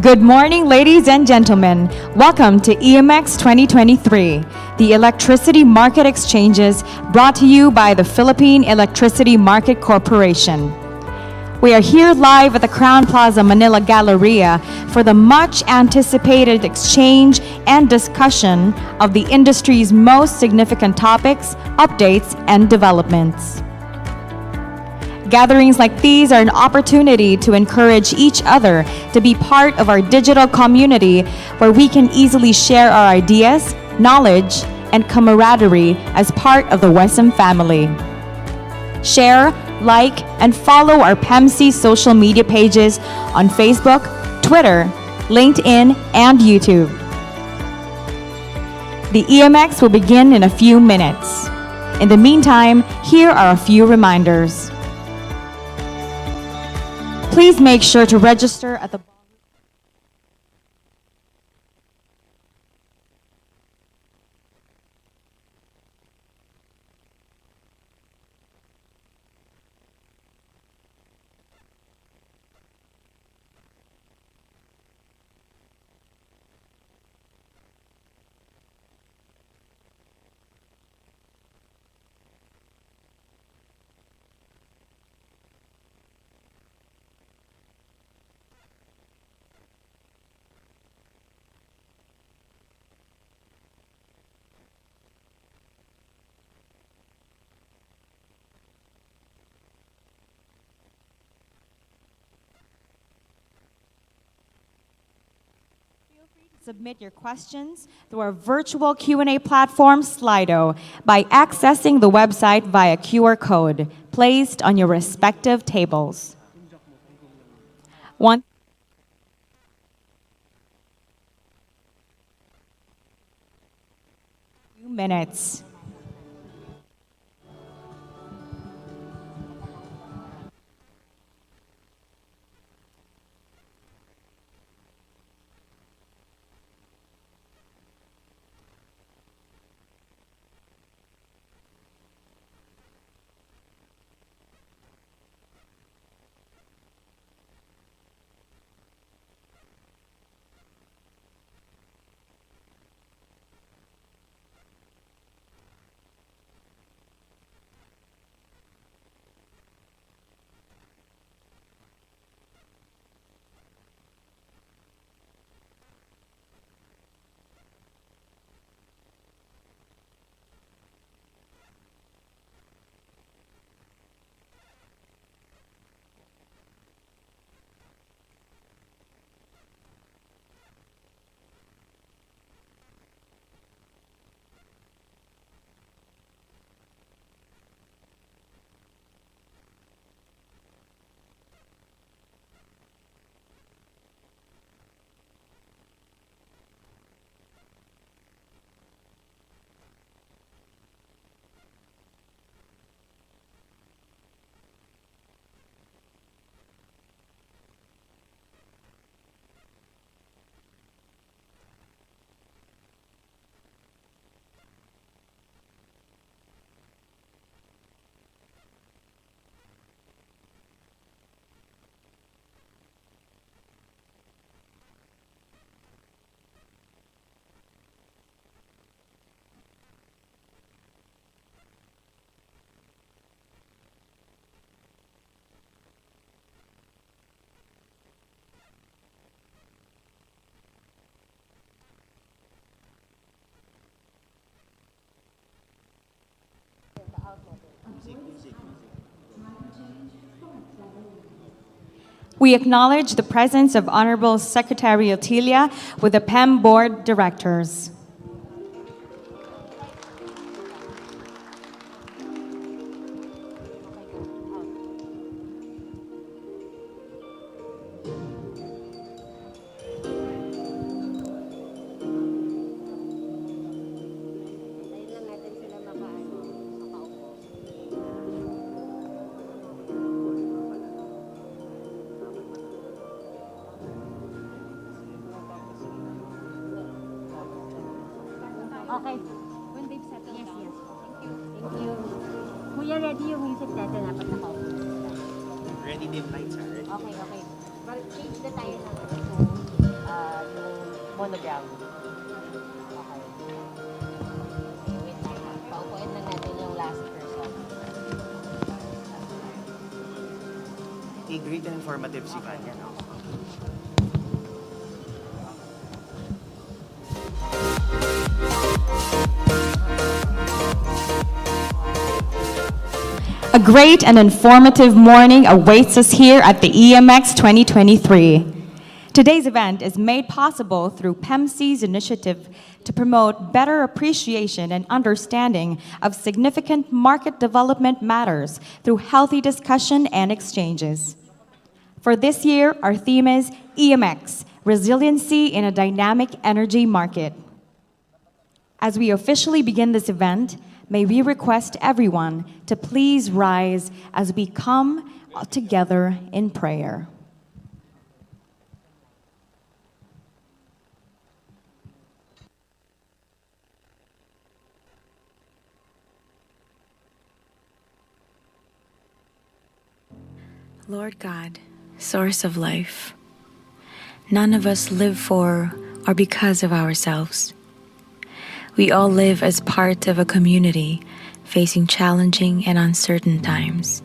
Good morning, ladies and gentlemen. Welcome to EMX 2023, the Electricity Market Exchanges brought to you by the Philippine Electricity Market Corporation. We are here live at the Crowne Plaza, Manila Galleria for the much anticipated exchange and discussion of the industry's most significant topics, updates, and developments. Gatherings like these are an opportunity to encourage each other to be part of our digital community where we can easily share our ideas, knowledge, and camaraderie as part of the WESM family. Share, like, and follow our PEMC social media pages on Facebook, Twitter, LinkedIn, and YouTube. The EMX will begin in a few minutes. In the meantime, here are a few reminders. Please make sure to register at the submit your questions through our virtual Q&A platform, Slido, by accessing the website via QR code placed on your respective tables. 2 minutes. We acknowledge the presence of Honorable Secretary Lotilla with the PEM Board Directors. Okay. When they've settled down. Yes. Thank you. Kuya, ready yung music natin dapat nakaupo. Ready din lights, alright? Okay. But change the tayo natin. yung monogram. Okay. Wait lang ha. Paupuin lang natin yung last person. I-greet and informative si Vanya, no? A great and informative morning awaits us here at the EMX 2023. Today's event is made possible through PEMC's initiative to promote better appreciation and understanding of significant market development matters through healthy discussion and exchanges. For this year, our theme is EMX, Resiliency in a Dynamic Energy Market. As we officially begin this event, may we request everyone to please rise as we come together in prayer. Lord God, source of life, none of us live for or because of ourselves. We all live as part of a community facing challenging and uncertain times.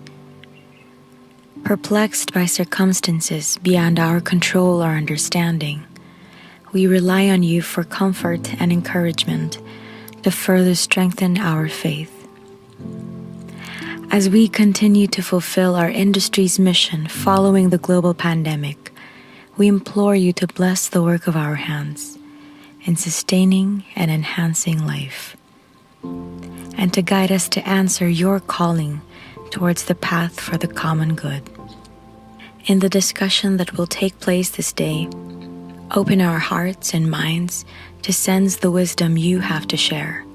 Perplexed by circumstances beyond our control or understanding, we rely on you for comfort and encouragement to further strengthen our faith. As we continue to fulfill our industry's mission following the global pandemic, we implore you to bless the work of our hands in sustaining and enhancing life, and to guide us to answer your calling towards the path for the common good. In the discussion that will take place this day, open our hearts and minds to sense the wisdom you have to share.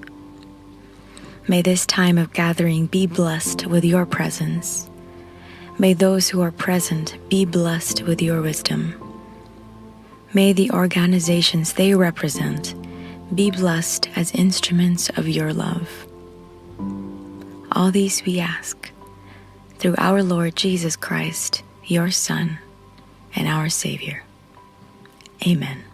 May this time of gathering be blessed with your presence. May those who are present be blessed with your wisdom. May the organizations they represent be blessed as instruments of your love. All these we ask through our Lord Jesus Christ, your Son, and our Savior. Amen.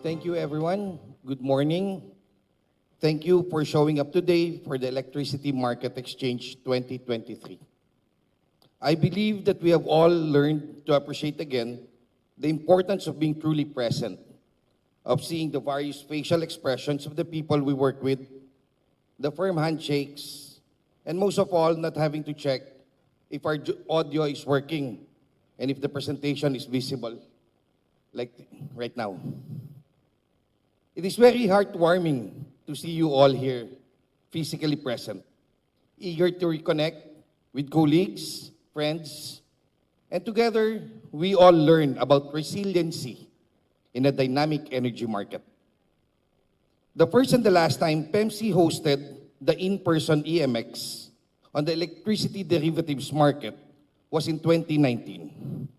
Thank you, everyone. Good morning. Thank you for showing up today for the Electricity Market Exchange 2023. I believe that we have all learned to appreciate again the importance of being truly present, of seeing the various facial expressions of the people we work with, the firm handshakes, and most of all, not having to check if our audio is working and if the presentation is visible, like right now. It is very heartwarming to see you all here, physically present, eager to reconnect with colleagues, friends, and together, we all learn about resiliency in a dynamic energy market. The first and the last time PEMC hosted the in-person EMX on the electricity derivatives market was in 2019.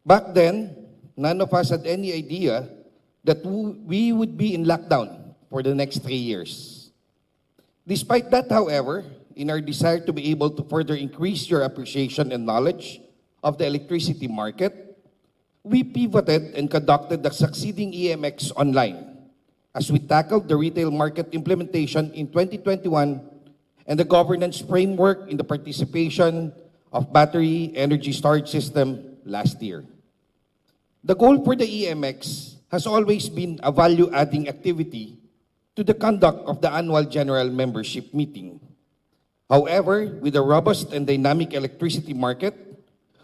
Back then, none of us had any idea that we would be in lockdown for the next 3 years. Despite that, however, in our desire to be able to further increase your appreciation and knowledge of the electricity market, we pivoted and conducted the succeeding EMX online as we tackled the retail market implementation in 2021 and the governance framework in the participation of battery energy storage system last year. The goal for the EMX has always been a value-adding activity to the conduct of the annual general membership meeting. However, with a robust and dynamic electricity market,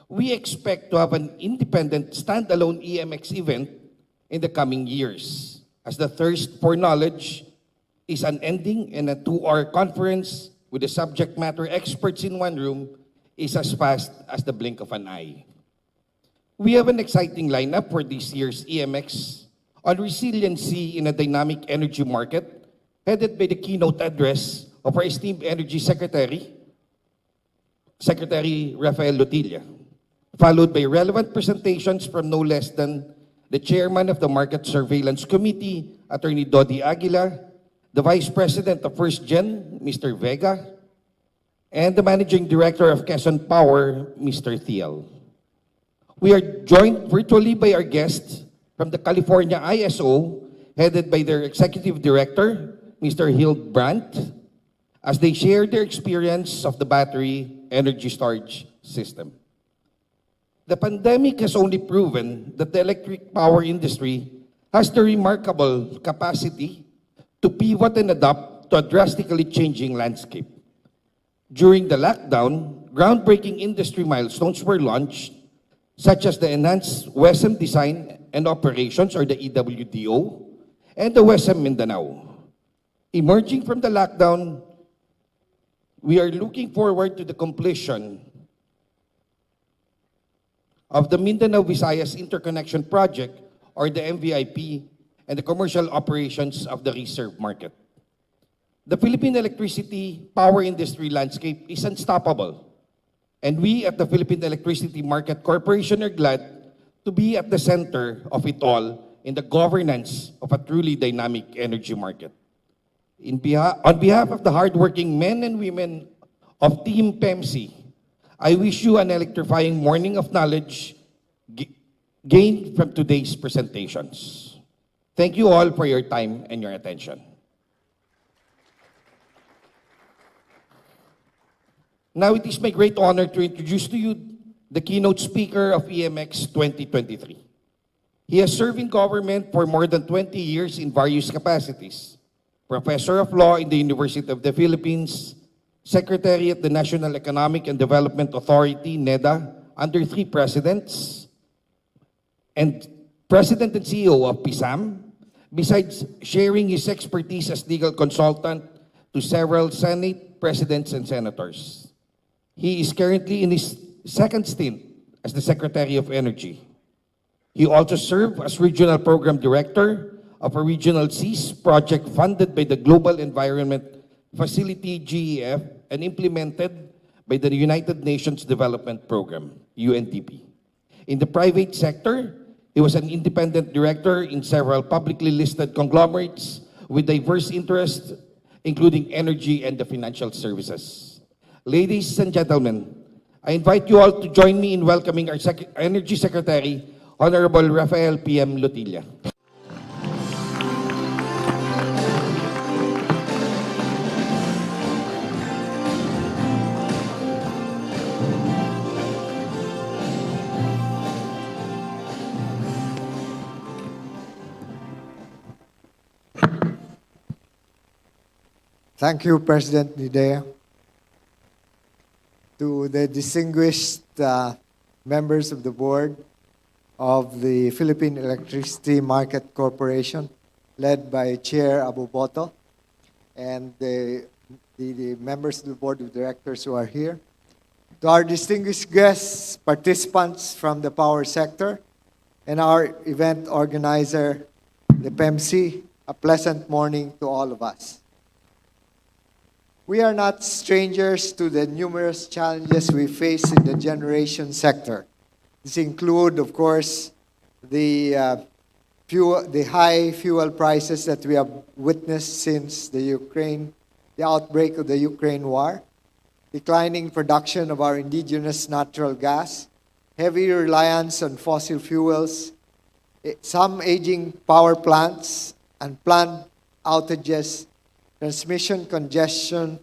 we expect to have an independent standalone EMX event in the coming years, as the thirst for knowledge is unending and a 2-hour conference with the subject matter experts in one room is as fast as the blink of an eye. We have an exciting lineup for this year's EMX on resiliency in a dynamic energy market, headed by the keynote address of our esteemed Energy Secretary, Secretary Raphael Lotilla, followed by relevant presentations from no less than the Chairman of the Market Surveillance Committee, Attorney Dodi Aguila, the Vice President of First Gen, Mr. Vega, and the Managing Director of Quezon Power, Mr. Thiel. We are joined virtually by our guests from the California ISO, headed by their Executive Director, Mr. Hildebrandt, as they share their experience of the battery energy storage system. The pandemic has only proven that the electric power industry has the remarkable capacity to pivot and adapt to a drastically changing landscape. During the lockdown, groundbreaking industry milestones were launched, such as the Enhanced WESM Design and Operations, or the EWDO, and the WESM Mindanao. Emerging from the lockdown, we are looking forward to the completion of the Mindanao Visayas Interconnection Project, or the MVIP, and the commercial operations of the reserve market. The Philippine electricity power industry landscape is unstoppable, and we at the Philippine Electricity Market Corporation are glad to be at the center of it all in the governance of a truly dynamic energy market. On behalf of the hardworking men and women of Team PEMC, I wish you an electrifying morning of knowledge gained from today's presentations. Thank you all for your time and your attention. Now it is my great honor to introduce to you the keynote speaker of EMX 2023. He has served in government for more than 20 years in various capacities. Professor of Law in the University of the Philippines, Secretary at the National Economic and Development Authority, NEDA, under 3 presidents, and President and CEO of PSAM, besides sharing his expertise as legal consultant to several Senate presidents and senators. He is currently in his 2nd stint as the Secretary of Energy. He also served as Regional Program Director of a Regional Seas project funded by the Global Environment Facility, GEF, and implemented by the United Nations Development Program, UNDP. In the private sector, he was an independent director in several publicly listed conglomerates with diverse interests, including energy and the financial services. Ladies and gentlemen, I invite you all to join me in welcoming our Energy Secretary, Honorable Raphael P.M. Lotilla. Thank you, President Nidea. To the distinguished members of the board of the Philippine Electricity Market Corporation, led by Chair Abu Boto, and the members of the board of directors who are here. To our distinguished guests, participants from the power sector, and our event organizer, the PEMC, a pleasant morning to all of us. We are not strangers to the numerous challenges we face in the generation sector. These include, of course, the high fuel prices that we have witnessed since the outbreak of the Ukraine war, declining production of our indigenous natural gas, heavy reliance on fossil fuels, some aging power plants, and plant outages, transmission congestion,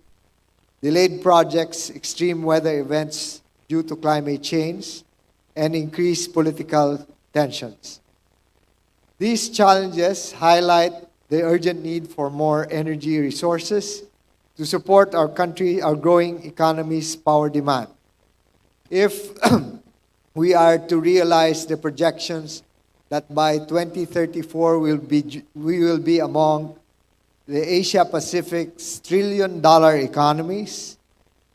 delayed projects, extreme weather events due to climate change, and increased political tensions. These challenges highlight the urgent need for more energy resources to support our growing economy's power demand. If we are to realize the projections that by 2034 we will be among the Asia-Pacific's trillion-dollar economies,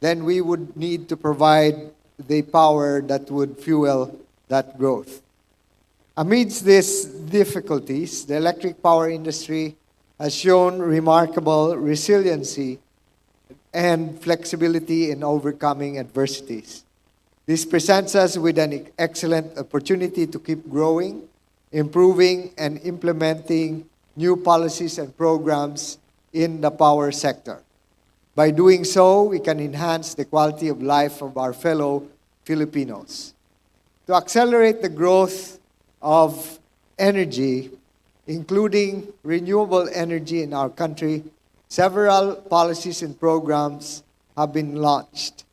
then we would need to provide the power that would fuel that growth. Amidst these difficulties, the electric power industry has shown remarkable resiliency and flexibility in overcoming adversities. This presents us with an excellent opportunity to keep growing, improving, and implementing new policies and programs in the power sector. By doing so, we can enhance the quality of life of our fellow Filipinos. To accelerate the growth of energy, including renewable energy in our country, several policies and programs have been launched.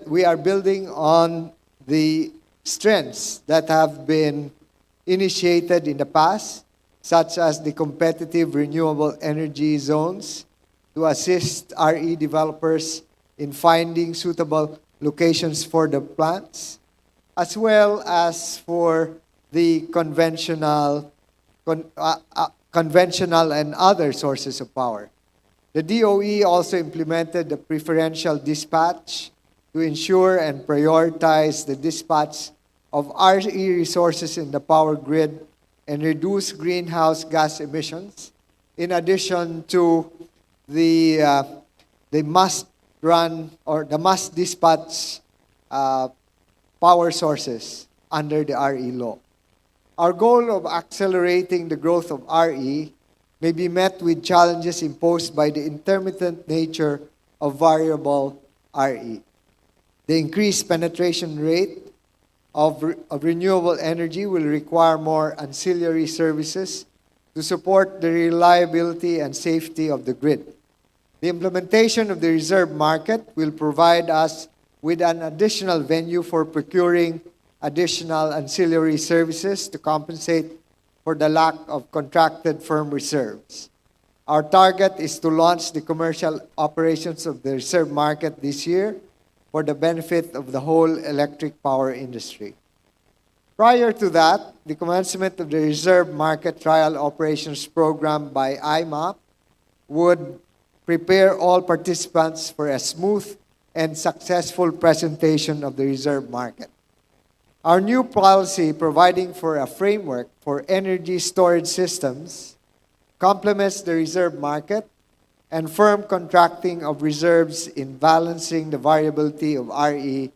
We are building on the strengths that have been initiated in the past, such as the competitive renewable energy zones to assist RE developers in finding suitable locations for the plants, as well as for the conventional and other sources of power. The DOE also implemented the preferential dispatch to ensure and prioritize the dispatch of RE resources in the power grid and reduce greenhouse gas emissions, in addition to the must-run or the must-dispatch power sources under the RE law. Our goal of accelerating the growth of RE may be met with challenges imposed by the intermittent nature of variable RE. The increased penetration rate of renewable energy will require more ancillary services to support the reliability and safety of the grid. The implementation of the reserve market will provide us with an additional venue for procuring additional ancillary services to compensate for the lack of contracted firm reserves. Our target is to launch the commercial operations of the reserve market this year for the benefit of the whole electric power industry. Prior to that, the commencement of the reserve market trial operations program by IMAP would prepare all participants for a smooth and successful presentation of the reserve market. Our new policy providing for a framework for energy storage systems complements the reserve market and firm contracting of reserves in balancing the variability of RE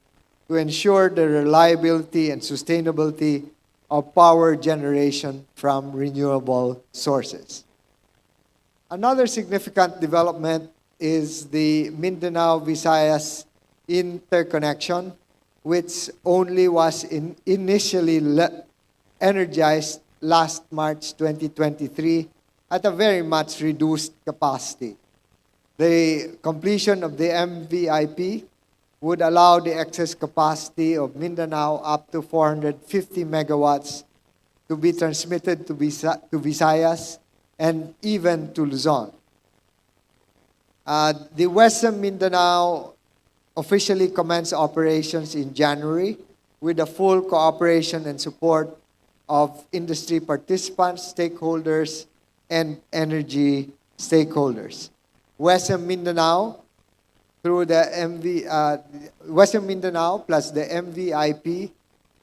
to ensure the reliability and sustainability of power generation from renewable sources. Another significant development is the Mindanao-Visayas interconnection, which only was initially energized last March 2023 at a very much reduced capacity. The completion of the MVIP would allow the excess capacity of Mindanao up to 450 megawatts to be transmitted to Visayas and even to Luzon. The Western Mindanao officially commenced operations in January with the full cooperation and support of industry participants, stakeholders, and energy stakeholders. Western Mindanao through the Western Mindanao plus the MVIP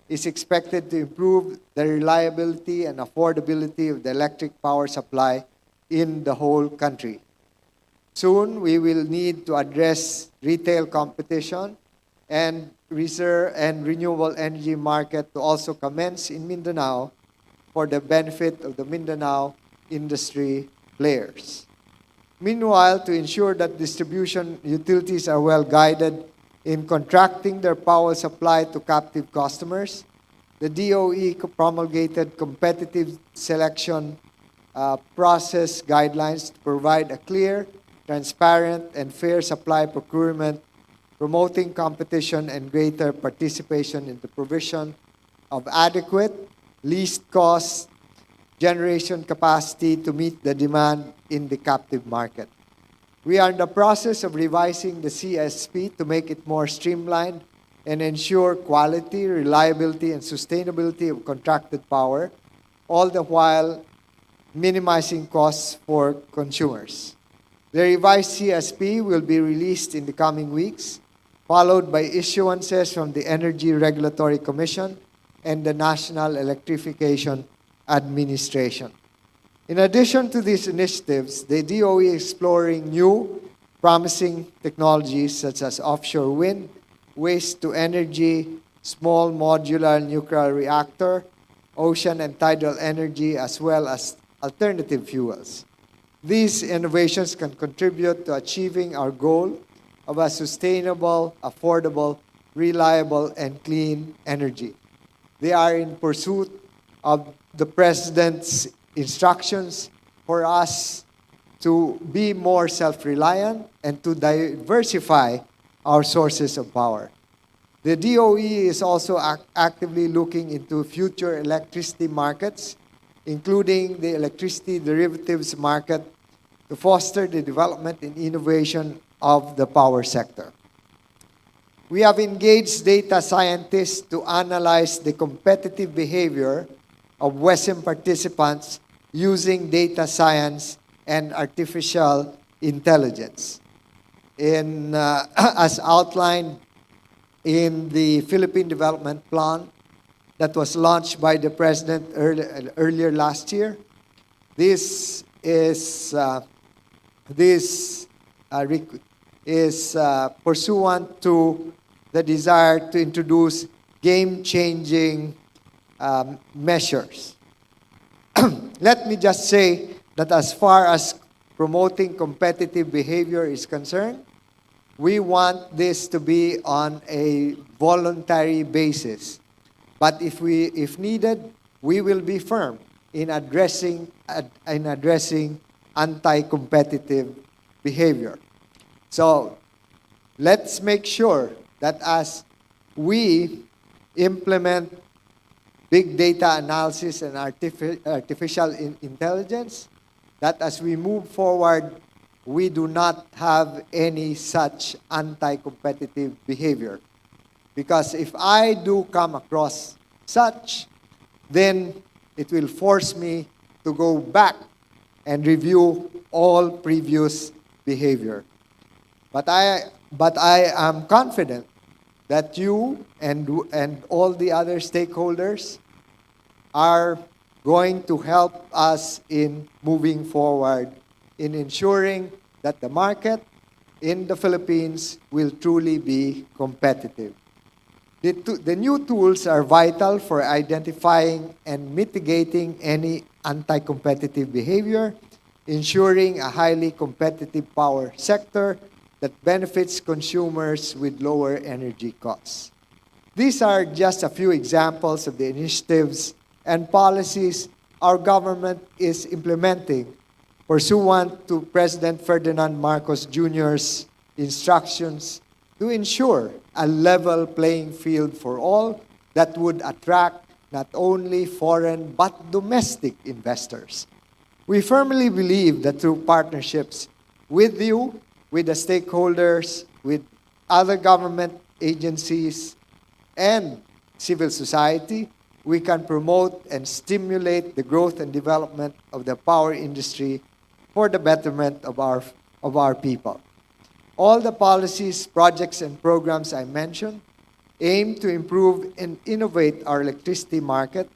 is expected to improve the reliability and affordability of the electric power supply in the whole country. Soon, we will need to address retail competition and reserve and renewable energy market to also commence in Mindanao for the benefit of the Mindanao industry players. Meanwhile, to ensure that distribution utilities are well guided in contracting their power supply to captive customers, the DOE promulgated competitive selection process guidelines to provide a clear, transparent, and fair supply procurement, promoting competition and greater participation in the provision of adequate, least cost generation capacity to meet the demand in the captive market. We are in the process of revising the CSP to make it more streamlined and ensure quality, reliability, and sustainability of contracted power, all the while minimizing costs for consumers. The revised CSP will be released in the coming weeks, followed by issuances from the Energy Regulatory Commission and the National Electrification Administration. In addition to these initiatives, the DOE is exploring new promising technologies such as offshore wind, waste to energy, small modular nuclear reactor, ocean and tidal energy, as well as alternative fuels. These innovations can contribute to achieving our goal of a sustainable, affordable, reliable, and clean energy. They are in pursuit of the President's instructions for us to be more self-reliant and to diversify our sources of power. The DOE is also actively looking into future electricity markets, including the electricity derivatives market, to foster the development and innovation of the power sector. We have engaged data scientists to analyze the competitive behavior of Western participants using data science and artificial intelligence. As outlined in the Philippine Development Plan that was launched by the President earlier last year, this is pursuant to the desire to introduce game-changing measures. Let me just say that as far as promoting competitive behavior is concerned, we want this to be on a voluntary basis. But if needed, we will be firm in addressing anti-competitive behavior. So let's make sure that as we implement big data analysis and artificial intelligence, that as we move forward, we do not have any such anti-competitive behavior. Because if I do come across such, then it will force me to go back and review all previous behavior. But I am confident that you and all the other stakeholders are going to help us in moving forward in ensuring that the market in the Philippines will truly be competitive. The new tools are vital for identifying and mitigating any anti-competitive behavior, ensuring a highly competitive power sector that benefits consumers with lower energy costs. These are just a few examples of the initiatives and policies our government is implementing pursuant to President Ferdinand Marcos Jr.'s instructions to ensure a level playing field for all that would attract not only foreign but domestic investors. We firmly believe that through partnerships with you, with the stakeholders, with other government agencies, and civil society, we can promote and stimulate the growth and development of the power industry for the betterment of our people. All the policies, projects, and programs I mentioned aim to improve and innovate our electricity market,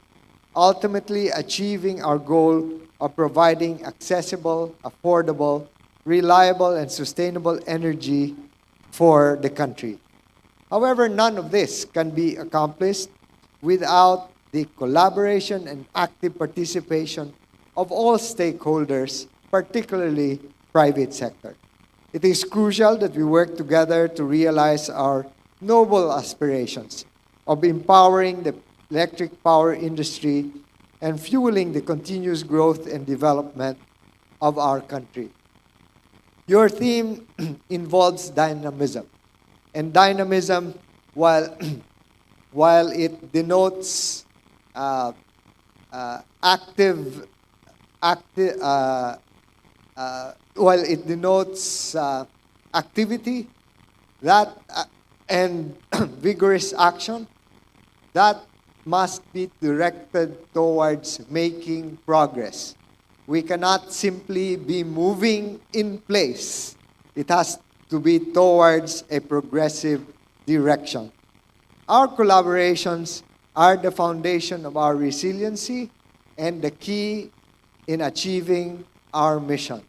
ultimately achieving our goal of providing accessible, affordable, reliable, and sustainable energy for the country. However, none of this can be accomplished without the collaboration and active participation of all stakeholders, particularly private sector. It is crucial that we work together to realize our noble aspirations of empowering the electric power industry and fueling the continuous growth and development of our country. Your theme involves dynamism. And dynamism, while it denotes activity that and vigorous action, that must be directed towards making progress. We cannot simply be moving in place. It has to be towards a progressive direction. Our collaborations are the foundation of our resiliency and the key in achieving our mission.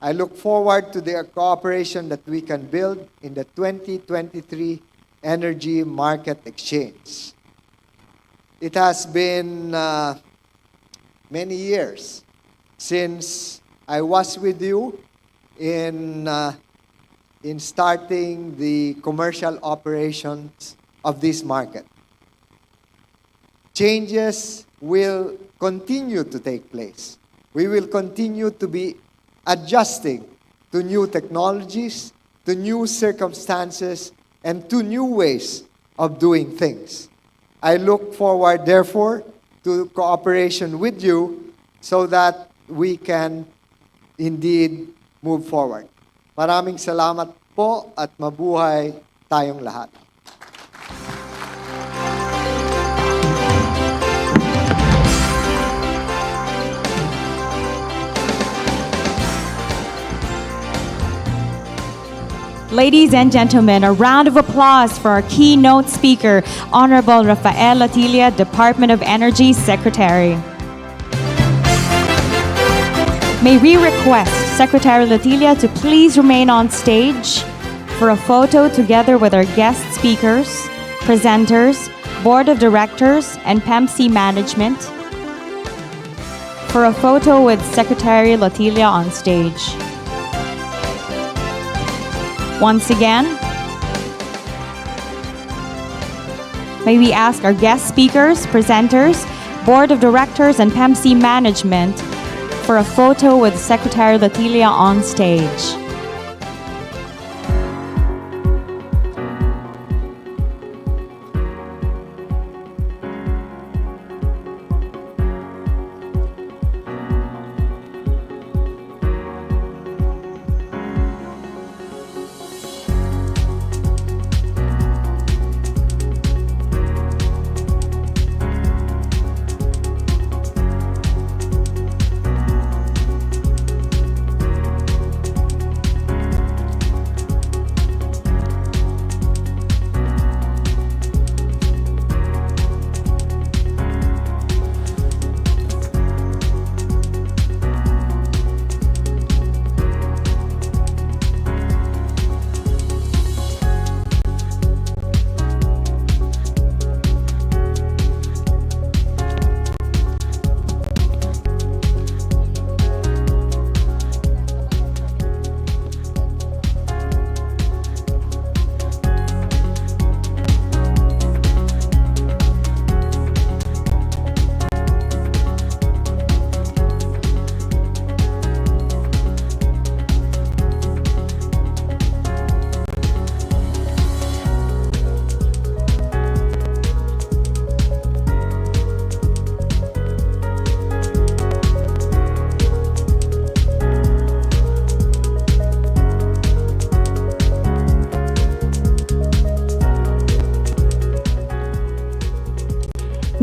I look forward to the cooperation that we can build in the 2023 Energy Market Exchange. It has been many years since I was with you in starting the commercial operations of this market. Changes will continue to take place. We will continue to be adjusting to new technologies, to new circumstances, and to new ways of doing things. I look forward, therefore, to cooperation with you so that we can indeed move forward. Maraming salamat po at mabuhay tayong lahat. Ladies and gentlemen, a round of applause for our keynote speaker, Honorable Raphael Lotilla, Department of Energy Secretary. May we request Secretary Lotilla to please remain on stage for a photo together with our guest speakers, presenters, Board of Directors, and PEMC management. For a photo with Secretary Lotilla on stage. Once again, may we ask our guest speakers, presenters, Board of Directors, and PEMC management for a photo with Secretary Lotilla on stage.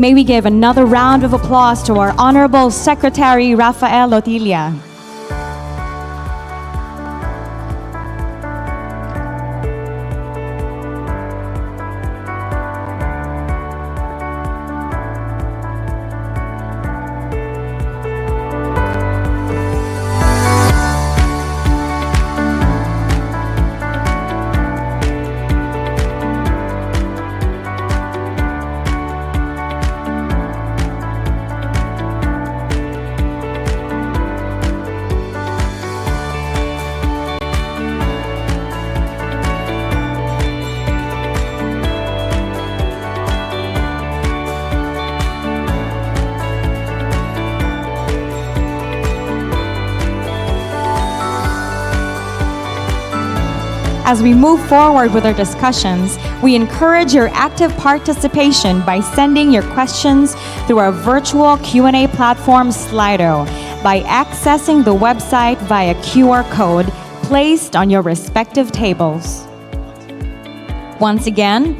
May we give another round of applause to our Honorable Secretary Raphael Lotilla. As we move forward with our discussions, we encourage your active participation by sending your questions through our virtual Q&A platform Slido by accessing the website via QR code placed on your respective tables. Once again,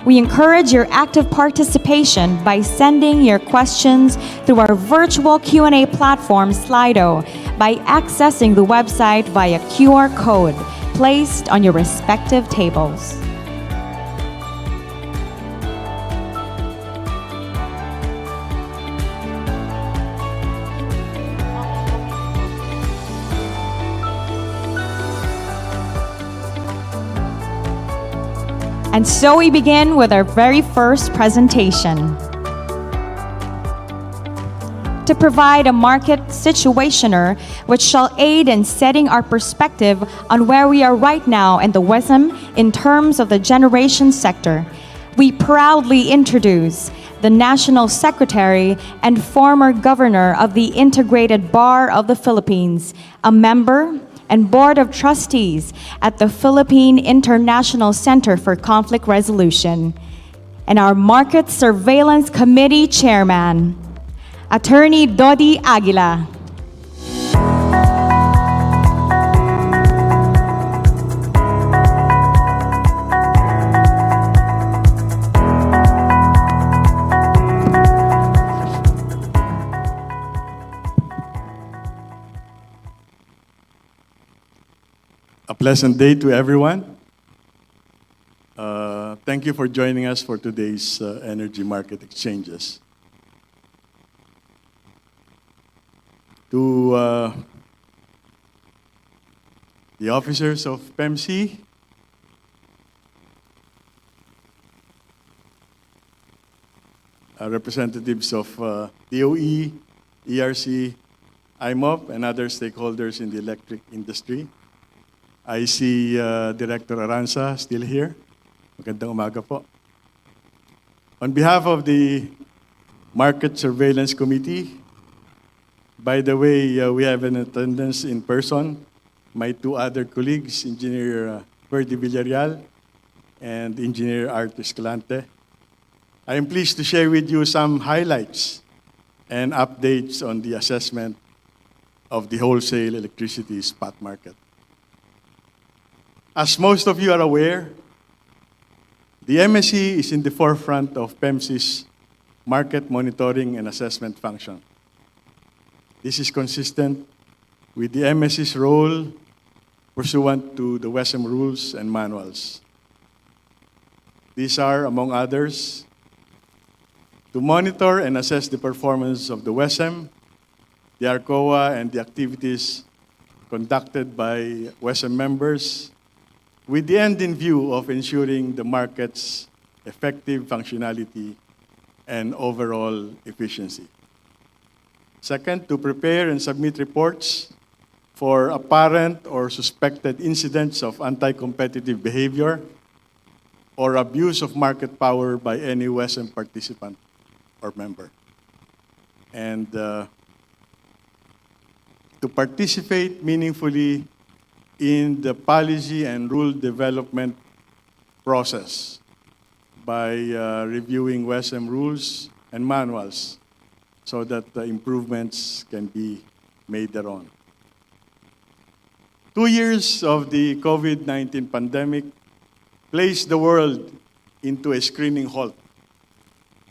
we encourage your active participation by sending your questions through our virtual Q&A platform Slido by accessing the website via QR code placed on your respective tables. And so we begin with our very first presentation. To provide a market situationer which shall aid in setting our perspective on where we are right now in the WESM in terms of the generation sector, we proudly introduce the National Secretary and former Governor of the Integrated Bar of the Philippines, a member and Board of Trustees at the Philippine International Center for Conflict Resolution, and our Market Surveillance Committee Chairman, Attorney Dodi Aguila. A pleasant day to everyone. Thank you for joining us for today's energy market exchanges. To the officers of PEMC, representatives of DOE, ERC, IMOP, and other stakeholders in the electric industry. I see Director Aranza still here. Magandang umaga po. On behalf of the Market Surveillance Committee, by the way, we have in attendance in person my two other colleagues, Engineer Ferdy Villarreal and Engineer Art Escalante. I am pleased to share with you some highlights and updates on the assessment of the wholesale electricity spot market. As most of you are aware, the MSC is in the forefront of PEMC's market monitoring and assessment function. This is consistent with the MSC's role pursuant to the WESM rules and manuals. These are, among others, to monitor and assess the performance of the WESM, the ARCOA, and the activities conducted by WESM members, with the end in view of ensuring the market's effective functionality and overall efficiency. Second, to prepare and submit reports for apparent or suspected incidents of anti-competitive behavior or abuse of market power by any WESM participant or member. And to participate meaningfully in the policy and rule development process by reviewing WESM rules and manuals so that the improvements can be made thereon. 2 years of the COVID-19 pandemic placed the world into a screaming halt.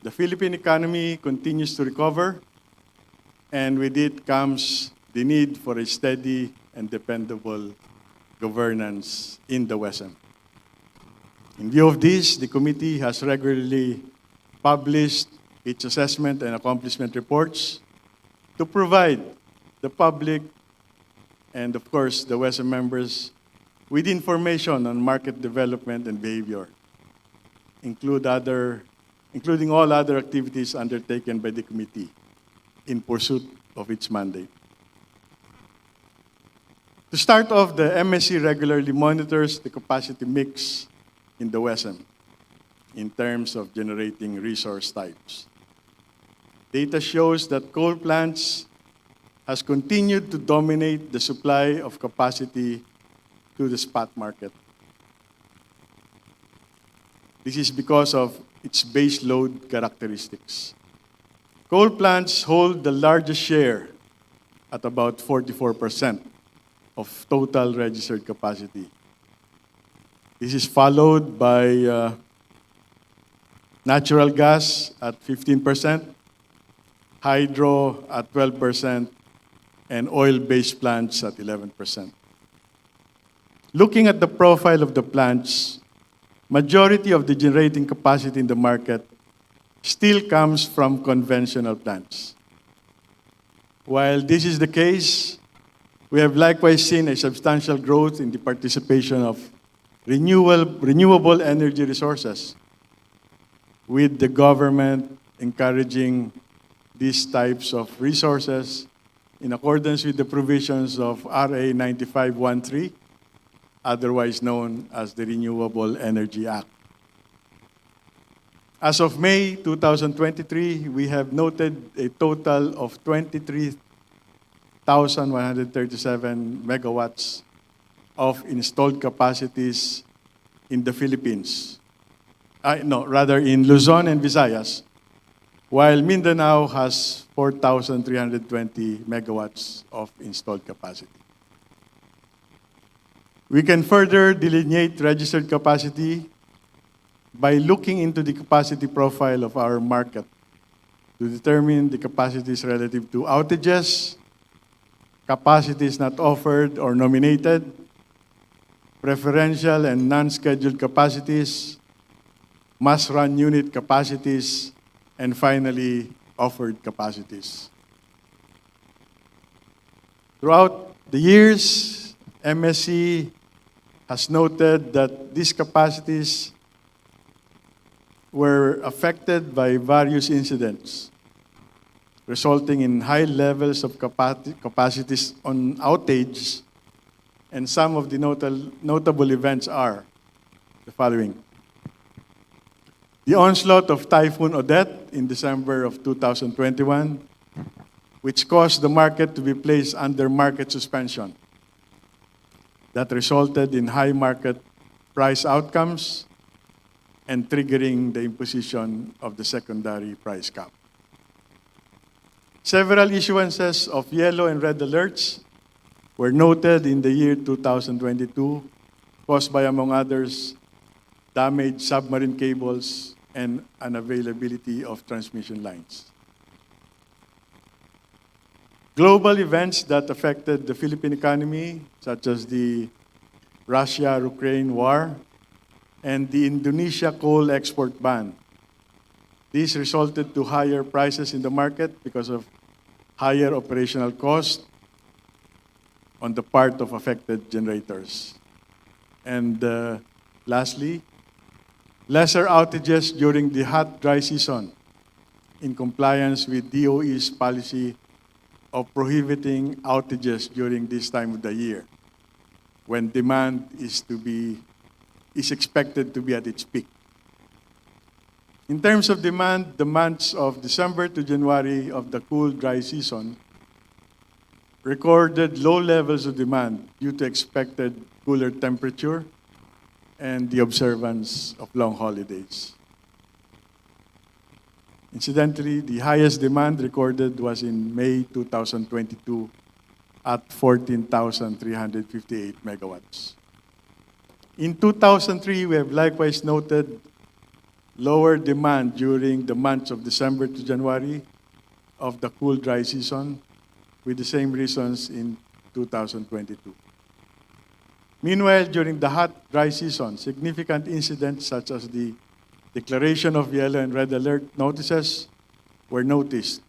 The Philippine economy continues to recover, and with it comes the need for a steady and dependable governance in the WESM. In view of this, the committee has regularly published its assessment and accomplishment reports to provide the public and, of course, the WESM members with information on market development and behavior, including all other activities undertaken by the committee in pursuit of its mandate. To start off, the MSC regularly monitors the capacity mix in the WESM in terms of generating resource types. Data shows that coal plants has continued to dominate the supply of capacity to the spot market. This is because of its base load characteristics. Coal plants hold the largest share at about 44% of total registered capacity. This is followed by natural gas at 15%, hydro at 12%, and oil-based plants at 11%. Looking at the profile of the plants, majority of the generating capacity in the market still comes from conventional plants. While this is the case, we have likewise seen a substantial growth in the participation of renewable energy resources, with the government encouraging these types of resources in accordance with the provisions of RA 9513, otherwise known as the Renewable Energy Act. As of May 2023, we have noted a total of 23,137 megawatts of installed capacities in the Philippines. In Luzon and Visayas, while Mindanao has 4,320 megawatts of installed capacity. We can further delineate registered capacity by looking into the capacity profile of our market to determine the capacities relative to outages, capacities not offered or nominated, preferential and non-scheduled capacities, must-run unit capacities, and finally, offered capacities. Throughout the years, MSC has noted that these capacities were affected by various incidents, resulting in high levels of capacities on outage, and some of the notable events are the following. The onslaught of Typhoon Odette in December of 2021, which caused the market to be placed under market suspension. That resulted in high market price outcomes and triggering the imposition of the secondary price cap. Several issuances of yellow and red alerts were noted in the year 2022, caused by, among others, damaged submarine cables and unavailability of transmission lines. Global events that affected the Philippine economy, such as the Russia-Ukraine war and the Indonesia coal export ban. These resulted to higher prices in the market because of higher operational costs on the part of affected generators. And lastly, lesser outages during the hot, dry season in compliance with DOE's policy of prohibiting outages during this time of the year, when demand is expected to be at its peak. In terms of demand, the months of December to January of the cool, dry season recorded low levels of demand due to expected cooler temperature and the observance of long holidays. Incidentally, the highest demand recorded was in May 2022 at 14,358 megawatts. In 2003, we have likewise noted lower demand during the months of December to January of the cool, dry season, with the same reasons in 2022. Meanwhile, during the hot, dry season, significant incidents such as the declaration of yellow and red alert notices were noticed,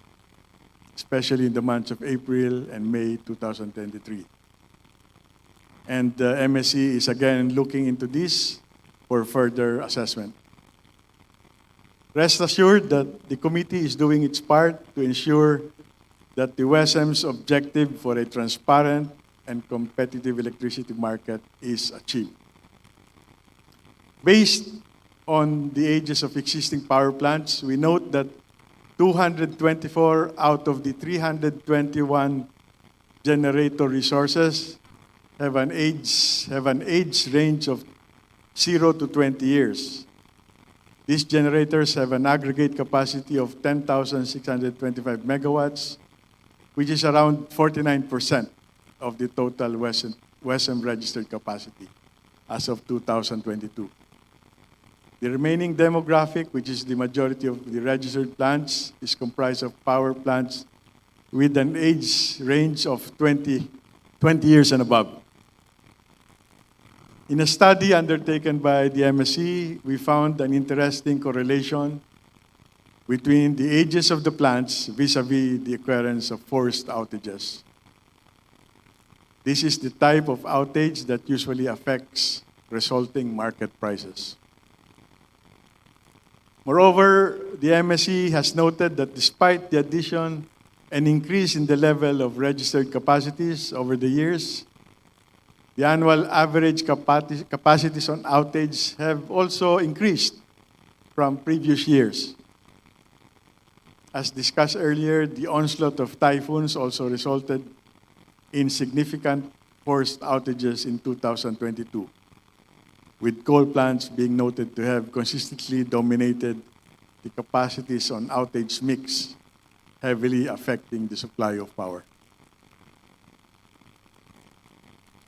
especially in the months of April and May 2023. And the MSC is again looking into this for further assessment. Rest assured that the committee is doing its part to ensure that the WESM's objective for a transparent and competitive electricity market is achieved. Based on the ages of existing power plants, we note that 224 out of the 321 generator resources have an age range of 0 to 20 years. These generators have an aggregate capacity of 10,625 megawatts, which is around 49% of the total WESM registered capacity as of 2022. The remaining demographic, which is the majority of the registered plants, is comprised of power plants with an age range of 20 years and above. In a study undertaken by the MSC, we found an interesting correlation between the ages of the plants vis-a-vis the occurrence of forced outages. This is the type of outage that usually affects resulting market prices. Moreover, the MSC has noted that despite the addition and increase in the level of registered capacities over the years, the annual average capacities on outage have also increased from previous years. As discussed earlier, the onslaught of typhoons also resulted in significant forced outages in 2022, with coal plants being noted to have consistently dominated the capacities on outage mix, heavily affecting the supply of power.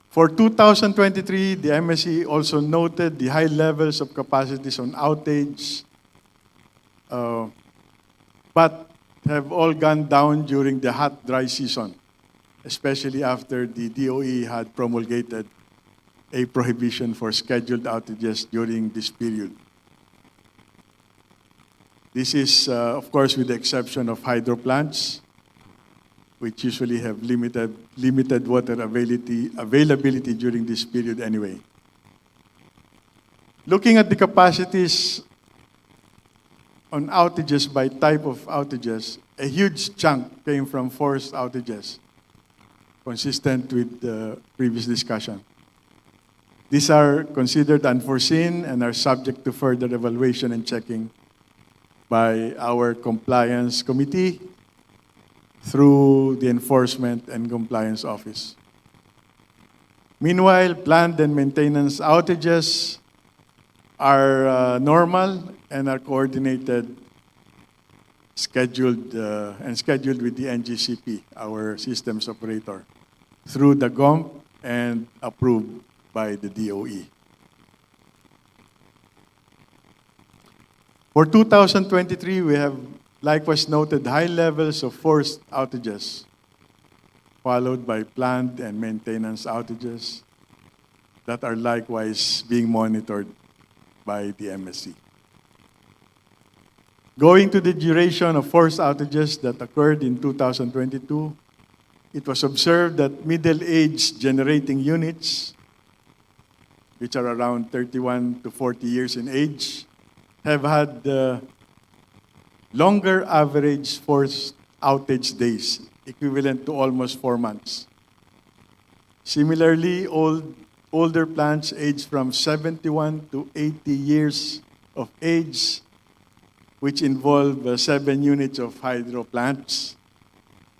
For 2023, the MSC also noted the high levels of capacities on outage, but have all gone down during the hot, dry season, especially after the DOE had promulgated a prohibition for scheduled outages during this period. This is, of course, with the exception of hydro plants, which usually have limited water availability during this period anyway. Looking at the capacities on outages by type of outages, a huge chunk came from forced outages, consistent with the previous discussion. These are considered unforeseen and are subject to further evaluation and checking by our compliance committee through the Enforcement and Compliance Office. Meanwhile, planned and maintenance outages are normal and are coordinated, scheduled with the NGCP, our systems operator, through the GOMP and approved by the DOE. For 2023, we have likewise noted high levels of forced outages, followed by planned and maintenance outages that are likewise being monitored by the MSC. Going to the duration of forced outages that occurred in 2022, it was observed that middle-aged generating units, which are around 31 to 40 years in age, have had longer average forced outage days, equivalent to almost 4 months. Similarly, older plants aged from 71 to 80 years of age, which involve 7 units of hydro plants,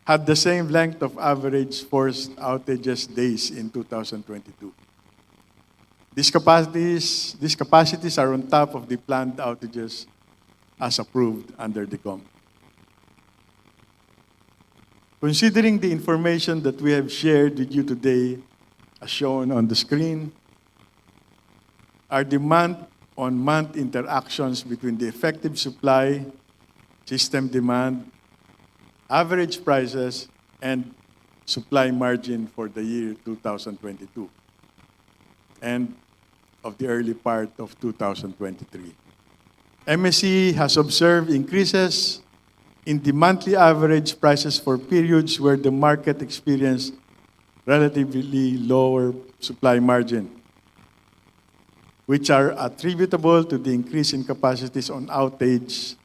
had the same length of average forced outages days in 2022. These capacities are on top of the planned outages as approved under the GOMP. Considering the information that we have shared with you today, as shown on the screen, are the month-on-month interactions between the effective supply, system demand, average prices, and supply margin for the year 2022, and of the early part of 2023. MSC has observed increases in the monthly average prices for periods where the market experienced relatively lower supply margin, which are attributable to the increase in capacities on outage,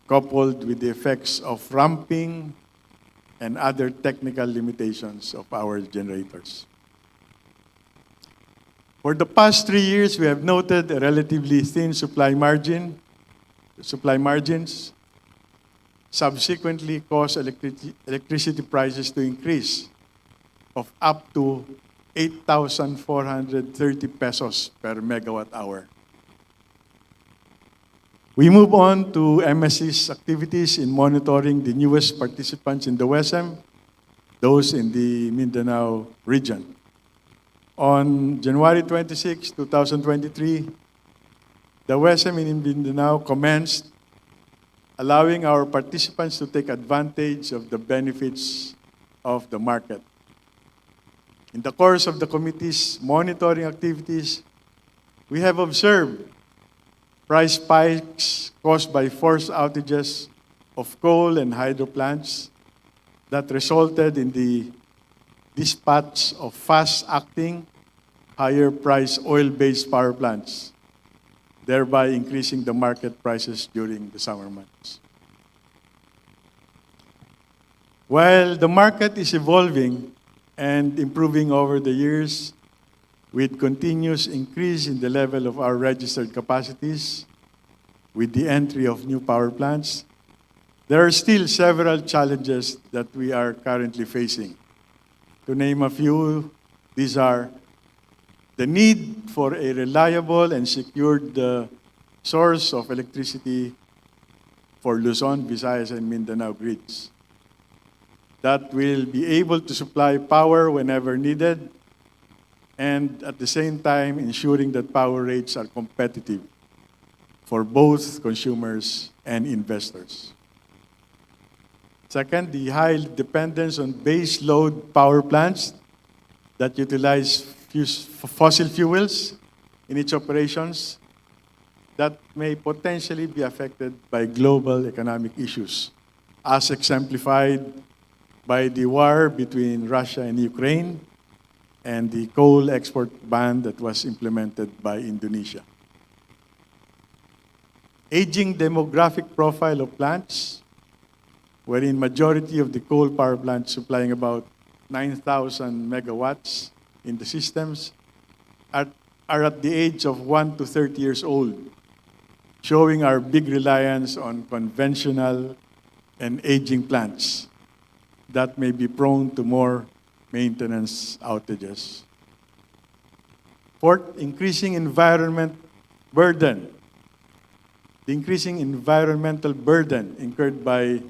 coupled with the effects of ramping and other technical limitations of our generators. For the past 3 years, we have noted a relatively thin supply margins, subsequently caused electricity prices to increase of up to 8,430 pesos per megawatt hour. We move on to MSC's activities in monitoring the newest participants in the WESM, those in the Mindanao region. On January 26, 2023, the WESM in Mindanao commenced, allowing our participants to take advantage of the benefits of the market. In the course of the committee's monitoring activities, we have observed price spikes caused by forced outages of coal and hydro plants that resulted in the dispatch of fast-acting higher price oil-based power plants, thereby increasing the market prices during the summer months. While the market is evolving and improving over the years, with continuous increase in the level of our registered capacities, with the entry of new power plants, there are still several challenges that we are currently facing. To name a few, these are the need for a reliable and secured source of electricity for Luzon, Visayas, and Mindanao grids that will be able to supply power whenever needed, and at the same time ensuring that power rates are competitive for both consumers and investors. Second, the high dependence on base load power plants that utilize fossil fuels in its operations that may potentially be affected by global economic issues, as exemplified by the war between Russia and Ukraine and the coal export ban that was implemented by Indonesia. Aging demographic profile of plants, wherein majority of the coal power plants supplying about 9,000 megawatts in the systems are at the age of 1 to 30 years old, showing our big reliance on conventional and aging plants that may be prone to more maintenance outages. Fourth, increasing environment burden. The increasing environmental burden incurred by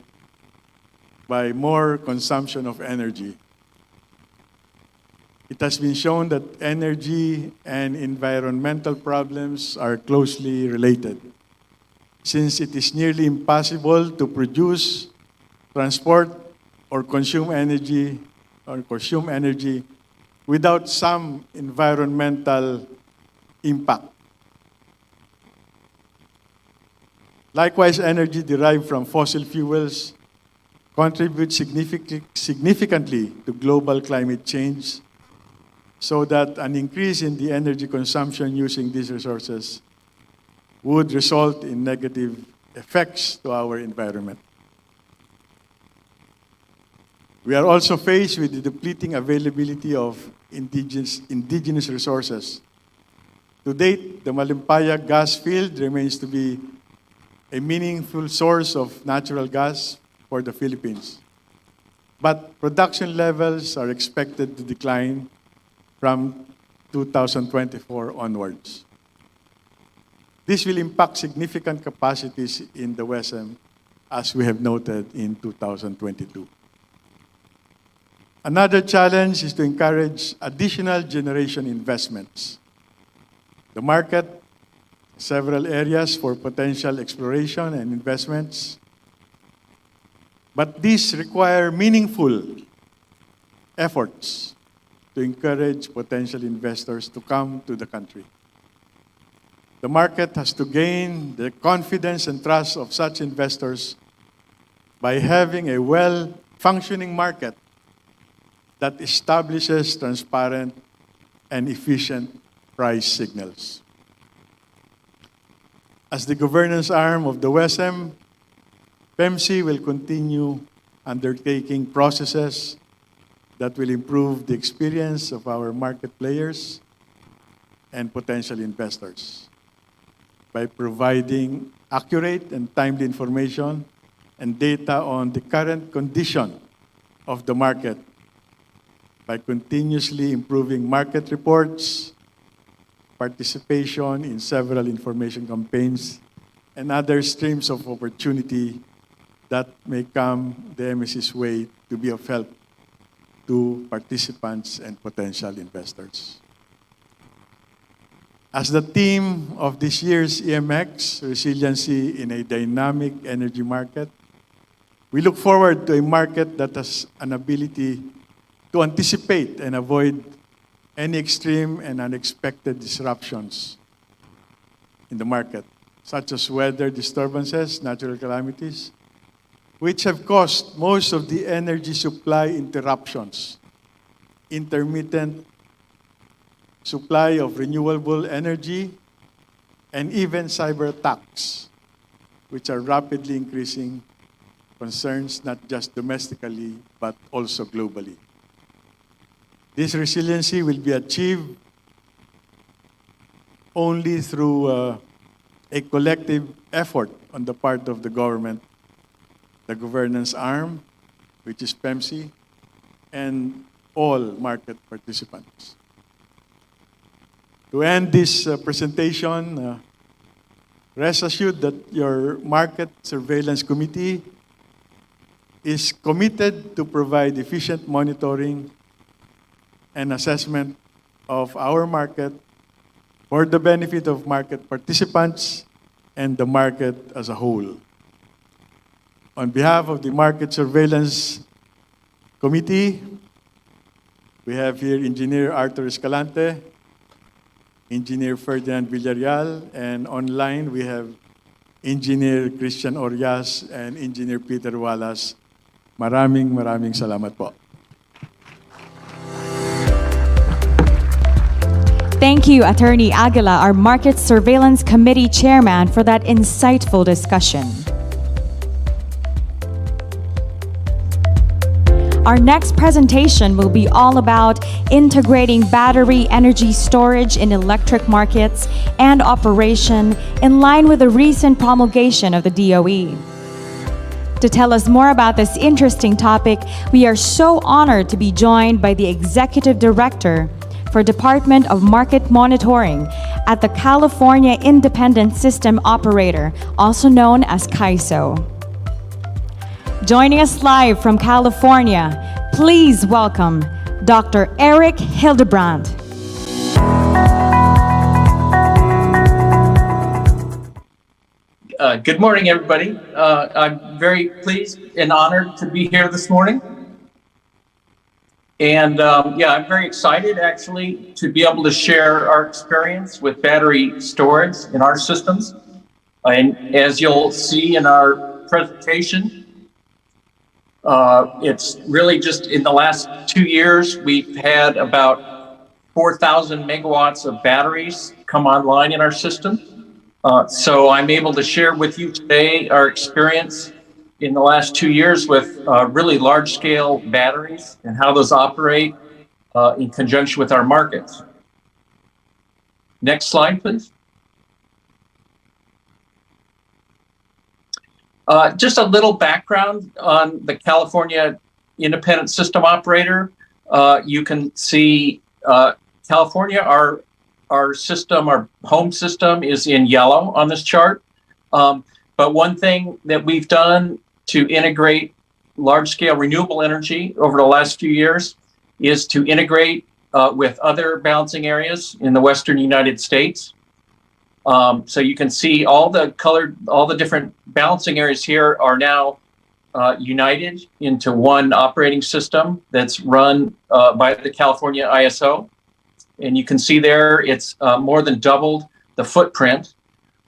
more consumption of energy. It has been shown that energy and environmental problems are closely related, since it is nearly impossible to produce, transport, or consume energy without some environmental impact. Likewise, energy derived from fossil fuels contributes significantly to global climate change, so that an increase in the energy consumption using these resources would result in negative effects to our environment. We are also faced with the depleting availability of indigenous resources. To date, the Malimpaya gas field remains to be a meaningful source of natural gas for the Philippines. But production levels are expected to decline from 2024 onwards. This will impact significant capacities in the WESM, as we have noted in 2022. Another challenge is to encourage additional generation investments. The market, several areas for potential exploration and investments, but these require meaningful efforts to encourage potential investors to come to the country. The market has to gain the confidence and trust of such investors by having a well-functioning market that establishes transparent and efficient price signals. As the governance arm of the WESM, PEMC will continue undertaking processes that will improve the experience of our market players and potential investors by providing accurate and timely information and data on the current condition of the market, by continuously improving market reports, participation in several information campaigns, and other streams of opportunity that may come the MSC's way to be of help to participants and potential investors. As the theme of this year's EMX, Resiliency in a Dynamic Energy Market, we look forward to a market that has an ability to anticipate and avoid any extreme and unexpected disruptions in the market, such as weather disturbances, natural calamities, which have caused most of the energy supply interruptions, intermittent supply of renewable energy, and even cyber attacks, which are rapidly increasing concerns not just domestically, but also globally. This resiliency will be achieved only through a collective effort on the part of the government, the governance arm, which is PEMC, and all market participants. To end this presentation, rest assured that your Market Surveillance Committee is committed to provide efficient monitoring and assessment of our market for the benefit of market participants and the market as a whole. On behalf of the Market Surveillance Committee, we have here Engineer Arthur Escalante, Engineer Ferdinand Villarreal, and online we have Engineer Christian Orias and Engineer Peter Wallace. Maraming salamat po. Thank you, Attorney Aguila, our Market Surveillance Committee Chairman, for that insightful discussion. Our next presentation will be all about integrating battery energy storage in electric markets and operation in line with the recent promulgation of the DOE. To tell us more about this interesting topic, we are so honored to be joined by the Executive Director for Department of Market Monitoring at the California Independent System Operator, also known as CAISO. Joining us live from California, please welcome Dr. Eric Hildebrand. Good morning, everybody. I'm very pleased and honored to be here this morning. And I'm very excited actually to be able to share our experience with battery storage in our systems. And as you'll see in our presentation, it's really just in the last 2 years, we've had about 4,000 megawatts of batteries come online in our system. So I'm able to share with you today our experience in the last 2 years with really large-scale batteries and how those operate in conjunction with our markets. Next slide, please. Just a little background on the California Independent System Operator. You can see California, our system, our home system is in yellow on this chart. But one thing that we've done to integrate large-scale renewable energy over the last few years is to integrate with other balancing areas in the Western United States. So you can see all the different balancing areas here are now united into one operating system that's run by the California ISO. And you can see there it's more than doubled the footprint.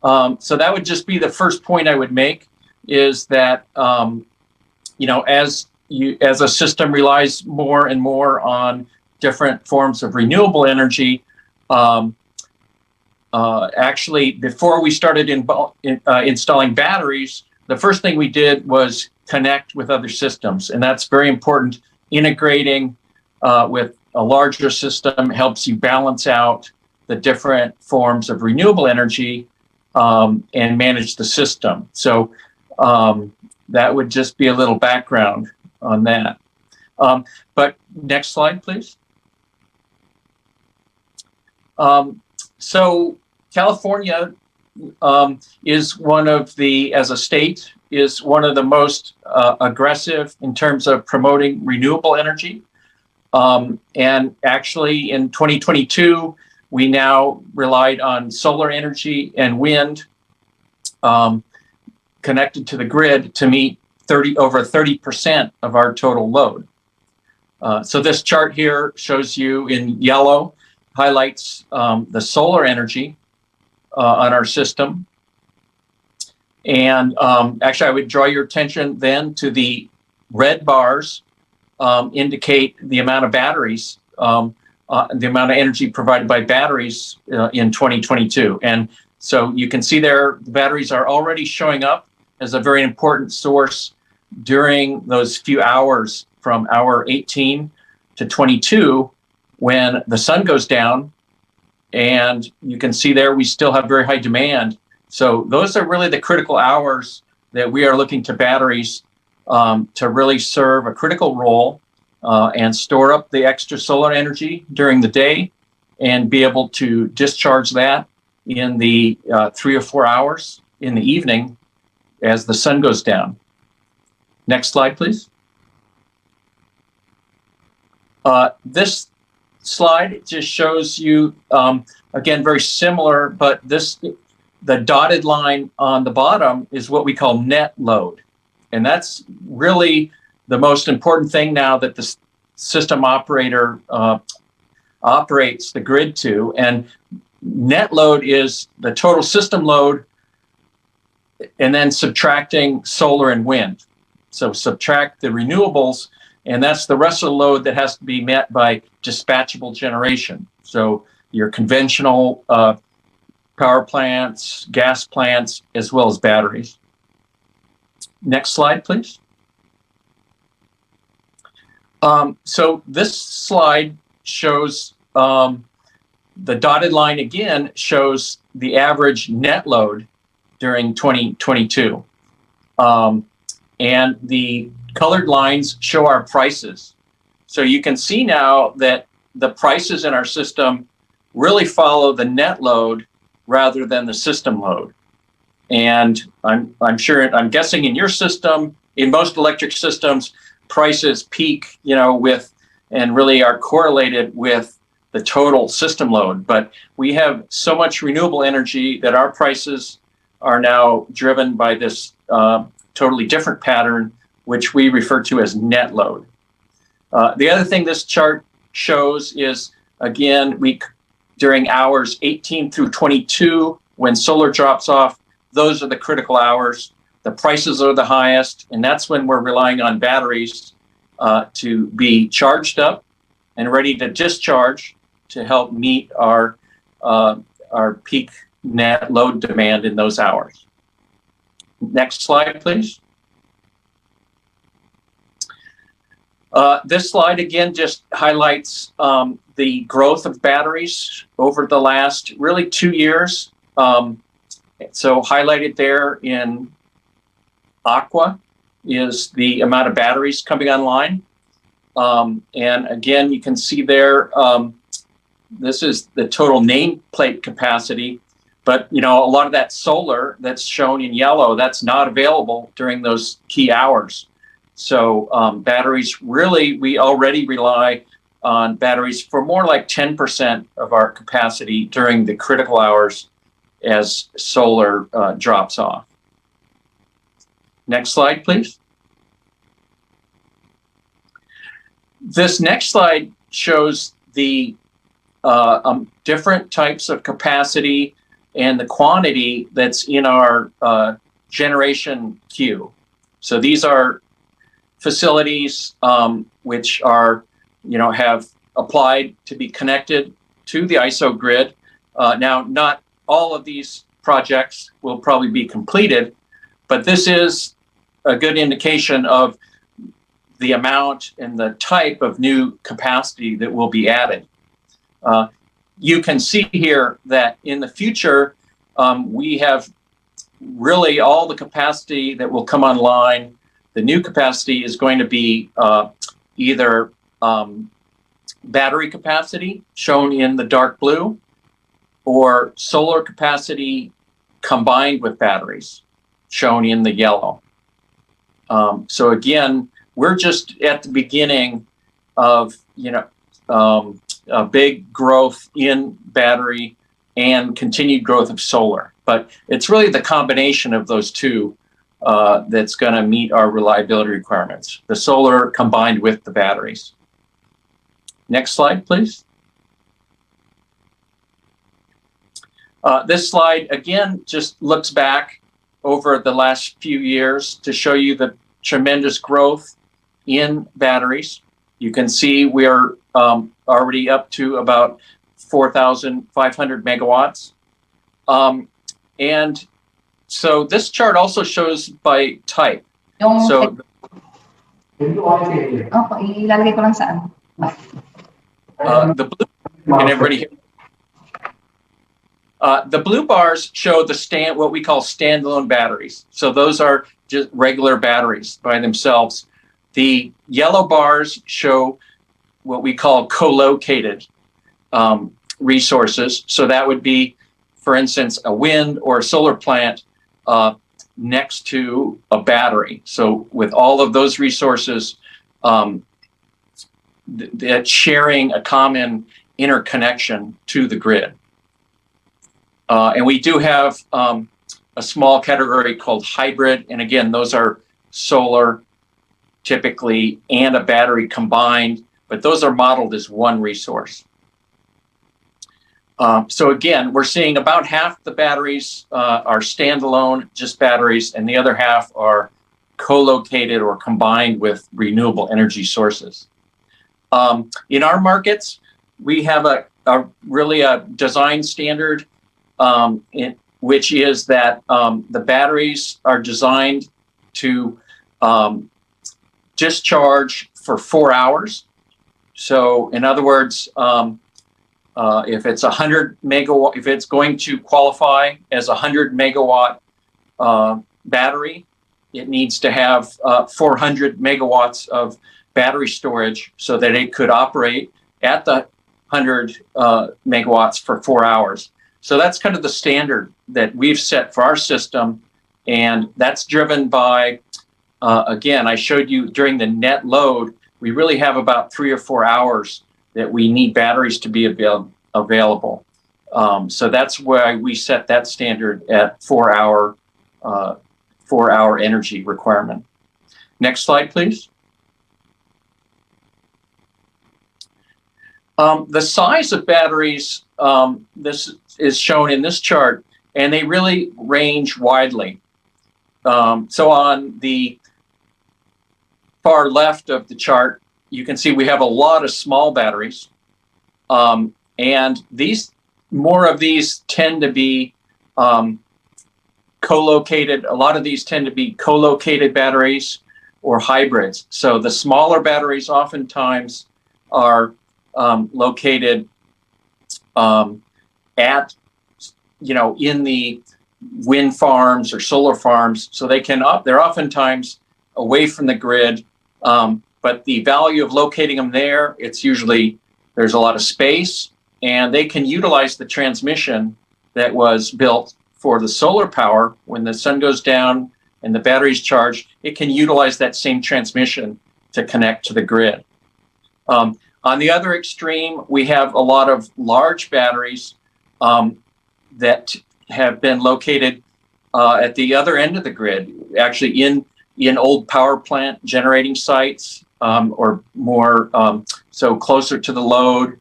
So that would just be the first point I would make, is that as a system relies more and more on different forms of renewable energy, actually, before we started installing batteries, the first thing we did was connect with other systems. And that's very important. Integrating with a larger system helps you balance out the different forms of renewable energy and manage the system. So that would just be a little background on that. But next slide, please. So California is one of the, as a state, is one of the most aggressive in terms of promoting renewable energy. And actually in 2022, we now relied on solar energy and wind connected to the grid to meet over 30% of our total load. So this chart here shows you in yellow, highlights the solar energy on our system. And actually, I would draw your attention then to the red bars indicate the amount of batteries the amount of energy provided by batteries in 2022. And so you can see there, the batteries are already showing up as a very important source during those few hours from hour 18 to 22 when the sun goes down. And you can see there, we still have very high demand. So those are really the critical hours that we are looking to batteries to really serve a critical role and store up the extra solar energy during the day and be able to discharge that in the 3 or 4 hours in the evening as the sun goes down. Next slide, please. This slide just shows you, again, very similar, but the dotted line on the bottom is what we call net load. And that's really the most important thing now that the system operator operates the grid to. And net load is the total system load and then subtracting solar and wind. So subtract the renewables, and that's the rest of the load that has to be met by dispatchable generation. So your conventional power plants, gas plants, as well as batteries. Next slide, please. So this slide shows the dotted line again shows the average net load during 2022. And the colored lines show our prices. So you can see now that the prices in our system really follow the net load rather than the system load. And I'm guessing in your system, in most electric systems, prices peak, with, and really are correlated with the total system load. But we have so much renewable energy that our prices are now driven by this totally different pattern, which we refer to as net load. The other thing this chart shows is, again, during hours 18 through 22, when solar drops off, those are the critical hours. The prices are the highest, and that's when we're relying on batteries to be charged up and ready to discharge to help meet our peak net load demand in those hours. Next slide, please. This slide again just highlights the growth of batteries over the last really 2 years. So highlighted there in aqua is the amount of batteries coming online. And again, you can see there, this is the total nameplate capacity, but a lot of that solar that's shown in yellow, that's not available during those key hours. So batteries, really, we already rely on batteries for more like 10% of our capacity during the critical hours as solar drops off. Next slide, please. This next slide shows the different types of capacity and the quantity that's in our generation queue. So these are facilities which are, have applied to be connected to the ISO grid. Now, not all of these projects will probably be completed, but this is a good indication of the amount and the type of new capacity that will be added. You can see here that in the future, we have really all the capacity that will come online. The new capacity is going to be either battery capacity, shown in the dark blue, or solar capacity combined with batteries, shown in the yellow. So again, we're just at the beginning of a big growth in battery and continued growth of solar. But it's really the combination of those two that's going to meet our reliability requirements, the solar combined with the batteries. Next slide, please. This slide, again, just looks back over the last few years to show you the tremendous growth in batteries. You can see we're already up to about 4,500 megawatts. And so this chart also shows by type. So ilalagay ko lang saan. the blue, can everybody hear? The blue bars show what we call standalone batteries. So those are just regular batteries by themselves. The yellow bars show what we call co-located resources. So that would be, for instance, a wind or a solar plant next to a battery. So with all of those resources, that sharing a common interconnection to the grid. And we do have a small category called hybrid. And again, those are solar typically and a battery combined, but those are modeled as one resource. So again, we're seeing about half the batteries are standalone, just batteries, and the other half are co-located or combined with renewable energy sources. In our markets, we have a really a design standard, which is that the batteries are designed to discharge for 4 hours. So in other words, if it's 100 megawatt, if it's going to qualify as a 100 megawatt battery, it needs to have 400 megawatts of battery storage so that it could operate at the 100 megawatts for 4 hours. So that's kind of the standard that we've set for our system. And that's driven by, again, I showed you during the net load, we really have about 3 or 4 hours that we need batteries to be available. So that's why we set that standard at 4 hour energy requirement. Next slide, please. The size of batteries, this is shown in this chart, and they really range widely. So on the far left of the chart, you can see we have a lot of small batteries. And more of these tend to be co-located. A lot of these tend to be co-located batteries or hybrids. So the smaller batteries oftentimes are located at, in the wind farms or solar farms. So they're oftentimes away from the grid. But the value of locating them there, it's usually, there's a lot of space, and they can utilize the transmission that was built for the solar power. When the sun goes down and the battery's charged, it can utilize that same transmission to connect to the grid. On the other extreme, we have a lot of large batteries that have been located at the other end of the grid, actually in old power plant generating sites, or more, so closer to the load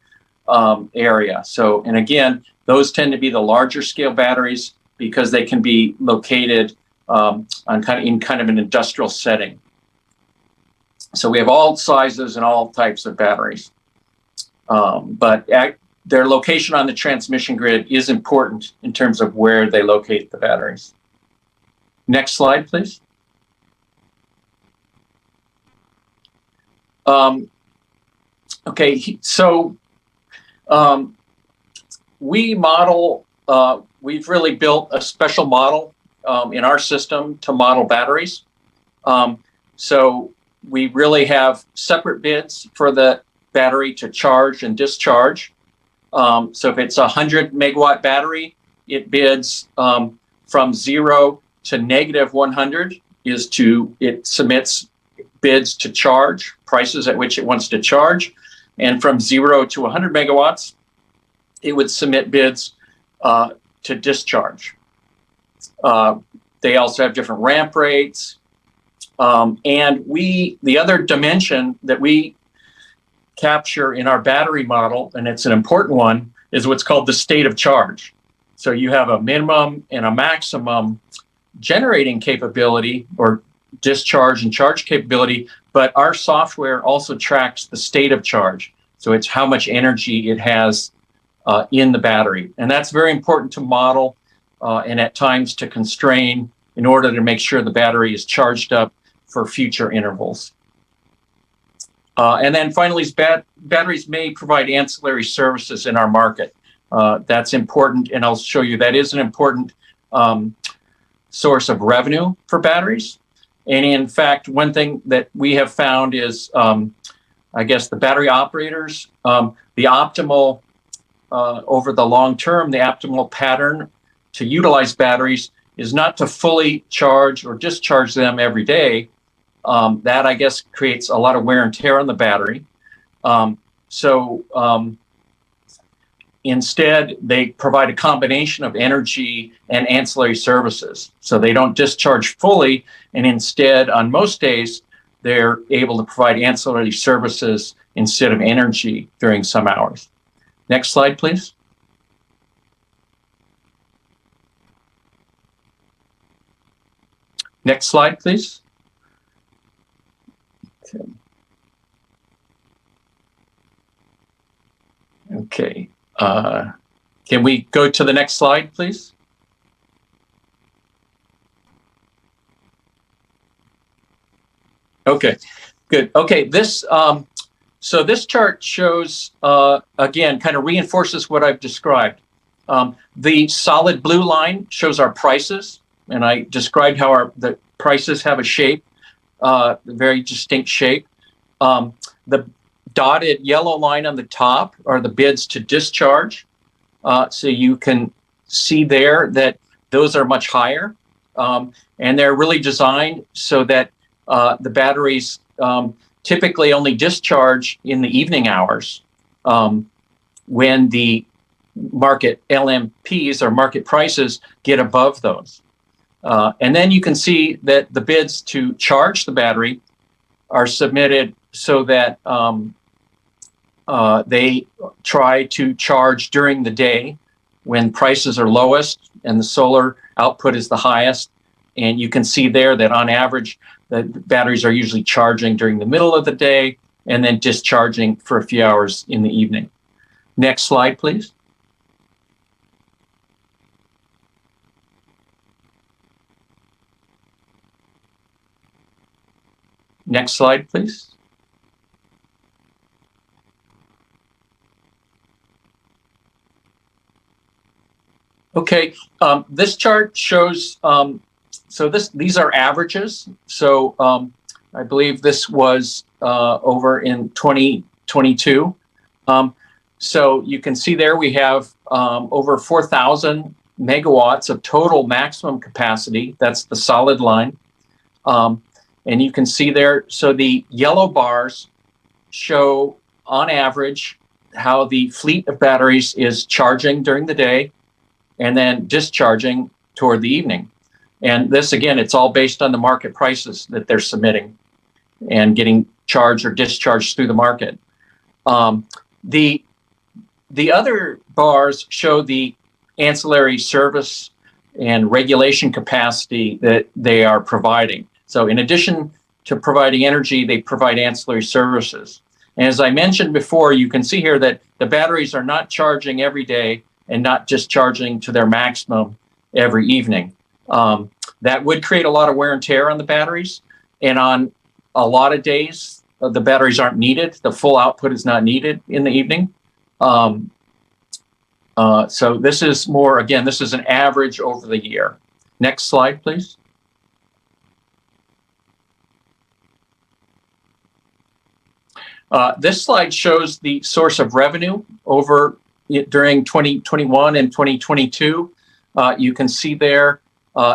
area. So, and again, those tend to be the larger scale batteries because they can be located in kind of an industrial setting. So we have all sizes and all types of batteries. But their location on the transmission grid is important in terms of where they locate the batteries. Next slide, please. Okay, so we've really built a special model in our system to model batteries. So we really have separate bids for the battery to charge and discharge. So if it's a 100 megawatt battery, it bids from 0 to negative 100 it submits bids to charge, prices at which it wants to charge. And from 0 to 100 megawatts, it would submit bids to discharge. They also have different ramp rates. And the other dimension that we capture in our battery model, and it's an important one, is what's called the state of charge. So you have a minimum and a maximum generating capability or discharge and charge capability, but our software also tracks the state of charge. So it's how much energy it has in the battery. And that's very important to model and at times to constrain in order to make sure the battery is charged up for future intervals. And then finally, batteries may provide ancillary services in our market. That's important, and I'll show you that is an important source of revenue for batteries. And in fact, one thing that we have found is, I guess, the battery operators, the optimal, over the long term, the optimal pattern to utilize batteries is not to fully charge or discharge them every day. That, I guess, creates a lot of wear and tear on the battery. Instead, they provide a combination of energy and ancillary services. So they don't discharge fully, and instead, on most days, they're able to provide ancillary services instead of energy during some hours. Next slide, please. Next slide, please. Okay. Can we go to the next slide, please? Okay, good. Okay, so this chart shows, again, kind of reinforces what I've described. The solid blue line shows our prices, and I described how the prices have a shape, a very distinct shape. The dotted yellow line on the top are the bids to discharge. So you can see there that those are much higher, and they're really designed so that the batteries typically only discharge in the evening hours when the market LMPs or market prices get above those. And then you can see that the bids to charge the battery are submitted so that they try to charge during the day when prices are lowest and the solar output is the highest. And you can see there that on average, the batteries are usually charging during the middle of the day and then discharging for a few hours in the evening. Next slide, please. Next slide, please. Okay, this chart shows, these are averages. So I believe this was over in 2022. So you can see there we have over 4,000 megawatts of total maximum capacity. That's the solid line. And you can see there, so the yellow bars show on average how the fleet of batteries is charging during the day and then discharging toward the evening. And this, again, it's all based on the market prices that they're submitting and getting charged or discharged through the market. The other bars show the ancillary service and regulation capacity that they are providing. So in addition to providing energy, they provide ancillary services. And as I mentioned before, you can see here that the batteries are not charging every day and not discharging to their maximum every evening. That would create a lot of wear and tear on the batteries. And on a lot of days, the batteries aren't needed. The full output is not needed in the evening. So this is more, again, this is an average over the year. Next slide, please. This slide shows the source of revenue during 2021 and 2022. You can see there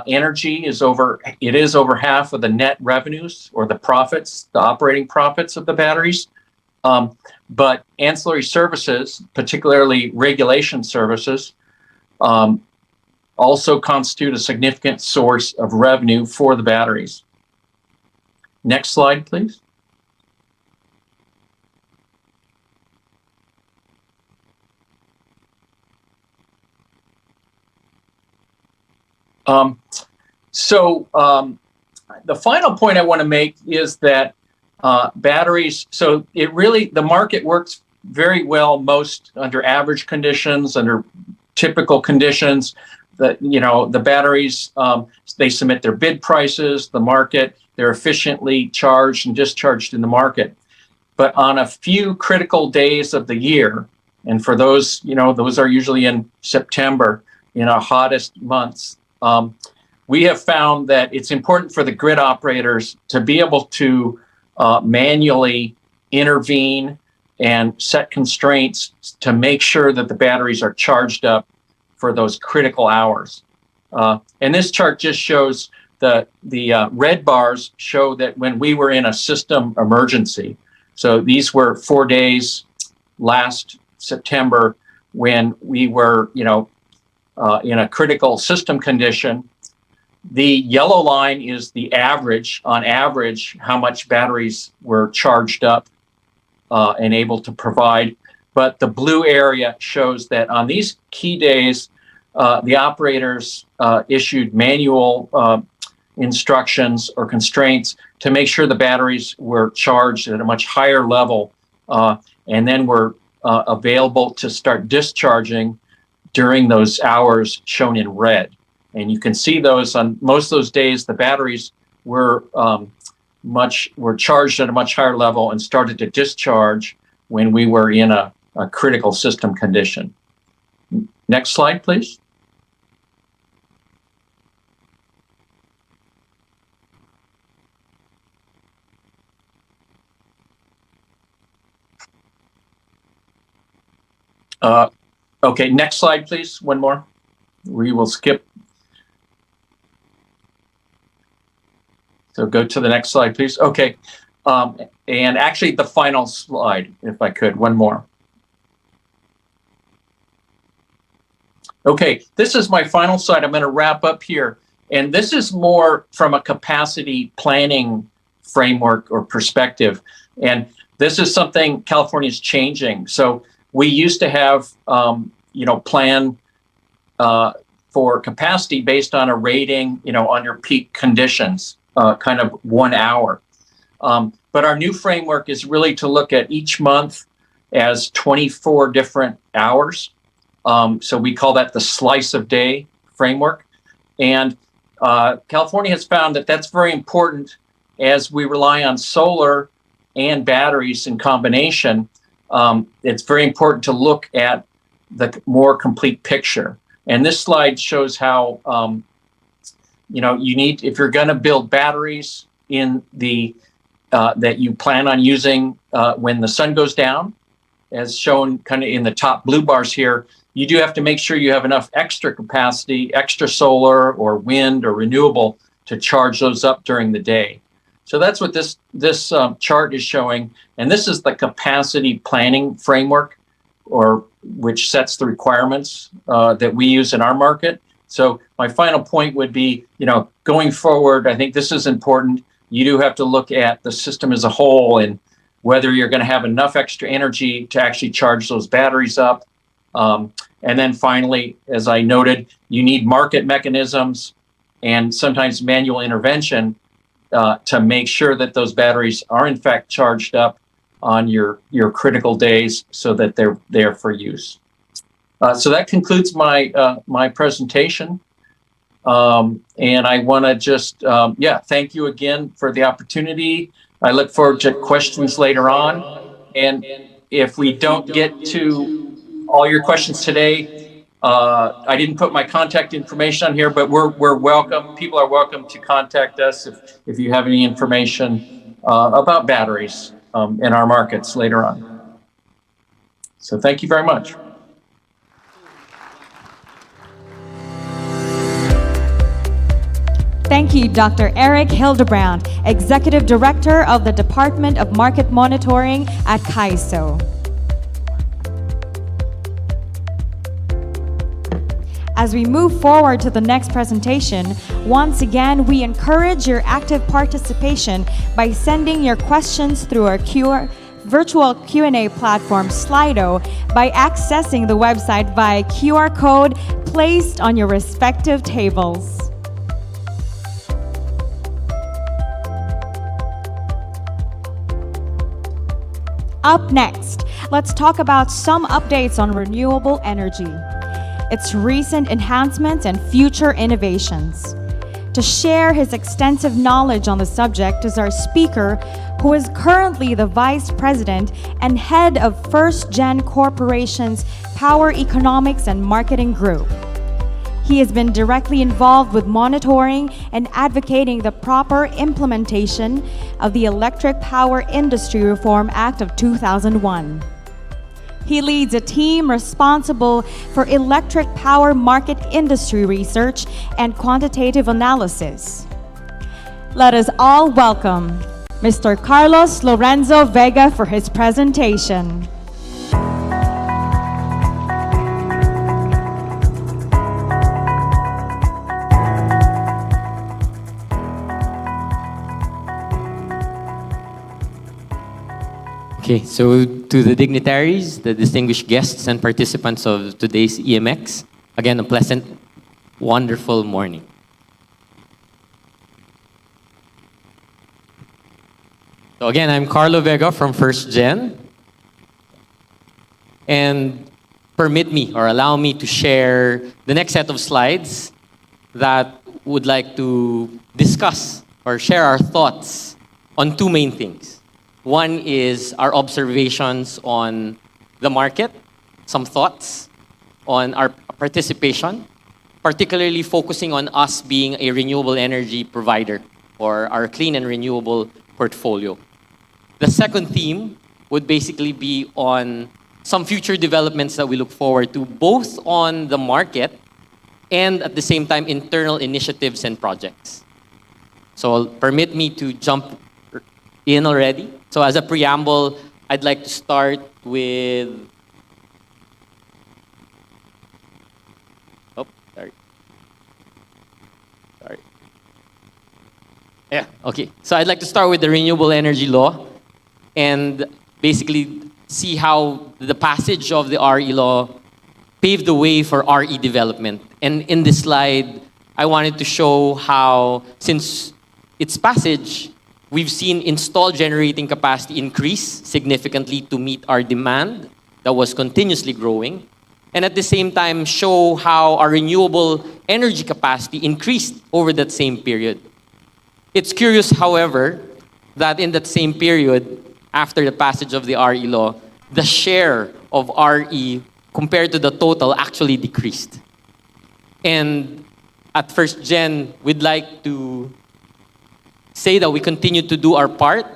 energy is over half of the net revenues or the profits, the operating profits of the batteries. But ancillary services, particularly regulation services, also constitute a significant source of revenue for the batteries. Next slide, please. The final point I want to make is that Batteries, so the market works very well most under average conditions, under typical conditions. The batteries, they submit their bid prices, the market, they're efficiently charged and discharged in the market. But on a few critical days of the year, and for those, those are usually in September, in our hottest months, we have found that it's important for the grid operators to be able to manually intervene and set constraints to make sure that the batteries are charged up for those critical hours. And this chart just shows the red bars show that when we were in a system emergency. So these were 4 days last September when we were, in a critical system condition. The yellow line is the average, on average, how much batteries were charged up and able to provide. But the blue area shows that on these key days, the operators issued manual instructions or constraints to make sure the batteries were charged at a much higher level and then were available to start discharging during those hours shown in red. And you can see those on most of those days, the batteries were charged at a much higher level and started to discharge when we were in a critical system condition. Next slide, please. Okay, next slide, please. One more. We will skip. So go to the next slide, please. Okay. And actually the final slide, if I could, one more. Okay, this is my final slide. I'm going to wrap up here. And this is more from a capacity planning framework or perspective. And this is something California is changing. So we used to have, plan for capacity based on a rating, on your peak conditions, kind of 1 hour. But our new framework is really to look at each month as 24 different hours. So we call that the slice of day framework. And California has found that that's very important as we rely on solar and batteries in combination. It's very important to look at the more complete picture. And this slide shows how, you need, if you're going to build batteries in the that you plan on using when the sun goes down, as shown kind of in the top blue bars here, you do have to make sure you have enough extra capacity, extra solar or wind or renewable to charge those up during the day. So that's what this chart is showing. And this is the capacity planning framework, or which sets the requirements that we use in our market. So my final point would be, going forward, I think this is important. You do have to look at the system as a whole and whether you're going to have enough extra energy to actually charge those batteries up. And then finally, as I noted, you need market mechanisms and sometimes manual intervention to make sure that those batteries are in fact charged up on your critical days so that they're there for use. So that concludes my presentation. And I want to just, thank you again for the opportunity. I look forward to questions later on. And if we don't get to all your questions today, I didn't put my contact information on here, but we're welcome. People are welcome to contact us if you have any information about batteries in our markets later on. So thank you very much. Thank you, Dr. Eric Hildebrand, Executive Director of the Department of Market Monitoring at CAISO. As we move forward to the next presentation, once again, we encourage your active participation by sending your questions through our virtual Q&A platform, Slido, by accessing the website via QR code placed on your respective tables. Up next, let's talk about some updates on renewable energy, its recent enhancements and future innovations. To share his extensive knowledge on the subject is our speaker, who is currently the Vice President and Head of First Gen Corporation's Power Economics and Marketing Group. He has been directly involved with monitoring and advocating the proper implementation of the Electric Power Industry Reform Act of 2001. He leads a team responsible for electric power market industry research and quantitative analysis. Let us all welcome Mr. Carlos Lorenzo Vega for his presentation. Okay, so to the dignitaries, the distinguished guests and participants of today's EMX, again, a pleasant, wonderful morning. So again, I'm Carlo Vega from First Gen. And permit me or allow me to share the next set of slides that would like to discuss or share our thoughts on two main things. One is our observations on the market, some thoughts on our participation, particularly focusing on us being a renewable energy provider or our clean and renewable portfolio. The second theme would basically be on some future developments that we look forward to, both on the market and at the same time internal initiatives and projects. So permit me to jump in already. So as a preamble, I'd like to start with, Yeah, okay. So I'd like to start with the renewable energy law and basically see how the passage of the RE law paved the way for RE development. And in this slide, I wanted to show how, since its passage, we've seen installed generating capacity increase significantly to meet our demand that was continuously growing, and at the same time show how our renewable energy capacity increased over that same period. It's curious, however, that in that same period, after the passage of the RE law, the share of RE compared to the total actually decreased. And at First Gen, we'd like to say that we continue to do our part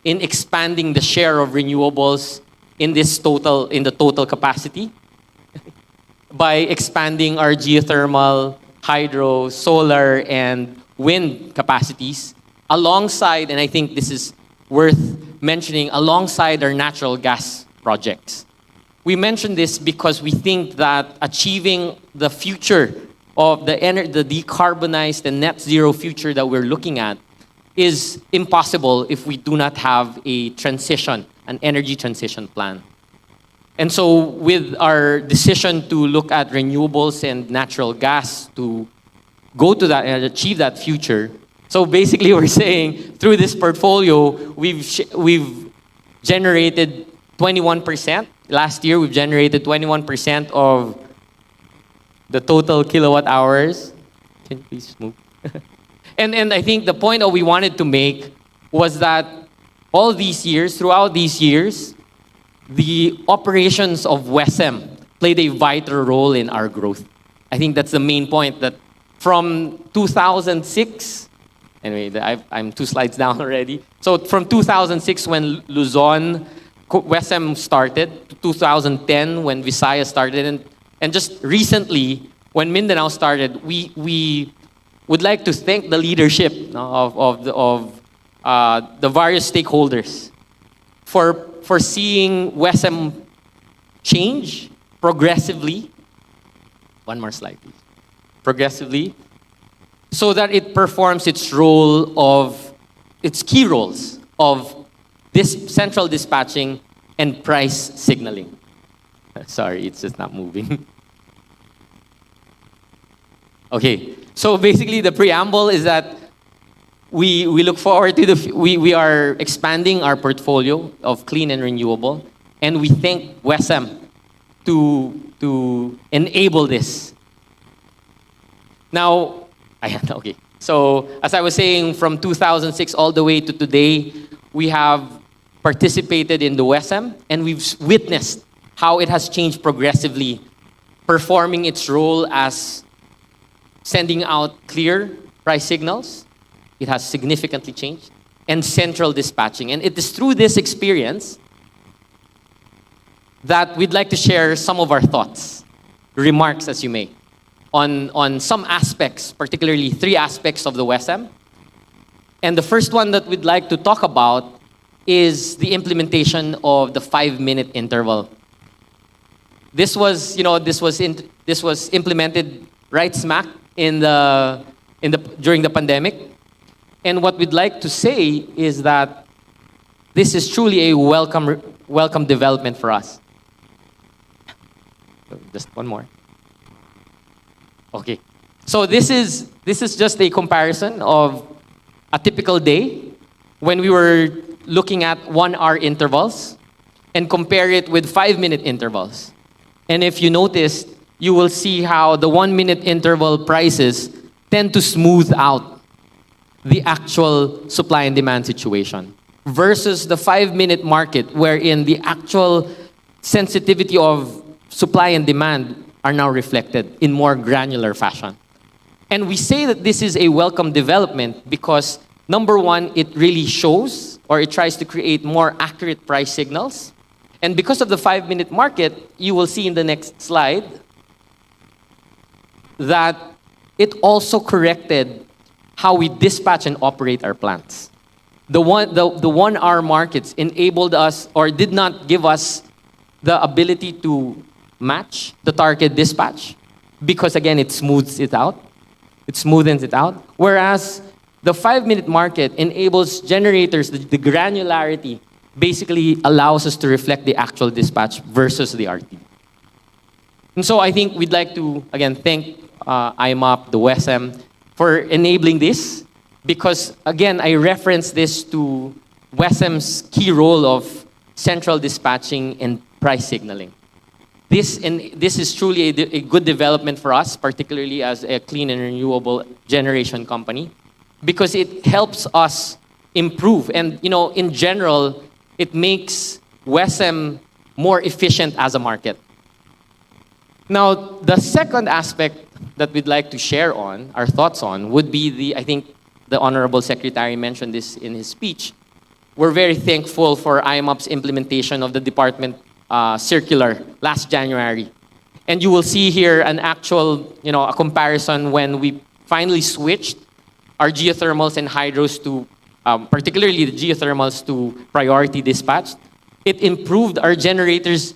in expanding the share of renewables in the total capacity by expanding our geothermal, hydro, solar, and wind capacities alongside, and I think this is worth mentioning, alongside our natural gas projects. We mention this because we think that achieving the future of the decarbonized and net zero future that we're looking at is impossible if we do not have a transition, an energy transition plan. And so with our decision to look at renewables and natural gas to go to that and achieve that future, so basically we're saying through this portfolio, we've generated 21%. Last year, we've generated 21% of the total kilowatt hours. Can you please move? And I think the point that we wanted to make was that all these years, throughout these years, the operations of WESM played a vital role in our growth. I think that's the main point, that from 2006, anyway, I'm 2 slides down already. So from 2006 when Luzon, WESM started, to 2010 when Visayas started, and just recently when Mindanao started, we would like to thank the leadership of the various stakeholders for seeing WESM change progressively. One more slide, please. Progressively, so that it performs its key roles of this central dispatching and price signaling. Sorry, it's just not moving. Okay, so basically the preamble is that we look forward to we are expanding our portfolio of clean and renewable, and we thank WESM to enable this. Now, okay. So as I was saying, from 2006 all the way to today, we have participated in the WESM, and we've witnessed how it has changed progressively, performing its role as sending out clear price signals. It has significantly changed. And central dispatching. And it is through this experience that we'd like to share some of our thoughts, remarks as you may, on some aspects, particularly 3 aspects of the WESM. And the first one that we'd like to talk about is the implementation of the 5-minute interval. This was implemented right smack during the pandemic. And what we'd like to say is that this is truly a welcome development for us. Just one more. Okay. So this is just a comparison of a typical day when we were looking at 1-hour intervals and compare it with 5-minute intervals. And if you notice, you will see how the 1-minute interval prices tend to smooth out the actual supply and demand situation versus the 5-minute market, wherein the actual sensitivity of supply and demand are now reflected in more granular fashion. And we say that this is a welcome development because, number one, it really shows, or it tries to create more accurate price signals. And because of the 5-minute market, you will see in the next slide that it also corrected how we dispatch and operate our plants. The 1-hour markets enabled us, or did not give us the ability to match the target dispatch because, again, it smooths it out. It smoothens it out. Whereas the 5-minute market enables generators, the granularity basically allows us to reflect the actual dispatch versus the RT. And so I think we'd like to, again, thank IMOP, the WESM, for enabling this, because, again, I reference this to WESM's key role of central dispatching and price signaling. This is truly a good development for us, particularly as a clean and renewable generation company, because it helps us improve. And, in general, it makes WESM more efficient as a market. Now, the second aspect that we'd like to share on, our thoughts on, would be I think the Honorable Secretary mentioned this in his speech. We're very thankful for IMOP's implementation of the department circular last January. And you will see here an actual, a comparison when we finally switched our geothermals and hydros to, particularly the geothermals, to priority dispatch. It improved our generators,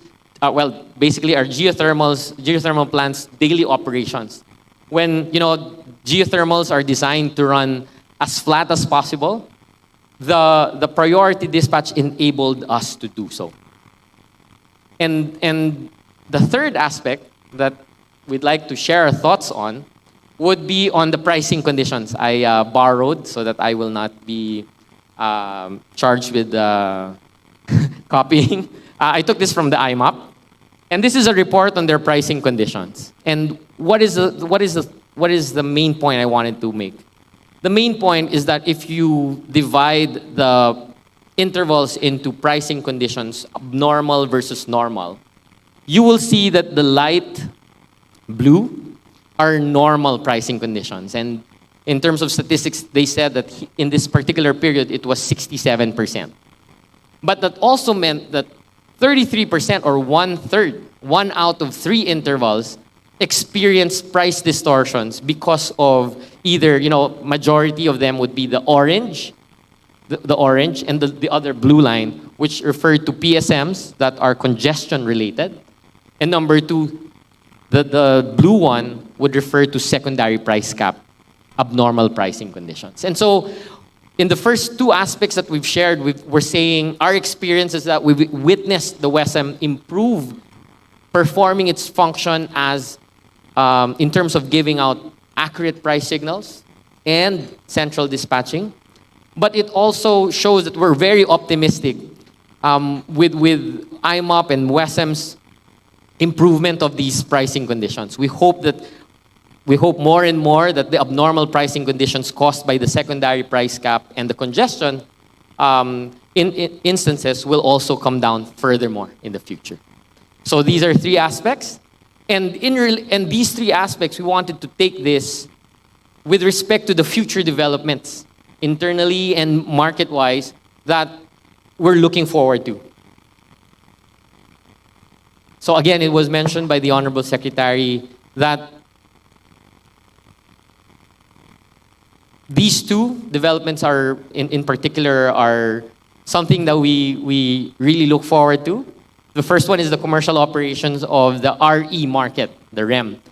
basically our geothermal plants' daily operations. When, geothermals are designed to run as flat as possible, the priority dispatch enabled us to do so. And the third aspect that we'd like to share our thoughts on would be on the pricing conditions. I borrowed so that I will not be charged with copying. I took this from the IMOP. And this is a report on their pricing conditions. And what is the main point I wanted to make? The main point is that if you divide the intervals into pricing conditions, abnormal versus normal, you will see that the light blue are normal pricing conditions. And in terms of statistics, they said that in this particular period, it was 67%. But that also meant that 33%, or 1/3, 1 out of 3 intervals, experience price distortions because of either, majority of them would be the orange, and the other blue line, which refer to PSMs that are congestion related. And number 2, the blue one would refer to secondary price cap, abnormal pricing conditions. And so, in the first 2 aspects that we've shared, we're saying our experience is that we've witnessed the WESM improve performing its function as, in terms of giving out accurate price signals and central dispatching. But it also shows that we're very optimistic with IMOP and WESM's improvement of these pricing conditions. We hope more and more that the abnormal pricing conditions caused by the secondary price cap and the congestion in instances will also come down furthermore in the future. So these are three aspects. And these three aspects, we wanted to take this with respect to the future developments, internally and market-wise, that we're looking forward to. So again, it was mentioned by the Honorable Secretary that these two developments are, in particular, are something that we really look forward to. The first one is the commercial operations of the RE market, the REM.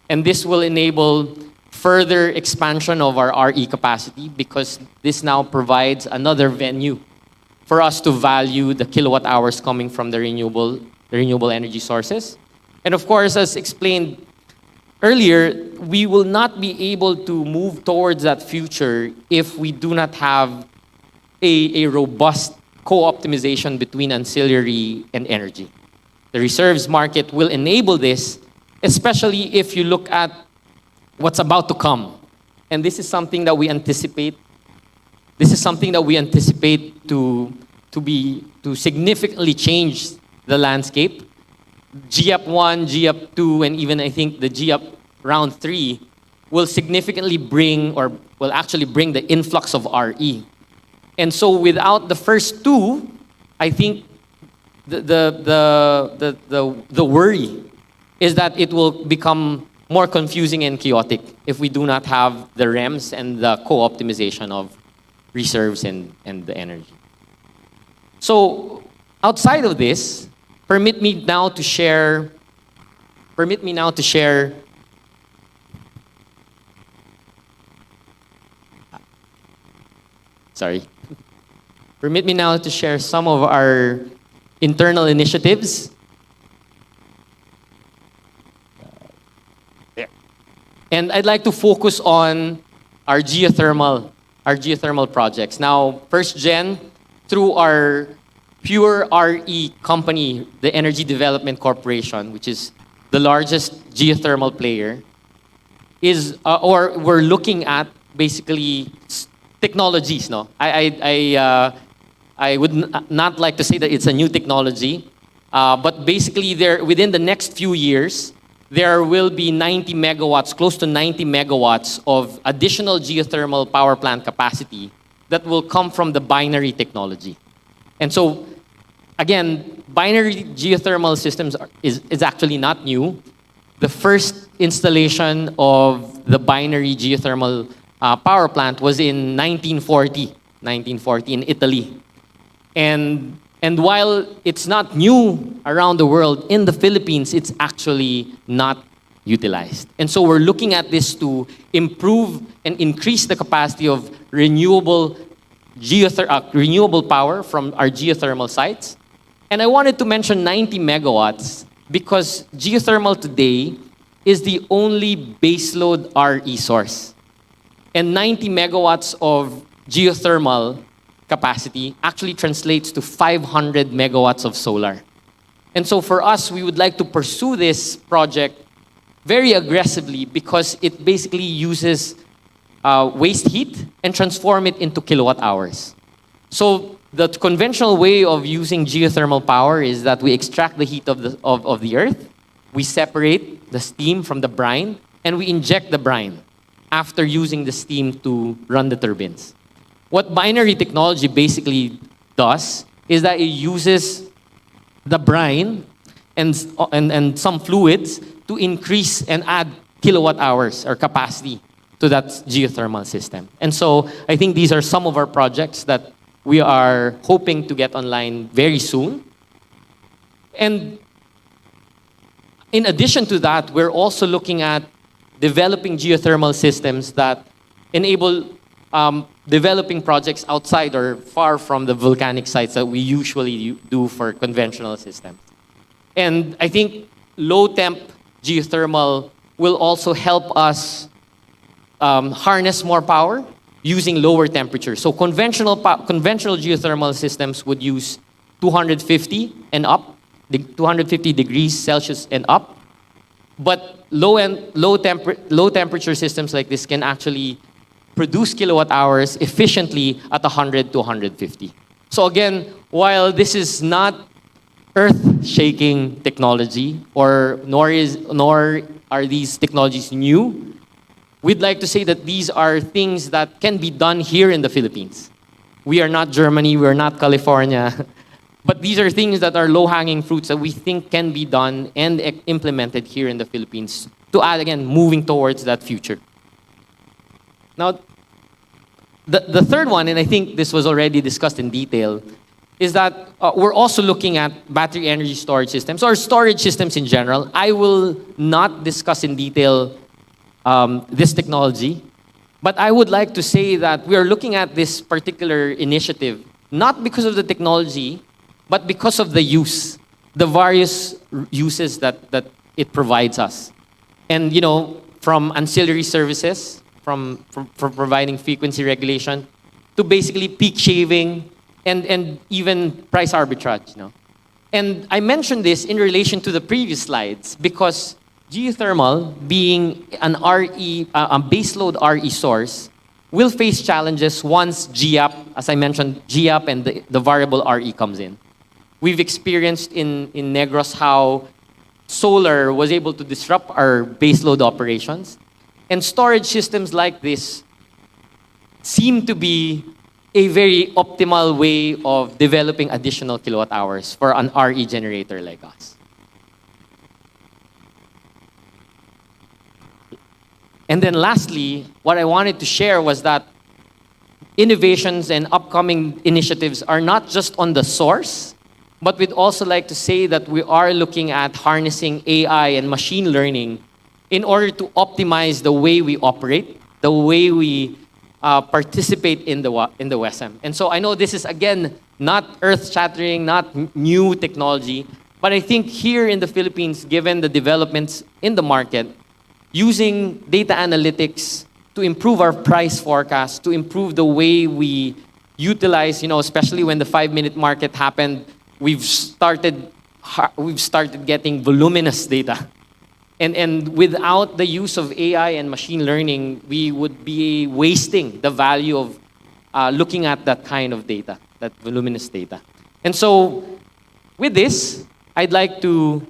And this will enable further expansion of our RE capacity because this now provides another venue for us to value the kilowatt hours coming from the renewable energy sources. And of course, as explained earlier, we will not be able to move towards that future if we do not have a robust co-optimization between ancillary and energy. The reserves market will enable this, especially if you look at what's about to come. And this is something that we anticipate. This is something that we anticipate to significantly change the landscape. GEP 1, GEP 2, and even I think the GEP round 3 will significantly bring, or will actually bring the influx of RE. And so without the first two, I think the worry is that it will become more confusing and chaotic if we do not have the REMs and the co-optimization of reserves and the energy. So outside of this, permit me now to share some of our internal initiatives. And I'd like to focus on our geothermal projects. Now, first gen, through our pure RE company, the Energy Development Corporation, which is the largest geothermal player, we're looking at basically technologies. No, I would not like to say that it's a new technology, but basically within the next few years, there will be 90 megawatts, close to 90 megawatts of additional geothermal power plant capacity that will come from the binary technology. And so, again, binary geothermal systems is actually not new. The first installation of the binary geothermal power plant was in 1940 in Italy. And while it's not new around the world, in the Philippines, it's actually not utilized. And so we're looking at this to improve and increase the capacity of renewable power from our geothermal sites. And I wanted to mention 90 megawatts because geothermal today is the only baseload RE source. And 90 megawatts of geothermal capacity actually translates to 500 megawatts of solar. And so for us, we would like to pursue this project very aggressively because it basically uses waste heat and transform it into kilowatt hours. So the conventional way of using geothermal power is that we extract the heat of the earth, we separate the steam from the brine, and we inject the brine after using the steam to run the turbines. What binary technology basically does is that it uses the brine and some fluids to increase and add kilowatt hours or capacity to that geothermal system. And so I think these are some of our projects that we are hoping to get online very soon. And in addition to that, we're also looking at developing geothermal systems that enable developing projects outside or far from the volcanic sites that we usually do for conventional systems. And I think low-temp geothermal will also help us harness more power using lower temperatures. So conventional geothermal systems would use 250 and up, 250 degrees Celsius and up. But low temperature systems like this can actually produce kilowatt hours efficiently at 100 to 150. So again, while this is not earth-shaking technology, nor are these technologies new, we'd like to say that these are things that can be done here in the Philippines. We are not Germany, we are not California, but these are things that are low-hanging fruits that we think can be done and implemented here in the Philippines to add, again, moving towards that future. Now, the third one, and I think this was already discussed in detail, is that we're also looking at battery energy storage systems or storage systems in general. I will not discuss in detail this technology, but I would like to say that we are looking at this particular initiative not because of the technology, but because of the use, the various uses that it provides us. And from ancillary services, from providing frequency regulation, to basically peak shaving, and even price arbitrage. And I mentioned this in relation to the previous slides because geothermal, being an RE, a baseload RE source, will face challenges once GAP, as I mentioned, GAP and the variable RE comes in. We've experienced in Negros how solar was able to disrupt our baseload operations. And storage systems like this seem to be a very optimal way of developing additional kilowatt hours for an RE generator like us. And then lastly, what I wanted to share was that innovations and upcoming initiatives are not just on the source, but we'd also like to say that we are looking at harnessing AI and machine learning in order to optimize the way we operate, the way we participate in the WESM. And so I know this is, again, not earth-shattering, not new technology, but I think here in the Philippines, given the developments in the market, using data analytics to improve our price forecast, to improve the way we utilize, especially when the 5-minute market happened, we've started getting voluminous data. And without the use of AI and machine learning, we would be wasting the value of looking at that kind of data, that voluminous data. And so with this, I'd like to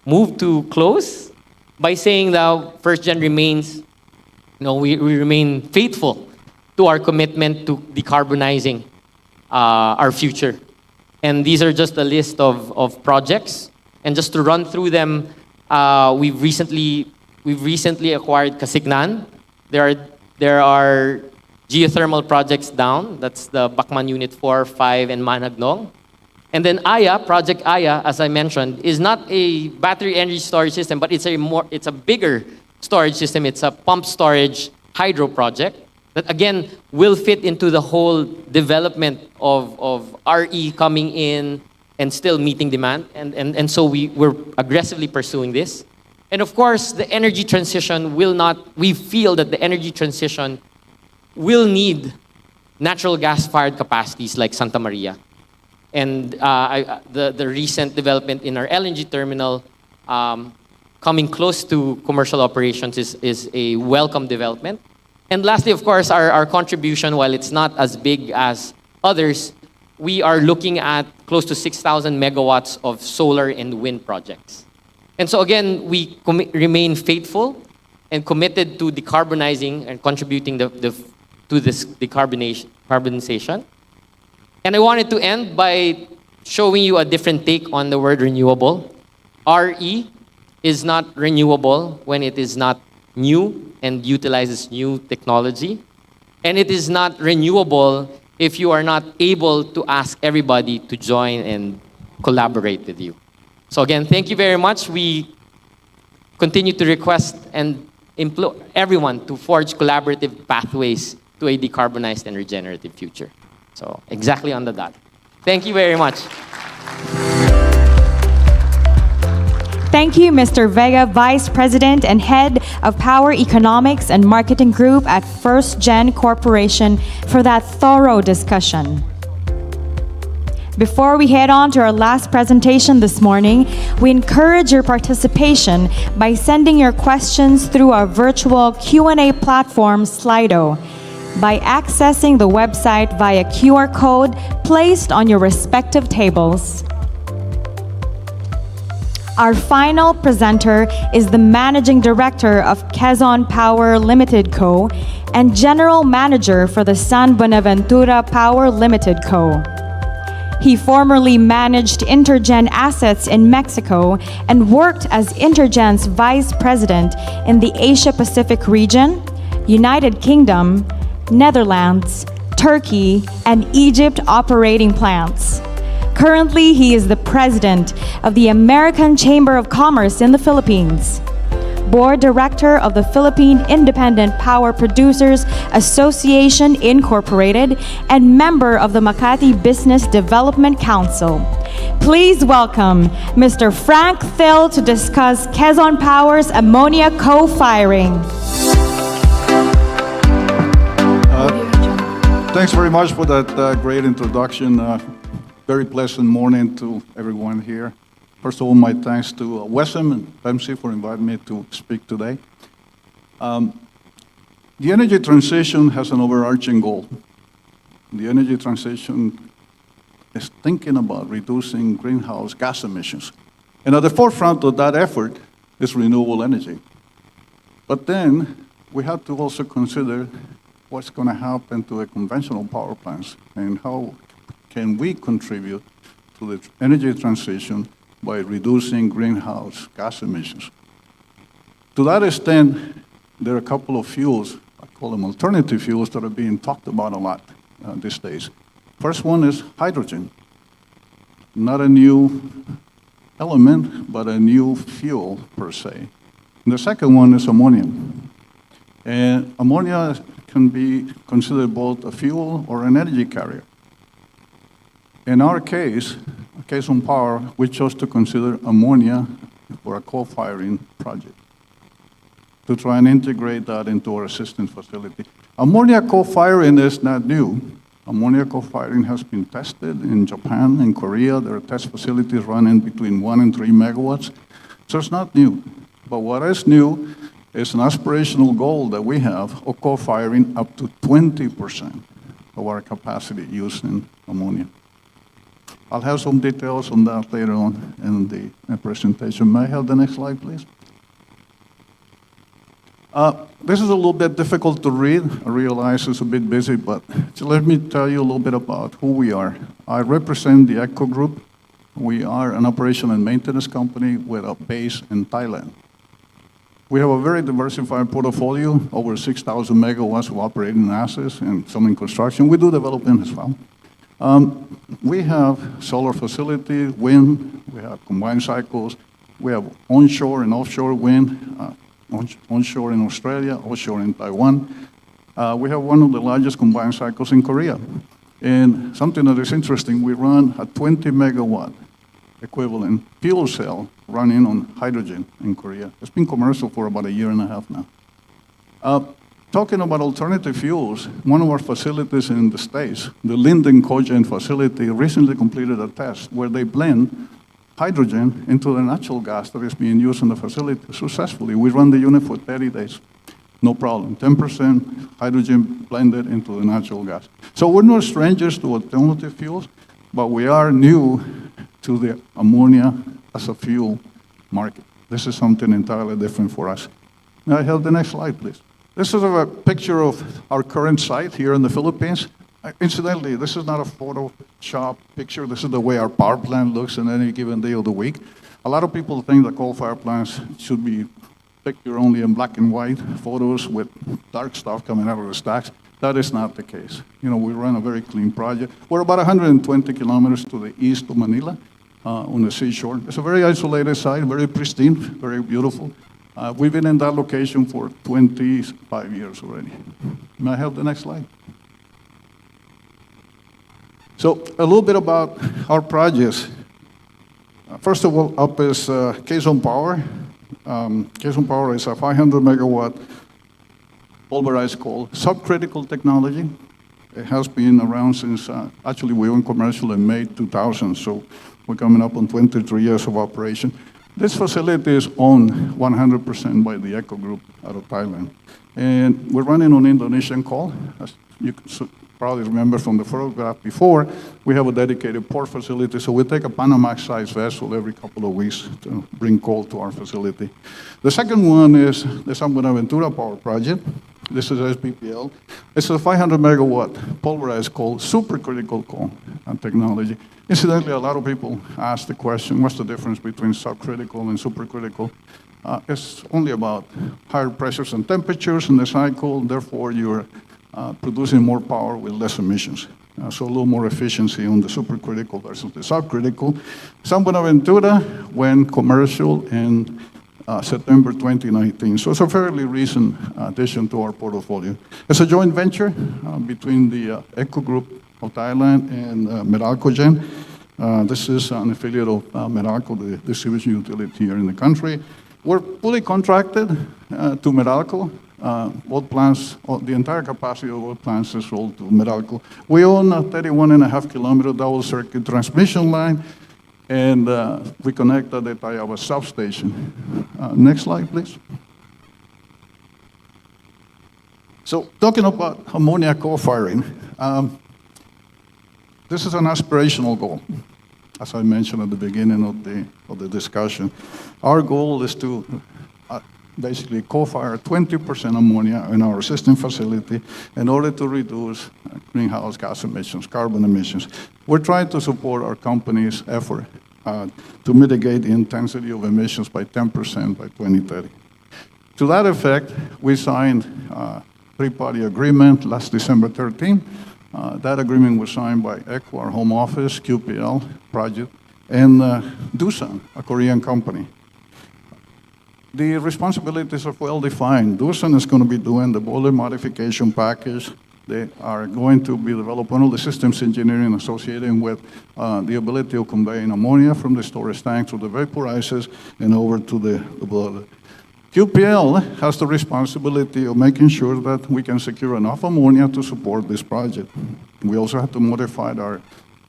move to close by saying that FirstGen remains, we remain faithful to our commitment to decarbonizing our future. And these are just a list of projects. And just to run through them, we've recently acquired Casignan. There are geothermal projects down. That's the Bacman Unit 4, 5, and Managnong. And then Project Aya, as I mentioned, is not a battery energy storage system, but it's a bigger storage system. It's a pump storage hydro project that again will fit into the whole development of RE coming in and still meeting demand. And so we're aggressively pursuing this. And of course, the energy transition we feel that the energy transition will need natural gas-fired capacities like Santa Maria. And the recent development in our LNG terminal coming close to commercial operations is a welcome development. And lastly, of course, our contribution, while it's not as big as others, we are looking at close to 6,000 megawatts of solar and wind projects. And so again, we remain faithful and committed to decarbonizing and contributing to this decarbonization. And I wanted to end by showing you a different take on the word renewable. RE is not renewable when it is not new and utilizes new technology. And it is not renewable if you are not able to ask everybody to join and collaborate with you. So again, thank you very much. We continue to request and implore everyone to forge collaborative pathways to a decarbonized and regenerative future. So exactly on the dot. Thank you very much. Thank you, Mr. Vega, Vice President and Head of Power Economics and Marketing Group at First Gen Corporation for that thorough discussion. Before we head on to our last presentation this morning, we encourage your participation by sending your questions through our virtual Q&A platform, Slido, by accessing the website via QR code placed on your respective tables. Our final presenter is the Managing Director of Quezon Power Limited Co. and General Manager for the San Buenaventura Power Limited Co. He formerly managed Intergen assets in Mexico and worked as Intergen's Vice President in the Asia-Pacific region, United Kingdom, Netherlands, Turkey, and Egypt operating plants. Currently, he is the President of the American Chamber of Commerce in the Philippines, Board Director of the Philippine Independent Power Producers Association Incorporated, and member of the Makati Business Development Council. Please welcome Mr. Frank Thill to discuss Quezon Power's ammonia co-firing. Thanks very much for that great introduction. Very pleasant morning to everyone here. First of all, my thanks to WESM and PEMC for inviting me to speak today. The energy transition has an overarching goal. The energy transition is thinking about reducing greenhouse gas emissions. And at the forefront of that effort is renewable energy. But then we have to also consider what's going to happen to the conventional power plants and how can we contribute to the energy transition by reducing greenhouse gas emissions. To that extent, there are a couple of fuels, I call them alternative fuels, that are being talked about a lot these days. First one is hydrogen. Not a new element, but a new fuel per se. And the second one is ammonia. And ammonia can be considered both a fuel or an energy carrier. In our case, Quezon Power, we chose to consider ammonia for a coal-firing project to try and integrate that into our existing facility. Ammonia coal-firing is not new. Ammonia coal-firing has been tested in Japan and Korea. There are test facilities running between 1 and 3 megawatts. So it's not new. But what is new is an aspirational goal that we have of coal-firing up to 20% of our capacity using ammonia. I'll have some details on that later on in the presentation. May I have the next slide, please? This is a little bit difficult to read. I realize it's a bit busy, but let me tell you a little bit about who we are. I represent the ECO Group. We are an operation and maintenance company with a base in Thailand. We have a very diversified portfolio, over 6,000 megawatts of operating assets and some in construction. We do development as well. We have solar facilities, wind, we have combined cycles, we have onshore and offshore wind, onshore in Australia, offshore in Taiwan. We have one of the largest combined cycles in Korea. And something that is interesting, we run a 20 megawatt equivalent fuel cell running on hydrogen in Korea. It's been commercial for about 1.5 years now. Talking about alternative fuels, one of our facilities in the States, the Linden Cogen facility, recently completed a test where they blend hydrogen into the natural gas that is being used in the facility successfully. We run the unit for 30 days, no problem. 10% hydrogen blended into the natural gas. So we're not strangers to alternative fuels, but we are new to the ammonia as a fuel market. This is something entirely different for us. May I have the next slide, please? This is a picture of our current site here in the Philippines. Incidentally, this is not a Photoshop picture. This is the way our power plant looks on any given day of the week. A lot of people think that coal-fired plants should be pictured only in black and white photos with dark stuff coming out of the stacks. That is not the case. You know, we run a very clean project. We're about 120 kilometers to the east of Manila on the seashore. It's a very isolated site, very pristine, very beautiful. We've been in that location for 25 years already. May I have the next slide? So a little bit about our projects. First of all, up is Quezon Power. Quezon Power is a 500 megawatt pulverized coal, subcritical technology. It has been around since, actually we went commercial in May 2000, so we're coming up on 23 years of operation. This facility is owned 100% by the Eco Group out of Thailand. And we're running on Indonesian coal. As you can probably remember from the photograph before, we have a dedicated port facility, so we take a Panamax-sized vessel every couple of weeks to bring coal to our facility. The second one is the San Buenaventura Power Project. This is SPPL. It's a 500 megawatt pulverized coal, supercritical coal technology. Incidentally, a lot of people ask the question, what's the difference between subcritical and supercritical? It's only about higher pressures and temperatures in the cycle, therefore you're producing more power with less emissions. So a little more efficiency on the supercritical versus the subcritical. San Buenaventura went commercial in September 2019. So it's a fairly recent addition to our portfolio. It's a joint venture between the Eco Group of Thailand and Meralco. This is an affiliate of Meralco, the distribution utility here in the country. We're fully contracted to Meralco. Both plants, the entire capacity of both plants is sold to Meralco. We own a 31.5-kilometer double circuit transmission line, and we connect at the Tayaba substation. Next slide, please. So talking about ammonia co-firing, this is an aspirational goal, as I mentioned at the beginning of the discussion. Our goal is to basically co-fire 20% ammonia in our existing facility in order to reduce greenhouse gas emissions, carbon emissions. We're trying to support our company's effort to mitigate the intensity of emissions by 10% by 2030. To that effect, we signed a three-party agreement last December 13. That agreement was signed by ECO, our home office, QPL project, and Doosan, a Korean company. The responsibilities are well defined. Doosan is going to be doing the boiler modification package. They are going to be developing all the systems engineering associated with the ability of conveying ammonia from the storage tank to the vaporizers and over to the boiler. QPL has the responsibility of making sure that we can secure enough ammonia to support this project. We also have to modify our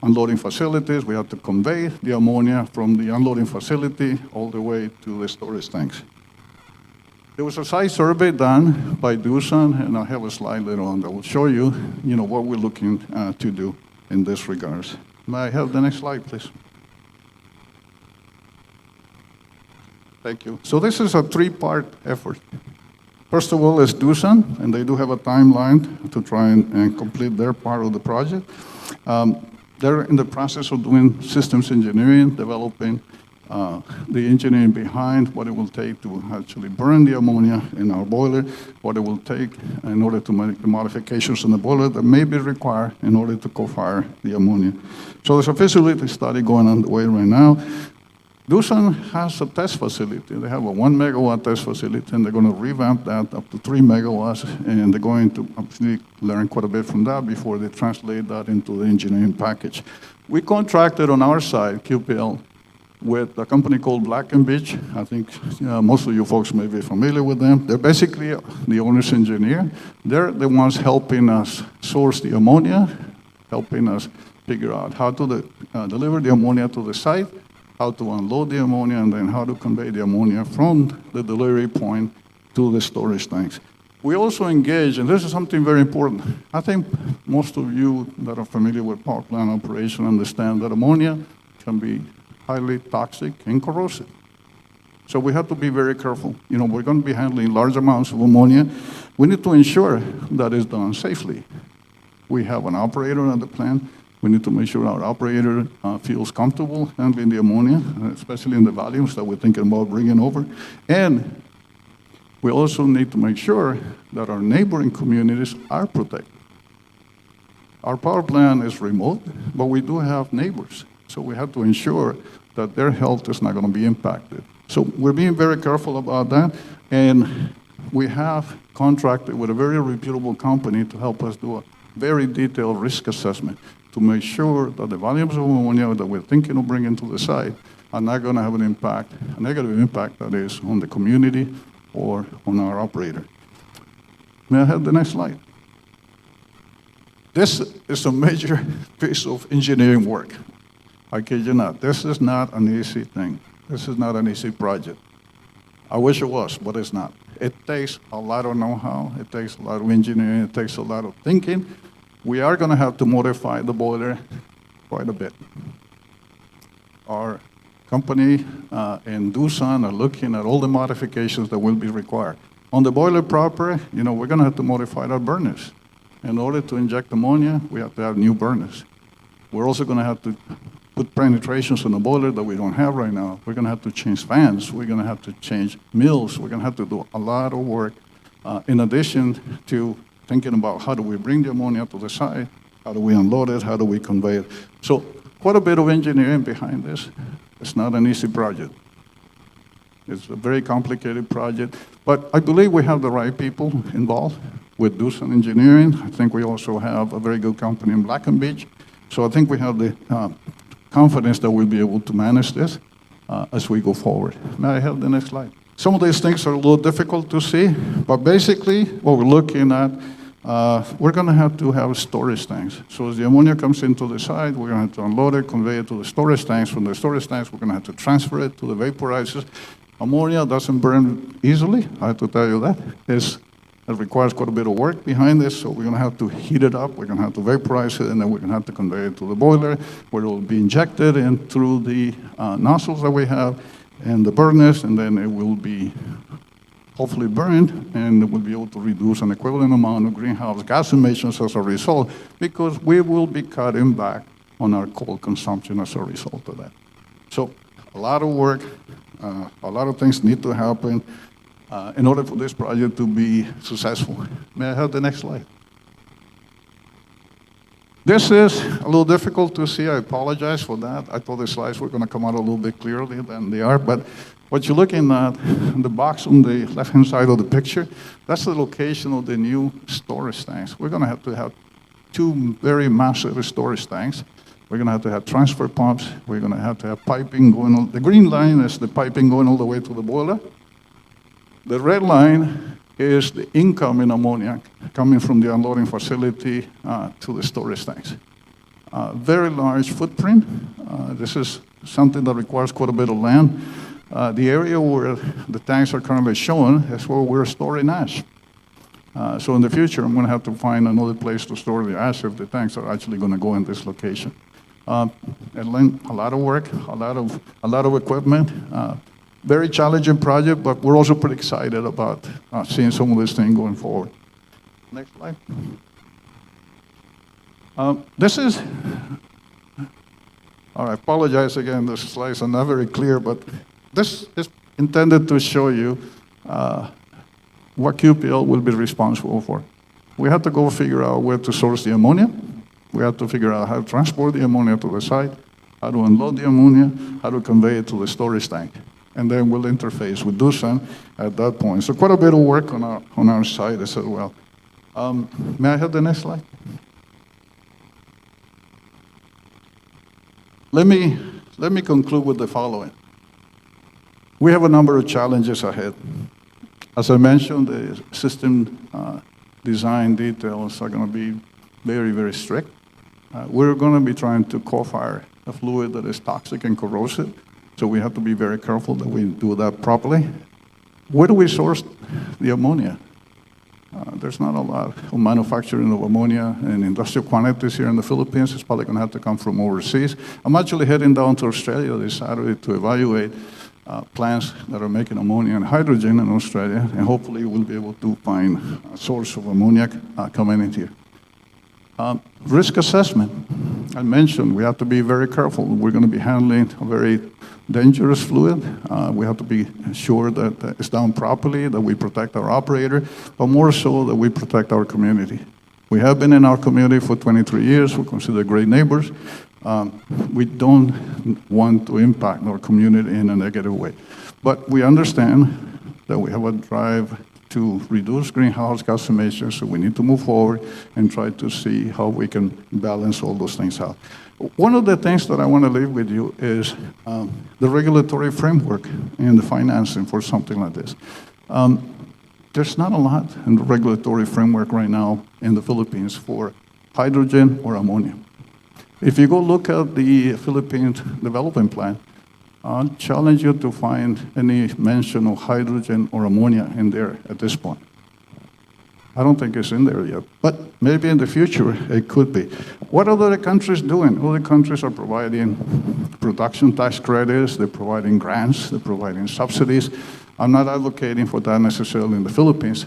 unloading facilities. We have to convey the ammonia from the unloading facility all the way to the storage tanks. There was a site survey done by Doosan, and I have a slide later on that will show you, what we're looking to do in this regards. May I have the next slide, please? Thank you. So this is a three-part effort. First of all is Doosan, and they do have a timeline to try and complete their part of the project. They're in the process of doing systems engineering, developing the engineering behind what it will take to actually burn the ammonia in our boiler, what it will take in order to make the modifications in the boiler that may be required in order to co-fire the ammonia. So there's a feasibility study going on the way right now. Doosan has a test facility. They have a 1 megawatt test facility, and they're going to revamp that up to 3 megawatts, and they're going to obviously learn quite a bit from that before they translate that into the engineering package. We contracted on our side, QPL, with a company called Black & Beach. I think most of you folks may be familiar with them. They're basically the owner's engineer. They're the ones helping us source the ammonia, helping us figure out how to deliver the ammonia to the site, how to unload the ammonia, and then how to convey the ammonia from the delivery point to the storage tanks. We also engage, and this is something very important. I think most of you that are familiar with power plant operation understand that ammonia can be highly toxic and corrosive. So we have to be very careful. We're going to be handling large amounts of ammonia. We need to ensure that it's done safely. We have an operator at the plant. We need to make sure our operator feels comfortable handling the ammonia, especially in the volumes that we're thinking about bringing over. And we also need to make sure that our neighboring communities are protected. Our power plant is remote, but we do have neighbors. So we have to ensure that their health is not going to be impacted. So we're being very careful about that. And we have contracted with a very reputable company to help us do a very detailed risk assessment to make sure that the volumes of ammonia that we're thinking of bringing to the site are not going to have an impact, a negative impact that is on the community or on our operator. May I have the next slide? This is a major piece of engineering work. I kid you not. This is not an easy thing. This is not an easy project. I wish it was, but it's not. It takes a lot of know-how. It takes a lot of engineering. It takes a lot of thinking. We are going to have to modify the boiler quite a bit. Our company in Doosan are looking at all the modifications that will be required. On the boiler proper, we're going to have to modify our burners. In order to inject ammonia, we have to have new burners. We're also going to have to put penetrations on the boiler that we don't have right now. We're going to have to change fans. We're going to have to change mills. We're going to have to do a lot of work in addition to thinking about how do we bring the ammonia to the site, how do we unload it, how do we convey it. So quite a bit of engineering behind this. It's not an easy project. It's a very complicated project, but I believe we have the right people involved with Doosan Engineering. I think we also have a very good company in Black & Beach. So I think we have the confidence that we'll be able to manage this as we go forward. May I have the next slide? Some of these things are a little difficult to see, but basically what we're looking at, we're going to have storage tanks. So as the ammonia comes into the site, we're going to have to unload it, convey it to the storage tanks. From the storage tanks, we're going to have to transfer it to the vaporizers. Ammonia doesn't burn easily, I have to tell you that. It requires quite a bit of work behind this, so we're going to have to heat it up, we're going to have to vaporize it, and then we're going to have to convey it to the boiler, where it will be injected in through the nozzles that we have and the burners, and then it will be hopefully burned, and we'll be able to reduce an equivalent amount of greenhouse gas emissions as a result, because we will be cutting back on our coal consumption as a result of that. So a lot of work, a lot of things need to happen in order for this project to be successful. May I have the next slide? This is a little difficult to see. I apologize for that. I thought the slides were going to come out a little bit clearly than they are, but what you're looking at, the box on the left-hand side of the picture, that's the location of the new storage tanks. We're going to have two very massive storage tanks. We're going to have transfer pumps. We're going to have piping going on. The green line is the piping going all the way to the boiler. The red line is the incoming ammonia coming from the unloading facility to the storage tanks. Very large footprint. This is something that requires quite a bit of land. The area where the tanks are currently shown is where we're storing ash. So in the future, I'm going to have to find another place to store the ash if the tanks are actually going to go in this location. And a lot of work, a lot of equipment. Very challenging project, but we're also pretty excited about seeing some of this thing going forward. Next slide. This is, I apologize again, the slides are not very clear, but this is intended to show you what QPL will be responsible for. We have to go figure out where to source the ammonia. We have to figure out how to transport the ammonia to the site, how to unload the ammonia, how to convey it to the storage tank. And then we'll interface with Doosan at that point. So quite a bit of work on our side as well. May I have the next slide? Let me conclude with the following. We have a number of challenges ahead. As I mentioned, the system design details are going to be very, very strict. We're going to be trying to co-fire a fluid that is toxic and corrosive. So we have to be very careful that we do that properly. Where do we source the ammonia? There's not a lot of manufacturing of ammonia in industrial quantities here in the Philippines. It's probably going to have to come from overseas. I'm actually heading down to Australia this Saturday to evaluate plants that are making ammonia and hydrogen in Australia, and hopefully we'll be able to find a source of ammonia coming in here. Risk assessment. I mentioned we have to be very careful. We're going to be handling a very dangerous fluid. We have to be sure that it's done properly, that we protect our operator, but more so that we protect our community. We have been in our community for 23 years. We're considered great neighbors. We don't want to impact our community in a negative way. But we understand that we have a drive to reduce greenhouse gas emissions, so we need to move forward and try to see how we can balance all those things out. One of the things that I want to leave with you is the regulatory framework and the financing for something like this. There's not a lot in the regulatory framework right now in the Philippines for hydrogen or ammonia. If you go look at the Philippines Development Plan, I'll challenge you to find any mention of hydrogen or ammonia in there at this point. I don't think it's in there yet, but maybe in the future it could be. What are other countries doing? Other countries are providing production tax credits, they're providing grants, they're providing subsidies. I'm not advocating for that necessarily in the Philippines,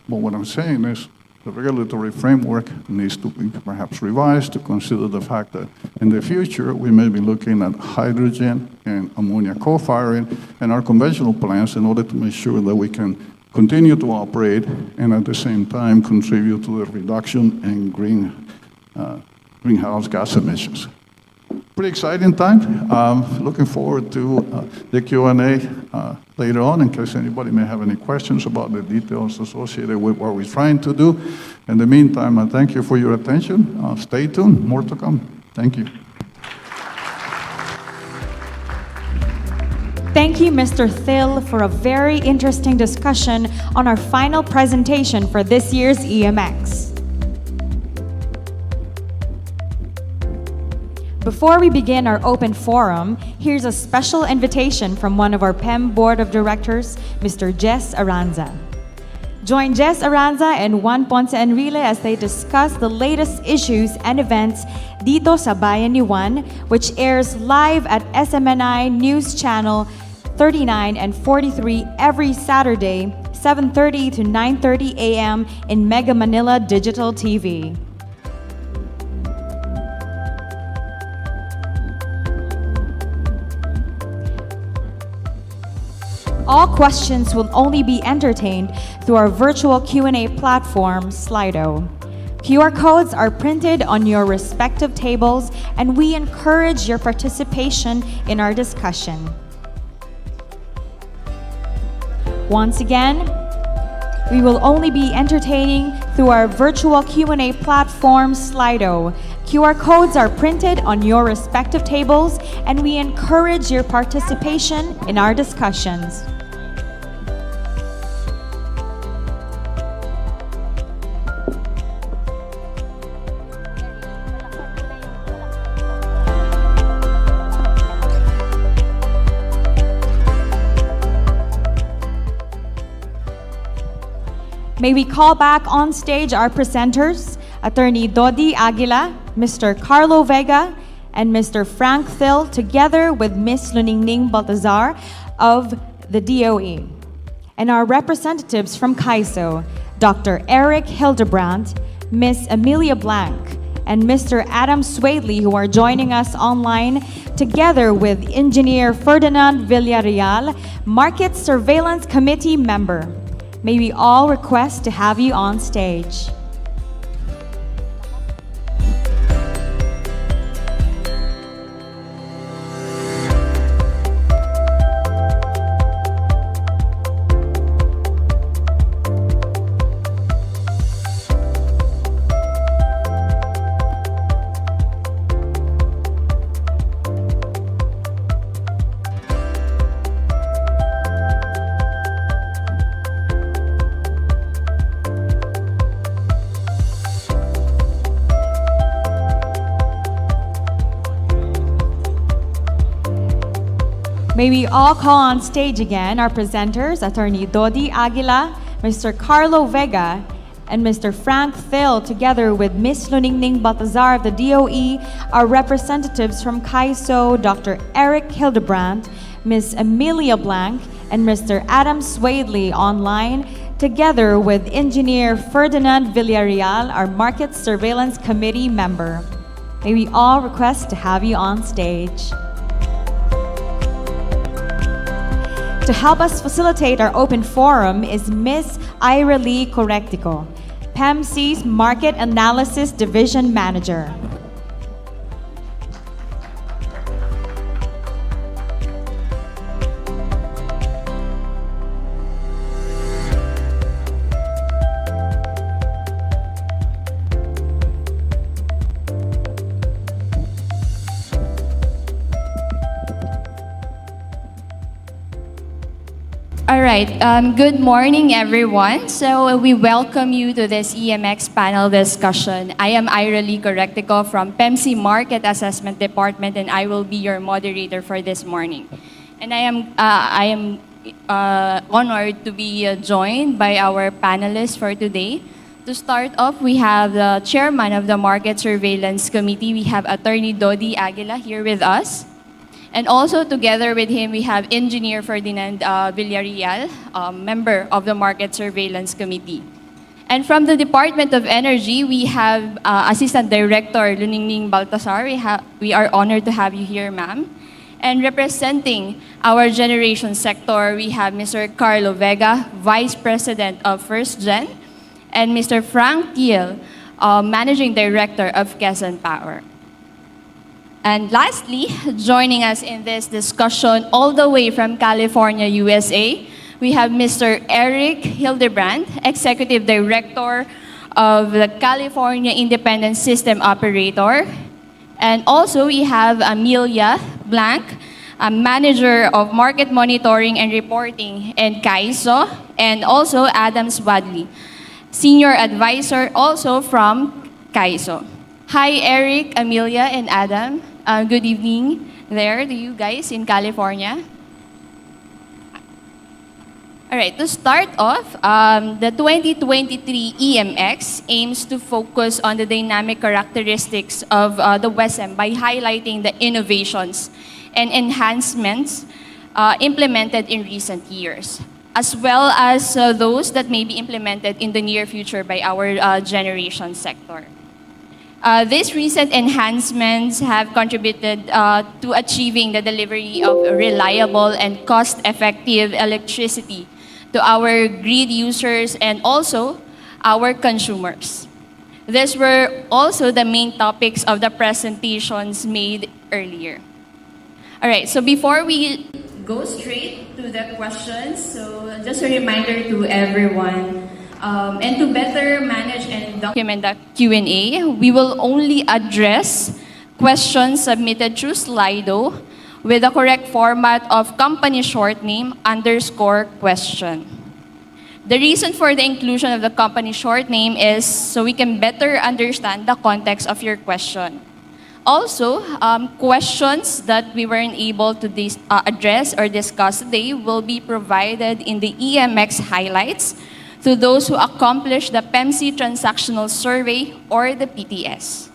but what I'm saying is the regulatory framework needs to be perhaps revised to consider the fact that in the future we may be looking at hydrogen and ammonia co-firing in our conventional plants in order to make sure that we can continue to operate and at the same time contribute to the reduction in greenhouse gas emissions. Pretty exciting time. Looking forward to the Q&A later on in case anybody may have any questions about the details associated with what we're trying to do. In the meantime, I thank you for your attention. Stay tuned, more to come. Thank you. Thank you, Mr. Thill, for a very interesting discussion on our final presentation for this year's EMX. Before we begin our open forum, here's a special invitation from one of our PEM Board of Directors, Mr. Jess Aranza. Join Jess Aranza and Juan Ponce Enrile as they discuss the latest issues and events dito sa Bayan ni Juan, which airs live at SMNI News Channel 39 and 43 every Saturday, 7:30 to 9:30 a.m. in Mega Manila Digital TV. All questions will only be entertained through our virtual Q&A platform, Slido. QR codes are printed on your respective tables, and we encourage your participation in our discussion. Once again, we will only be entertaining through our virtual Q&A platform, Slido. QR codes are printed on your respective tables, and we encourage your participation in our discussions. May we call back on stage our presenters, Attorney Dodi Aguila, Mr. Carlo Vega, and Mr. Frank Thill, together with Ms. Luningning Baltazar of the DOE, and our representatives from CAISO, Dr. Eric Hildebrandt, Ms. Amelia Blank, and Mr. Adam Swadley, who are joining us online, together with Engineer Ferdinand Villarreal, Market Surveillance Committee member. May we all request to have you on stage. May we all call on stage again our presenters, Attorney Dodi Aguila, Mr. Carlo Vega, and Mr. Frank Thill, together with Ms. Luningning Baltazar of the DOE, our representatives from CAISO, Dr. Eric Hildebrandt, Ms. Amelia Blank, and Mr. Adam Swadley online, together with Engineer Ferdinand Villarreal, our Market Surveillance Committee member. May we all request to have you on stage. To help us facilitate our open forum is Ms. Ira Lee Correctico, PEMC's Market Analysis Division Manager. All right. Good morning, everyone. So we welcome you to this EMX panel discussion. I am Ira Lee Correctico from PEMC Market Assessment Department, and I will be your moderator for this morning. And I am honored to be joined by our panelists for today. To start off, we have the chairman of the Market Surveillance Committee. We have Attorney Dodi Aguila here with us. And also together with him, we have Engineer Ferdinand Villarreal, member of the Market Surveillance Committee. And from the Department of Energy, we have Assistant Director Luningning Baltasar. We are honored to have you here, ma'am. And representing our generation sector, we have Mr. Carlo Vega, Vice President of First Gen, and Mr. Frank Thiel, Managing Director of Quezon Power. And lastly, joining us in this discussion all the way from California, USA, we have Mr. Eric Hildebrand, Executive Director of the California Independent System Operator. And also we have Amelia Blanc, a Manager of Market Monitoring and Reporting in CAISO, and also Adam Swadley, Senior Advisor also from CAISO. Hi, Eric, Amelia, and Adam. Good evening there to you guys in California. All right, to start off, the 2023 EMX aims to focus on the dynamic characteristics of the WESM by highlighting the innovations and enhancements implemented in recent years, as well as those that may be implemented in the near future by our generation sector. These recent enhancements have contributed to achieving the delivery of reliable and cost-effective electricity to our grid users and also our consumers. These were also the main topics of the presentations made earlier. All right, so before we go straight to the questions, so just a reminder to everyone, and to better manage and document the Q&A, we will only address questions submitted through Slido with the correct format of company short name _question. The reason for the inclusion of the company short name is so we can better understand the context of your question. Also, questions that we weren't able to address or discuss today will be provided in the EMX highlights to those who accomplish the PEMC Transactional Survey or the PTS.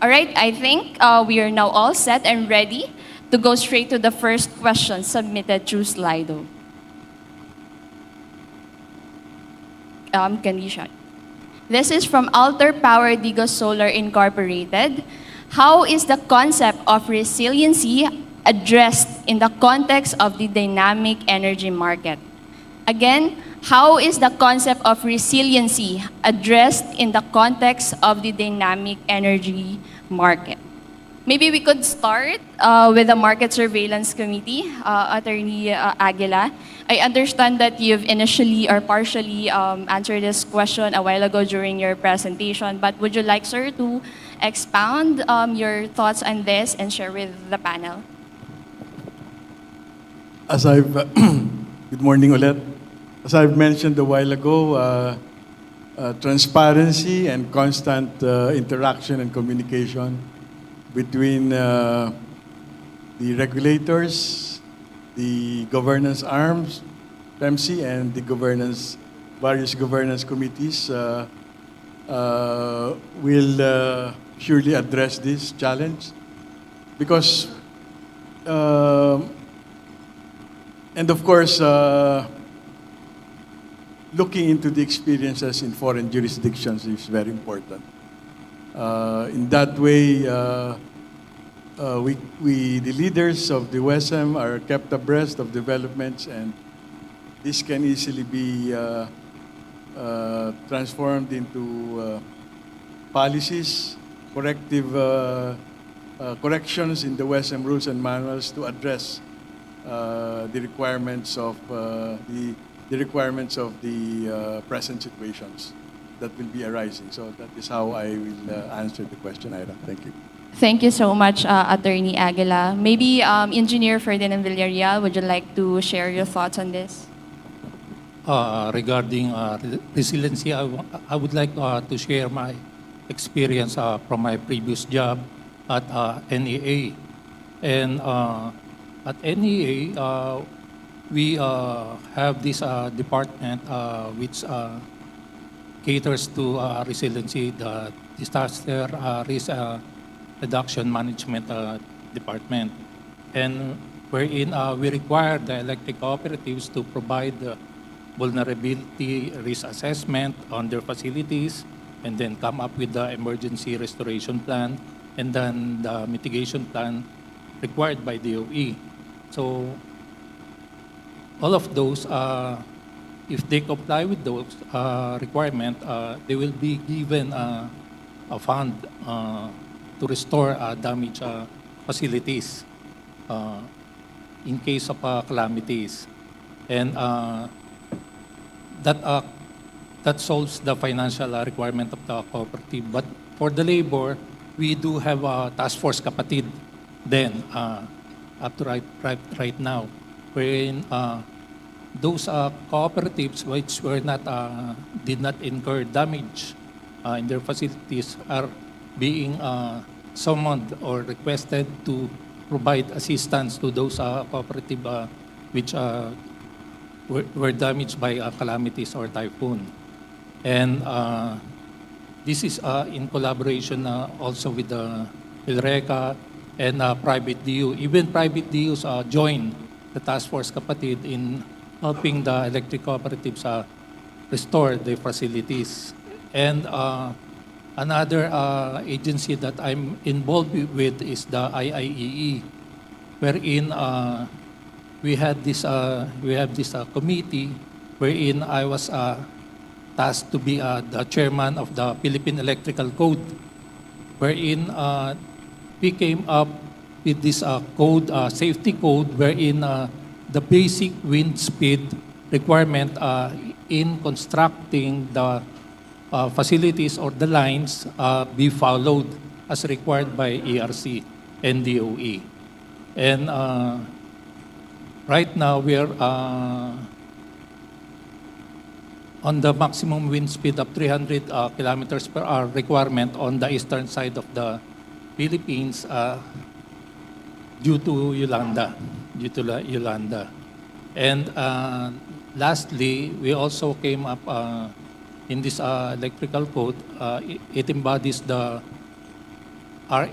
All right, I think we are now all set and ready to go straight to the first question submitted through Slido. Can we shut? This is from Alter Power Digos Solar Incorporated. How is the concept of resiliency addressed in the context of the dynamic energy market? Again, how is the concept of resiliency addressed in the context of the dynamic energy market? Maybe we could start with the Market Surveillance Committee, Attorney Aguila. I understand that you've initially or partially answered this question a while ago during your presentation, but would you like, sir, to expound your thoughts on this and share with the panel? As I've, good morning ulit. As I've mentioned a while ago, transparency and constant interaction and communication between the regulators, the governance arms, PEMC, and the various governance committees will surely address this challenge. Because, and of course, looking into the experiences in foreign jurisdictions is very important. In that way, we, the leaders of the WESM, are kept abreast of developments, and this can easily be transformed into policies, corrections in the WESM rules and manuals to address the requirements of the present situations that will be arising. So that is how I will answer the question, Ira. Thank you. Thank you so much, Attorney Aguila. Maybe Engineer Ferdinand Villarreal, would you like to share your thoughts on this? regarding resiliency, I would like to share my experience from my previous job at NEA. And at NEA, we have this department which caters to resiliency, the disaster risk reduction management department. And wherein we require the electric cooperatives to provide vulnerability risk assessment on their facilities, and then come up with the emergency restoration plan, and then the mitigation plan required by DOE. So all of those, if they comply with those requirements, they will be given a fund to restore damaged facilities in case of calamities. And that solves the financial requirement of the cooperative. But for the labor, we do have a task force kapatid then up to right now, wherein those cooperatives which were not did not incur damage in their facilities are being summoned or requested to provide assistance to those cooperative which were damaged by calamities or typhoon. And this is in collaboration also with the PhilReca and private DU. Even private DUs join the task force kapatid in helping the electric cooperatives restore their facilities. And another agency that I'm involved with is the IIEE, wherein we have this committee wherein I was tasked to be the chairman of the Philippine Electrical Code, wherein we came up with this code, safety code, wherein the basic wind speed requirement in constructing the facilities or the lines be followed as required by ERC and DOE. And right now we are on the maximum wind speed of 300 kilometers per hour requirement on the eastern side of the Philippines due to Yolanda. And lastly, we also came up in this electrical code. It embodies the RA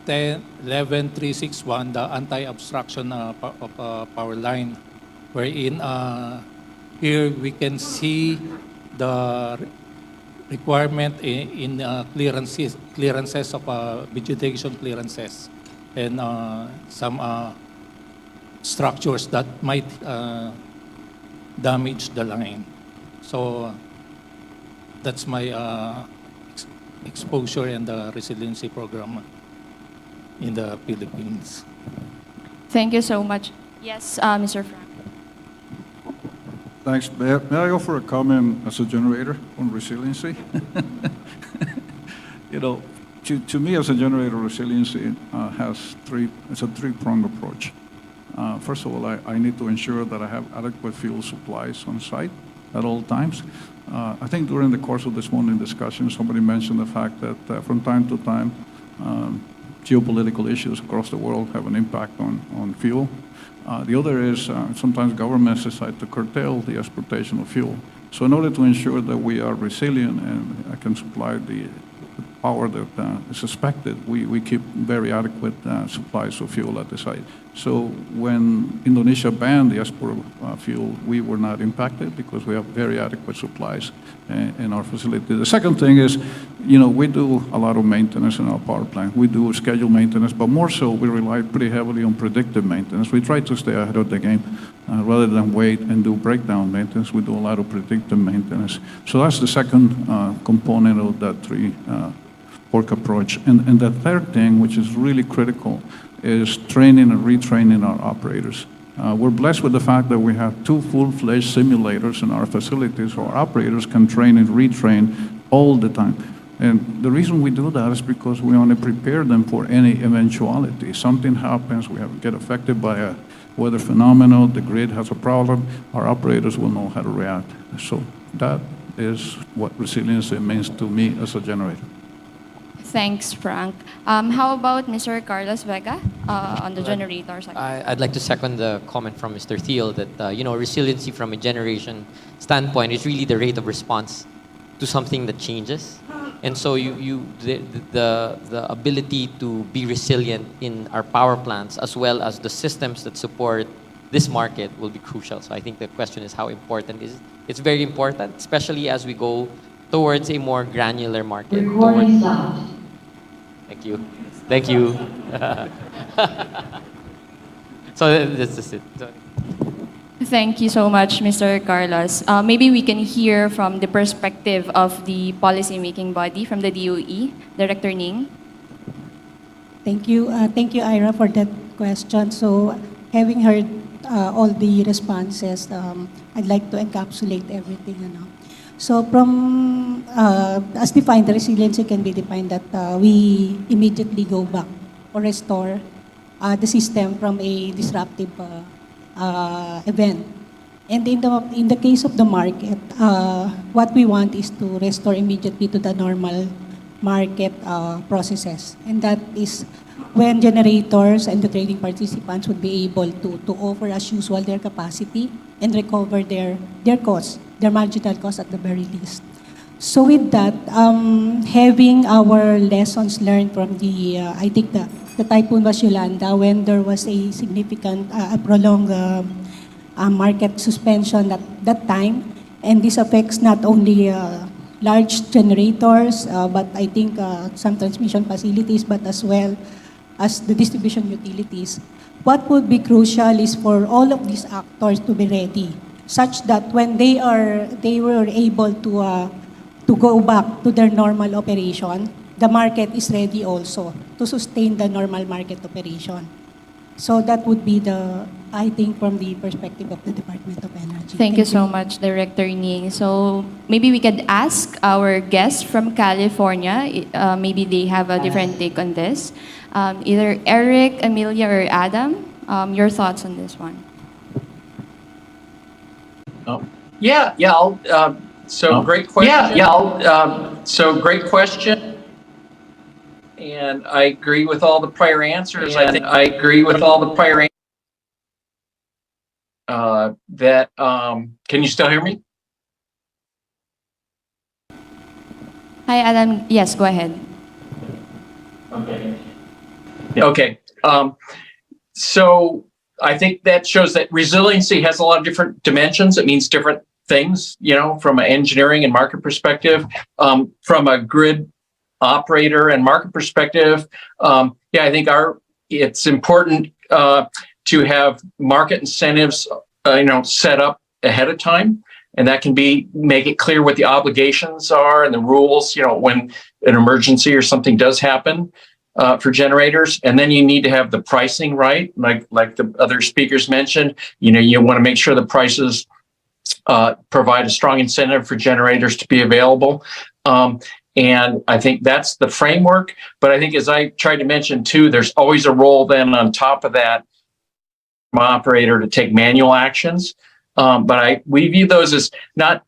11361, the anti-obstruction of power line, wherein here we can see the requirement in clearances of vegetation clearances and some structures that might damage the line. So that's my exposure and the resiliency program in the Philippines. Thank you so much. Yes, Mr. Frank. Thanks. May I offer a comment as a generator on resiliency? You know, to me as a generator, resiliency it's a three-pronged approach. First of all, I need to ensure that I have adequate fuel supplies on site at all times. I think during the course of this morning discussion, somebody mentioned the fact that from time to time, geopolitical issues across the world have an impact on fuel. The other is sometimes governments decide to curtail the exportation of fuel. So in order to ensure that we are resilient and can supply the power that is expected, we keep very adequate supplies of fuel at the site. So when Indonesia banned the export of fuel, we were not impacted because we have very adequate supplies in our facility. The second thing is, you know, we do a lot of maintenance in our power plant. We do scheduled maintenance, but more so we rely pretty heavily on predictive maintenance. We try to stay ahead of the game rather than wait and do breakdown maintenance. We do a lot of predictive maintenance. So that's the second component of that three-fork approach. And the third thing, which is really critical, is training and retraining our operators. We're blessed with the fact that we have 2 full-fledged simulators in our facilities, so our operators can train and retrain all the time. And the reason we do that is because we want to prepare them for any eventuality. Something happens, we get affected by weather phenomena, the grid has a problem, our operators will know how to react. So that is what resiliency means to me as a generator. Thanks, Frank. How about Mr. Carlos Vega on the generator side? I'd like to second the comment from Mr. Thiel that resiliency from a generation standpoint is really the rate of response to something that changes, and so the ability to be resilient in our power plants as well as the systems that support this market will be crucial. So I think the question is how important is it? It's very important, especially as we go towards a more granular market. Thank you. Thank you. So this is it. Thank you so much, Mr. Carlos. Maybe we can hear from the perspective of the policy-making body from the DOE, Director Ning. Thank you, Ira, for that question. So, having heard all the responses, I'd like to encapsulate everything. So, from as defined, the resiliency can be defined that we immediately go back or restore the system from a disruptive event. And in the case of the market, what we want is to restore immediately to the normal market processes. And that is when generators and the trading participants would be able to offer as usual their capacity and recover their costs, their marginal costs at the very least. So with that, having our lessons learned from I think the typhoon was Yolanda, when there was a significant, prolonged market suspension at that time, and this affects not only large generators, but I think some transmission facilities, but as well as the distribution utilities. What would be crucial is for all of these actors to be ready, such that when they were able to go back to their normal operation, the market is ready also to sustain the normal market operation. So that would be I think, from the perspective of the Department of Energy. Thank you so much, Director Ning. So maybe we could ask our guests from California, maybe they have a different take on this. Either Eric, Amelia, or Adam, your thoughts on this one? Great question. Great question. And I agree with all the prior answers. I agree with all the prior answers. Can you still hear me? Hi, Adam. Yes, go ahead. Okay. So I think that shows that resiliency has a lot of different dimensions. It means different things, from an engineering and market perspective, from a grid operator and market perspective. I think it's important to have market incentives, set up ahead of time, and that can make it clear what the obligations are and the rules, when an emergency or something does happen for generators. And then you need to have the pricing right, like the other speakers mentioned. You want to make sure the prices provide a strong incentive for generators to be available. And I think that's the framework. But I think, as I tried to mention too, there's always a role then on top of that operator to take manual actions. But we view those as not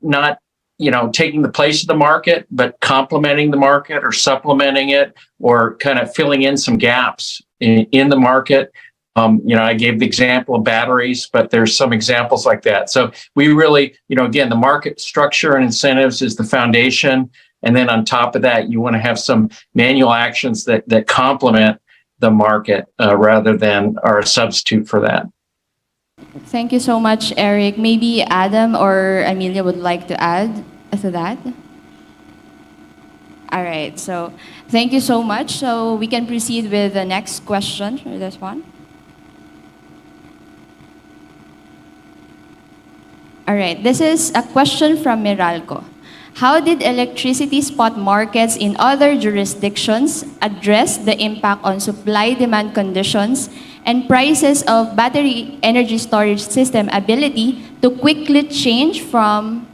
taking the place of the market, but complementing the market or supplementing it, or kind of filling in some gaps in the market. I gave the example of batteries, but there's some examples like that. So we really, again, the market structure and incentives is the foundation. And then on top of that, you want to have some manual actions that complement the market rather than are a substitute for that. Thank you so much, Eric. Maybe Adam or Amelia would like to add to that. All right, so thank you so much. So we can proceed with the next question for this one. All right, this is a question from Meralco. How did electricity spot markets in other jurisdictions address the impact on supply-demand conditions and prices of battery energy storage system ability to quickly change from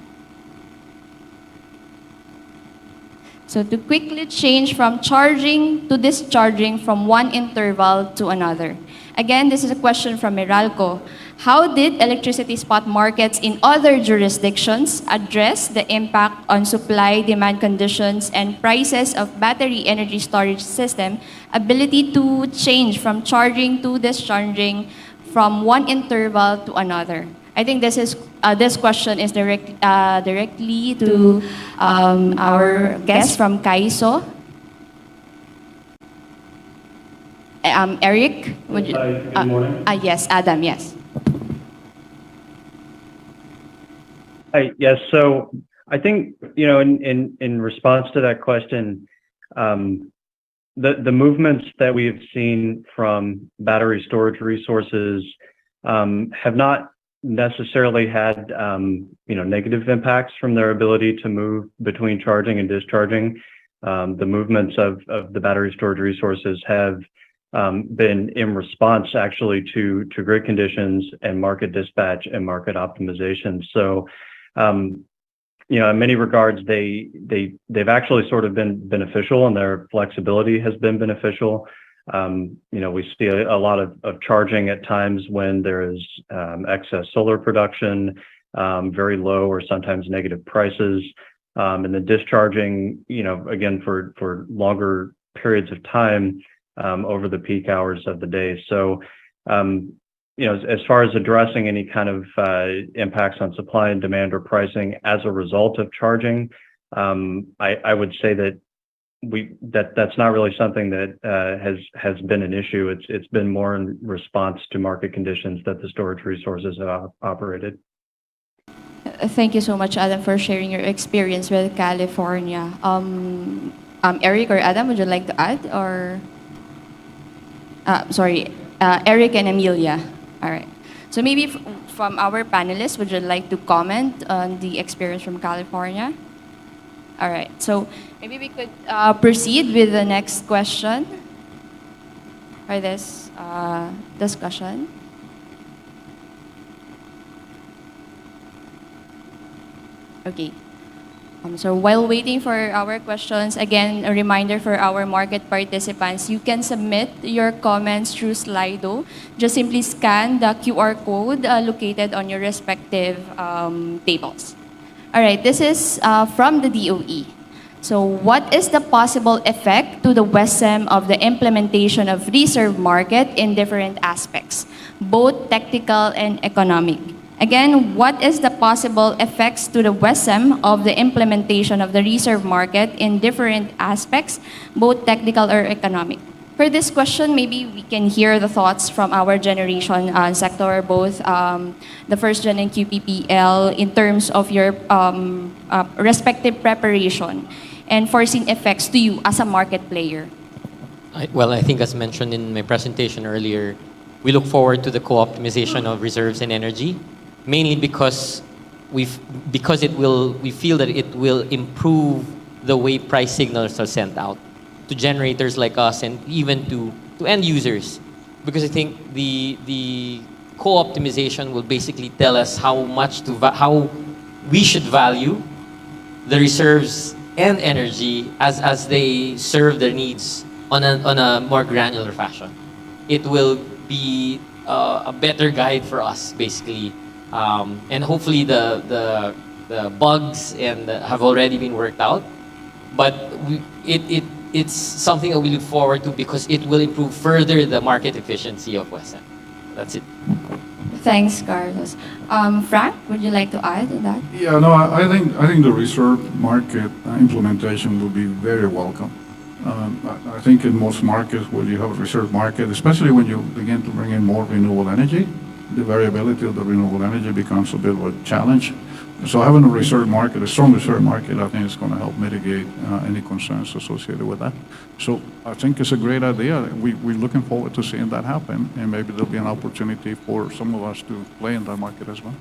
charging to discharging from one interval to another? Again, this is a question from Meralco. How did electricity spot markets in other jurisdictions address the impact on supply-demand conditions and prices of battery energy storage system ability to change from charging to discharging from one interval to another? I think this question is directly to our guest from Kaiso. Eric, would you? Hi, good morning. Yes, Adam, yes. Hi, yes. So I think, in response to that question, the movements that we have seen from battery storage resources have not necessarily had, negative impacts from their ability to move between charging and discharging. The movements of the battery storage resources have been in response actually to grid conditions and market dispatch and market optimization. So, in many regards, they've actually sort of been beneficial, and their flexibility has been beneficial. We see a lot of charging at times when there is excess solar production, very low or sometimes negative prices, and then discharging, again, for longer periods of time over the peak hours of the day. So, as far as addressing any kind of impacts on supply and demand or pricing as a result of charging, I would say that that's not really something that has been an issue. It's been more in response to market conditions that the storage resources have operated. Thank you so much, Adam, for sharing your experience with California. Eric or Adam, would you like to add? Or Eric and Amelia. All right. So maybe from our panelists, would you like to comment on the experience from California? All right. So maybe we could proceed with the next question for this discussion. Okay. So while waiting for our questions, again, a reminder for our market participants, you can submit your comments through Slido. Just simply scan the QR code located on your respective tables. All right, this is from the DOE. So what is the possible effect to the WESM of the implementation of reserve market in different aspects, both technical and economic? Again, what is the possible effects to the WESM of the implementation of the reserve market in different aspects, both technical or economic? For this question, maybe we can hear the thoughts from our generation sector, both the first gen and QPPL, in terms of your respective preparation and foreseen effects to you as a market player. I think as mentioned in my presentation earlier, we look forward to the co-optimization of reserves and energy, mainly because we feel that it will improve the way price signals are sent out to generators like us and even to end users. Because I think the co-optimization will basically tell us how we should value the reserves and energy as they serve their needs on a more granular fashion. It will be a better guide for us, basically. And hopefully the bugs have already been worked out, but it's something that we look forward to because it will improve further the market efficiency of WESM. That's it. Thanks, Carlos. Frank, would you like to add to that? Yeah, no, I think the reserve market implementation will be very welcome. I think in most markets where you have a reserve market, especially when you begin to bring in more renewable energy, the variability of the renewable energy becomes a bit of a challenge. So having a reserve market, a strong reserve market, I think is going to help mitigate any concerns associated with that. So I think it's a great idea. We're looking forward to seeing that happen, and maybe there'll be an opportunity for some of us to play in that market as well.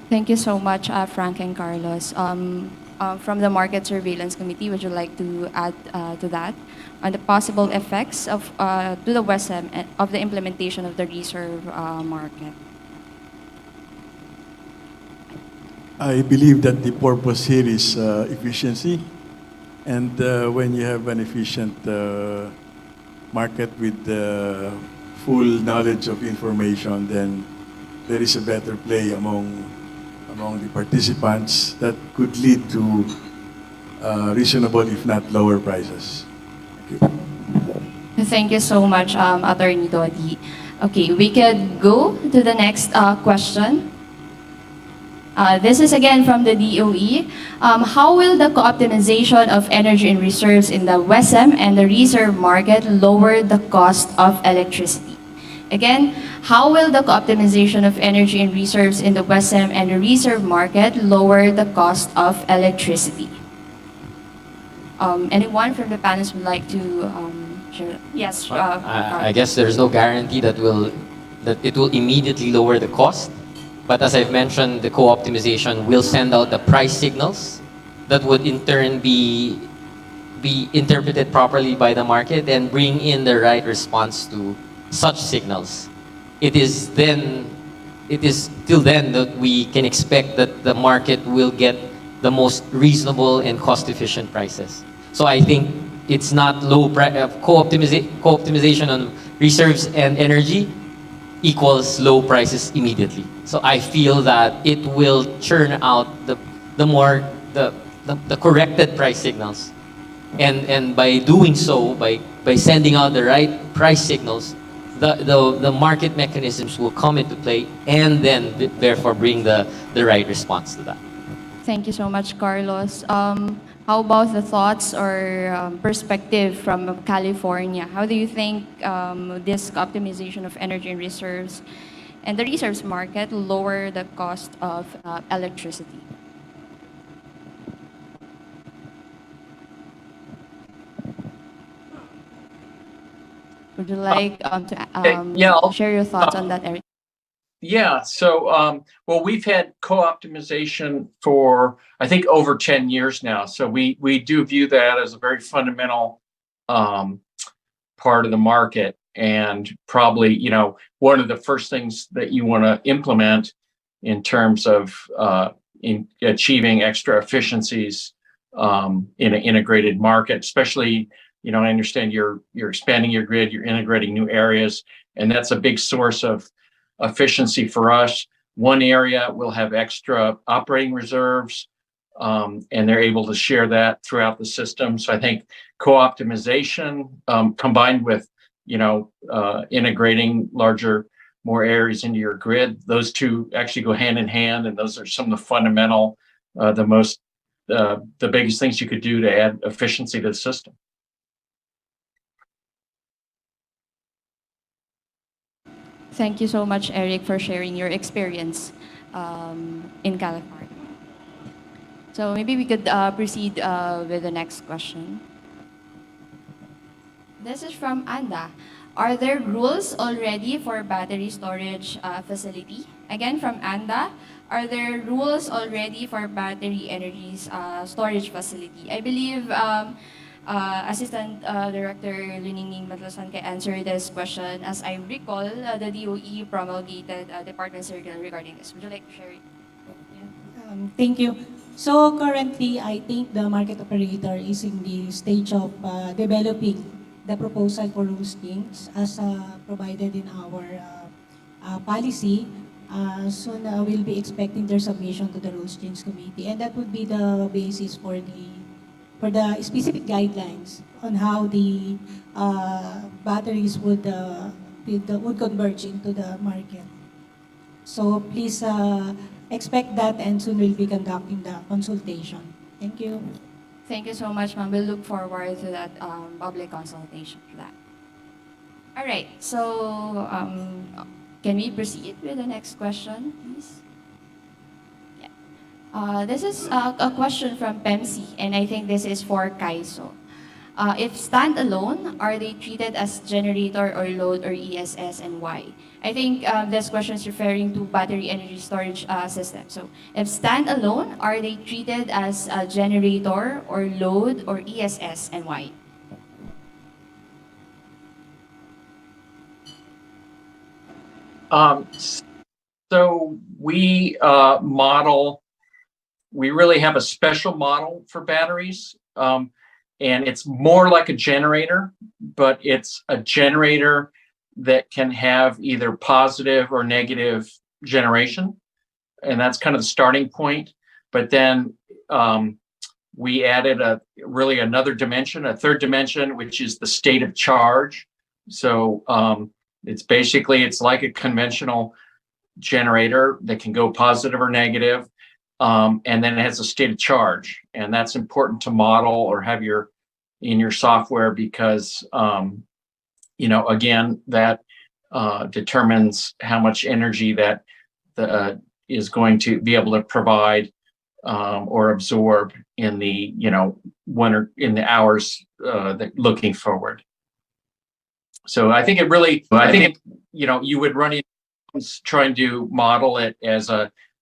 Thank you so much, Frank and Carlos. From the Market Surveillance Committee, would you like to add to that on the possible effects to the WESM of the implementation of the reserve market? I believe that the purpose here is efficiency. And when you have an efficient market with full knowledge of information, then there is a better play among the participants that could lead to reasonable, if not lower prices. Thank you. Thank you so much, Attorney Dodi. Okay, we could go to the next question. This is again from the DOE. How will the co-optimization of energy and reserves in the WESM and the reserve market lower the cost of electricity? Again, how will the co-optimization of energy and reserves in the WESM and the reserve market lower the cost of electricity? Anyone from the panelists would like to share? Yes. I guess there's no guarantee that it will immediately lower the cost. But as I've mentioned, the co-optimization will send out the price signals that would in turn be interpreted properly by the market and bring in the right response to such signals. It is till then that we can expect that the market will get the most reasonable and cost-efficient prices. So I think it's not co-optimization on reserves and energy equals low prices immediately. So I feel that it will churn out the corrected price signals, and by doing so, by sending out the right price signals, the market mechanisms will come into play, and then therefore bring the right response to that. Thank you so much, Carlos. How about the thoughts or perspective from California? How do you think this optimization of energy and reserves and the reserves market lower the cost of electricity? Would you like to share your thoughts on that, Eric? Yeah, so well, we've had co-optimization for I think over 10 years now. So we do view that as a very fundamental part of the market, and probably one of the first things that you want to implement in terms of in achieving extra efficiencies in an integrated market, especially I understand you're expanding your grid, you're integrating new areas, and that's a big source of efficiency for us. One area will have extra operating reserves, and they're able to share that throughout the system. So I think co-optimization combined with integrating more areas into your grid, those two actually go hand in hand, and those are some of the fundamental, the biggest things you could do to add efficiency to the system. Thank you so much, Eric, for sharing your experience in California. So maybe we could proceed with the next question. This is from Anda. Are there rules already for battery storage facility? Again, from Anda. Are there rules already for battery energy storage facility? I believe Assistant Director Liningning Matlasan can answer this question. As I recall, the DOE promulgated a department circular regarding this. Would you like to share it? Thank you. So currently, I think the market operator is in the stage of developing the proposal for rules change as provided in our policy. Soon we'll be expecting their submission to the rules change committee, and that would be the basis for the specific guidelines on how the batteries would converge into the market. So please expect that, and soon we'll be conducting the consultation. Thank you. Thank you so much, ma'am. We'll look forward to that public consultation for that. All right, so can we proceed with the next question, please? Yeah. This is a question from PEMC, and I think this is for Kaiso. If standalone, are they treated as generator or load or ESS, and why? I think this question is referring to battery energy storage system. So if standalone, are they treated as a generator or load or ESS, and why? So we really have a special model for batteries. And it's more like a generator, but it's a generator that can have either positive or negative generation, and that's kind of the starting point. But then we added another dimension, a third dimension, which is the state of charge. So it's like a conventional generator that can go positive or negative, and then it has a state of charge, and that's important to model or have in your software because again, that determines how much energy that is going to be able to provide or absorb in the in the hours that looking forward. So I think you would run into trying to model it as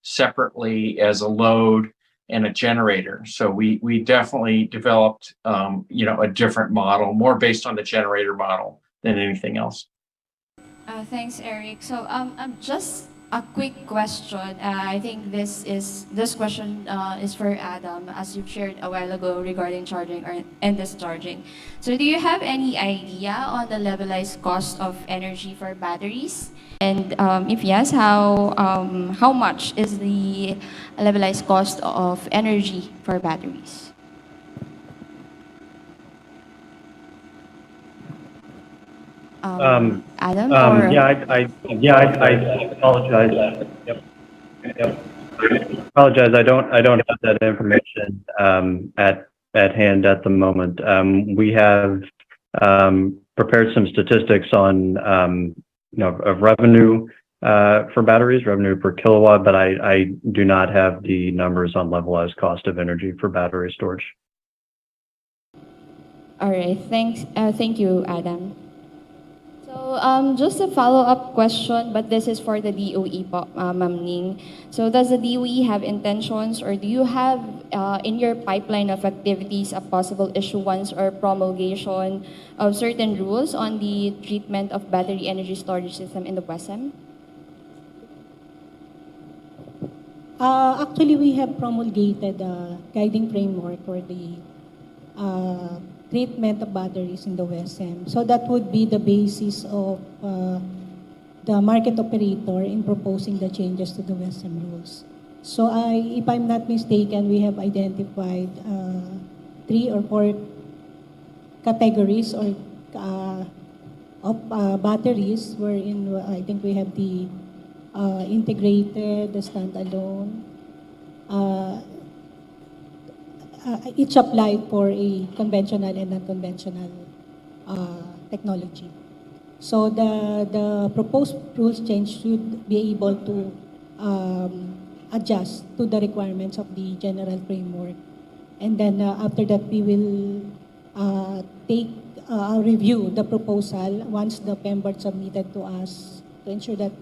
separately as a load and a generator. So we definitely developed a different model, more based on the generator model than anything else. Thanks, Eric. So just a quick question. I think this question is for Adam, as you shared a while ago regarding charging and discharging. So do you have any idea on the levelized cost of energy for batteries? And if yes, how much is the levelized cost of energy for batteries? Adam? I apologize. Yep. Apologize. I don't have that information at hand at the moment. We have prepared some statistics on of revenue for batteries, revenue per kilowatt, but I do not have the numbers on levelized cost of energy for battery storage. All right. Thanks. Thank you, Adam. So just a follow-up question, but this is for the DOE, Ma'am Ning. So does the DOE have intentions, or do you have in your pipeline of activities a possible issuance or promulgation of certain rules on the treatment of battery energy storage system in the WESM? Actually, we have promulgated a guiding framework for the treatment of batteries in the WESM. So that would be the basis of the market operator in proposing the changes to the WESM rules. So if I'm not mistaken, we have identified 3 or 4 categories or of batteries, wherein I think we have the integrated, the standalone. Each applied for a conventional and non-conventional technology. So the proposed rules change should be able to adjust to the requirements of the general framework. And then after that, we will review the proposal once the PEM board submitted to us to ensure that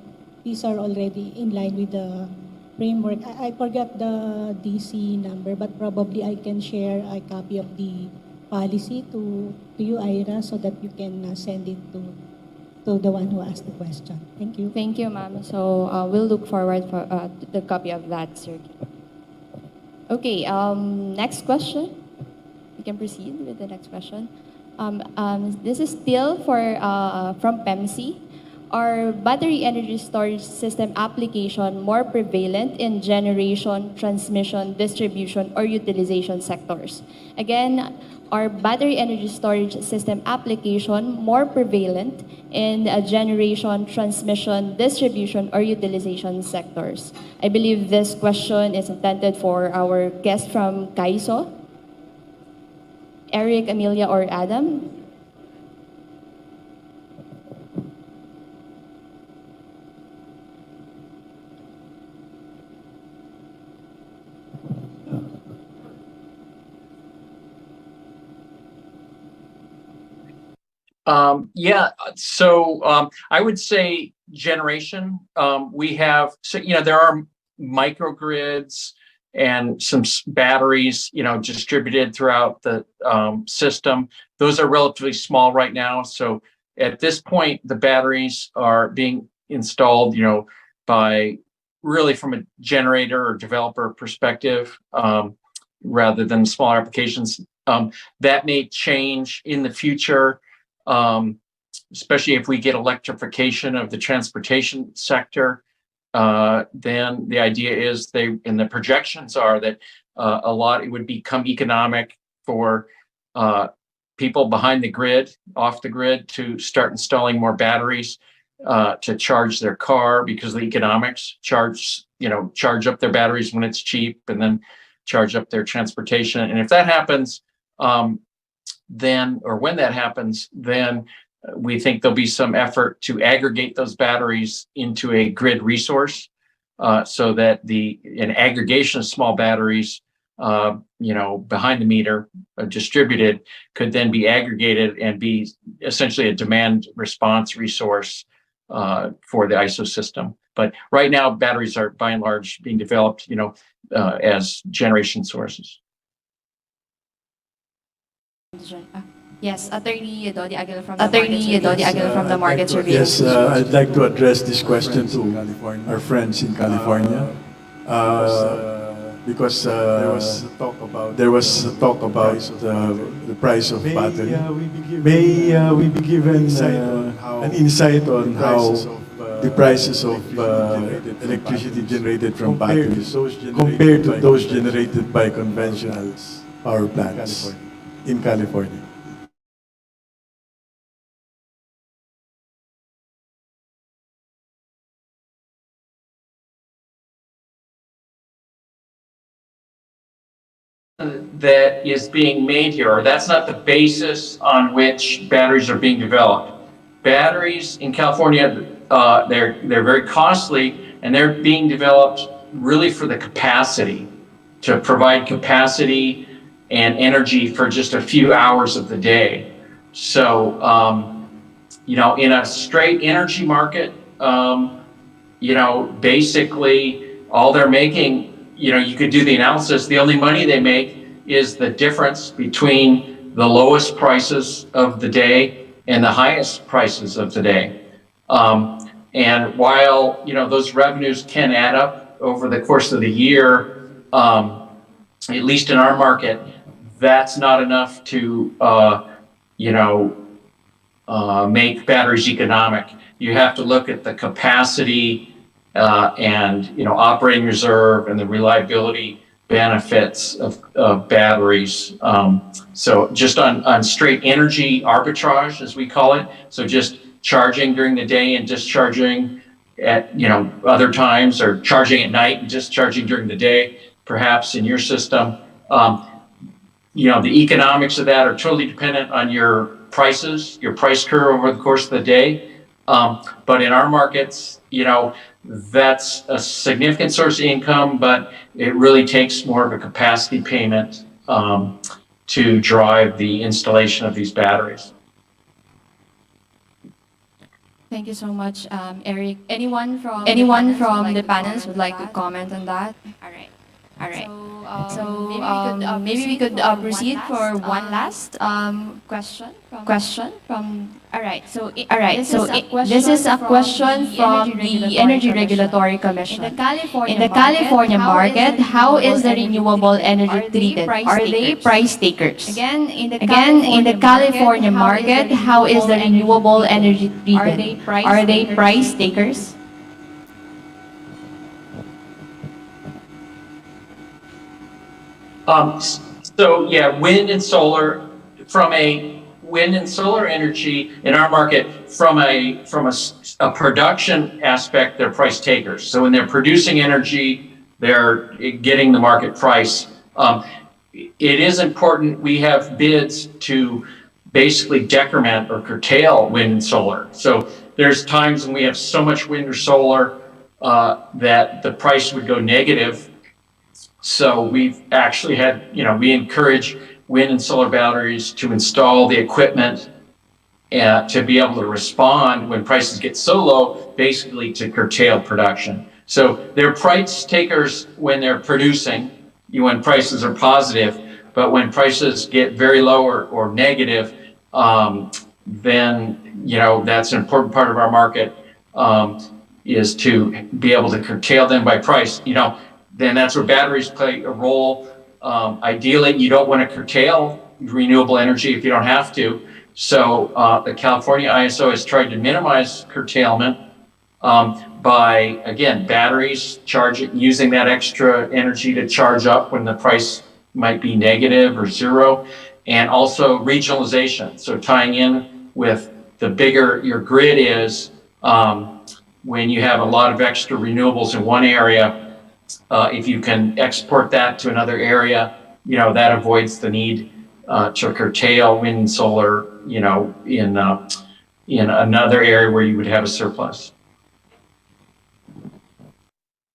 these are already in line with the framework. I forgot the DC number, but probably I can share a copy of the policy to you, Ira, so that you can send it to the one who asked the question. Thank you. Thank you, ma'am. So we'll look forward for the copy of that, sir. Okay, next question. We can proceed with the next question. This is still from PEMC. Are battery energy storage system application more prevalent in generation, transmission, distribution, or utilization sectors? Again, are battery energy storage system application more prevalent in generation, transmission, distribution, or utilization sectors? I believe this question is intended for our guest from CAISO, Eric, Amelia, or Adam. So I would say generation. We have, there are microgrids and some batteries, distributed throughout the system. Those are relatively small right now. So at this point, the batteries are being installed, by really from a generator or developer perspective, rather than smaller applications. That may change in the future. especially if we get electrification of the transportation sector, then the idea is and the projections are that it would become economic for people behind the grid, off the grid, to start installing more batteries to charge their car, because the economics charge up their batteries when it's cheap, and then charge up their transportation. And if that happens, when that happens, then we think there'll be some effort to aggregate those batteries into a grid resource, so that an aggregation of small batteries, behind the meter, distributed, could then be aggregated and be essentially a demand response resource for the ISO system. But right now, batteries are by and large being developed, as generation sources. Yes, Attorney Dodi Aguilar from the Market Surveillance. Yes, I'd like to address this question to our friends in California. Because there was talk about the price of battery. May we be given an insight on how the prices of electricity generated from batteries compared to those generated by conventional power plants in California? That is being made here, or that's not the basis on which batteries are being developed. Batteries in California, they're very costly, and they're being developed really for the capacity, to provide capacity and energy for just a few hours of the day. So, in a straight energy market, basically all they're making, you could do the analysis. The only money they make is the difference between the lowest prices of the day and the highest prices of the day. And while, those revenues can add up over the course of the year, at least in our market, that's not enough to, make batteries economic. You have to look at the capacity and operating reserve and the reliability benefits of batteries. So just on straight energy arbitrage, as we call it, so just charging during the day and discharging at other times, or charging at night and discharging during the day, perhaps in your system. The economics of that are totally dependent on your prices, your price curve over the course of the day. But in our markets, that's a significant source of income, but it really takes more of a capacity payment to drive the installation of these batteries. Thank you so much, Eric. Anyone from the panelists would like to comment on that? All right. So maybe we could proceed for one last question from. All right. So this is a question from the Energy Regulatory Commission. In the California market, how is the renewable energy treated? Are they price takers? Again, in the California market, how is the renewable energy treated? Are they price takers? So yeah, wind and solar energy in our market, from a production aspect, they're price takers. So when they're producing energy, they're getting the market price. It is important we have bids to basically decrement or curtail wind and solar. So there's times when we have so much wind or solar that the price would go negative. So we've actually had, we encourage wind and solar batteries to install the equipment to be able to respond when prices get so low, basically to curtail production. So they're price takers when they're producing, when prices are positive, but when prices get very low or negative, then, that's an important part of our market, is to be able to curtail them by price. Then that's where batteries play a role. Ideally, you don't want to curtail renewable energy if you don't have to. So the California ISO has tried to minimize curtailment by, again, batteries, using that extra energy to charge up when the price might be negative or zero, and also regionalization. So tying in with the bigger your grid is, when you have a lot of extra renewables in one area, if you can export that to another area, that avoids the need to curtail wind and solar, in another area where you would have a surplus.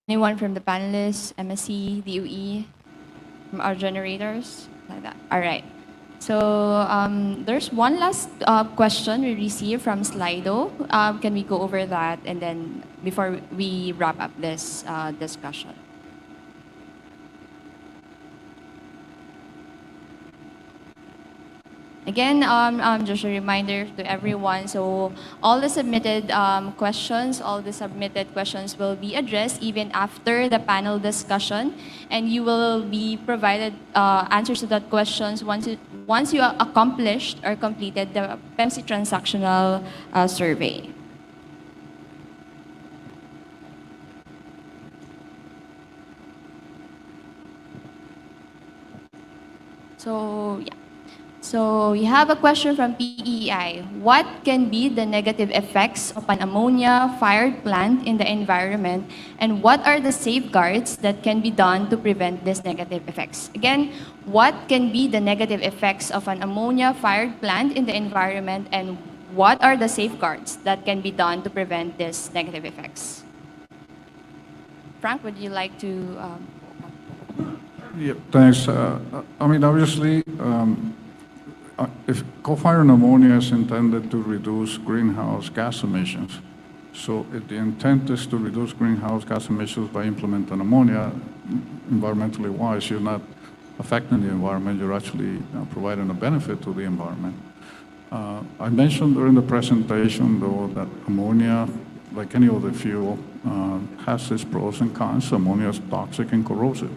Anyone from the panelists, MSC, DOE, from our generators? Like that. All right. So there's one last question we received from Slido. Can we go over that and then before we wrap up this discussion? Again, just a reminder to everyone, so all the submitted questions will be addressed even after the panel discussion, and you will be provided answers to that questions once you accomplished or completed the PEMC transactional survey. So, yeah. So we have a question from PEI. What can be the negative effects of an ammonia-fired plant in the environment, and what are the safeguards that can be done to prevent these negative effects? Again, what can be the negative effects of an ammonia-fired plant in the environment, and what are the safeguards that can be done to prevent these negative effects? Frank, would you like to? Yeah, thanks. Obviously, if coal-fired ammonia is intended to reduce greenhouse gas emissions, so if the intent is to reduce greenhouse gas emissions by implementing ammonia, environmentally wise, you're not affecting the environment, you're actually providing a benefit to the environment. I mentioned during the presentation, though, that ammonia, like any other fuel, has its pros and cons. Ammonia is toxic and corrosive.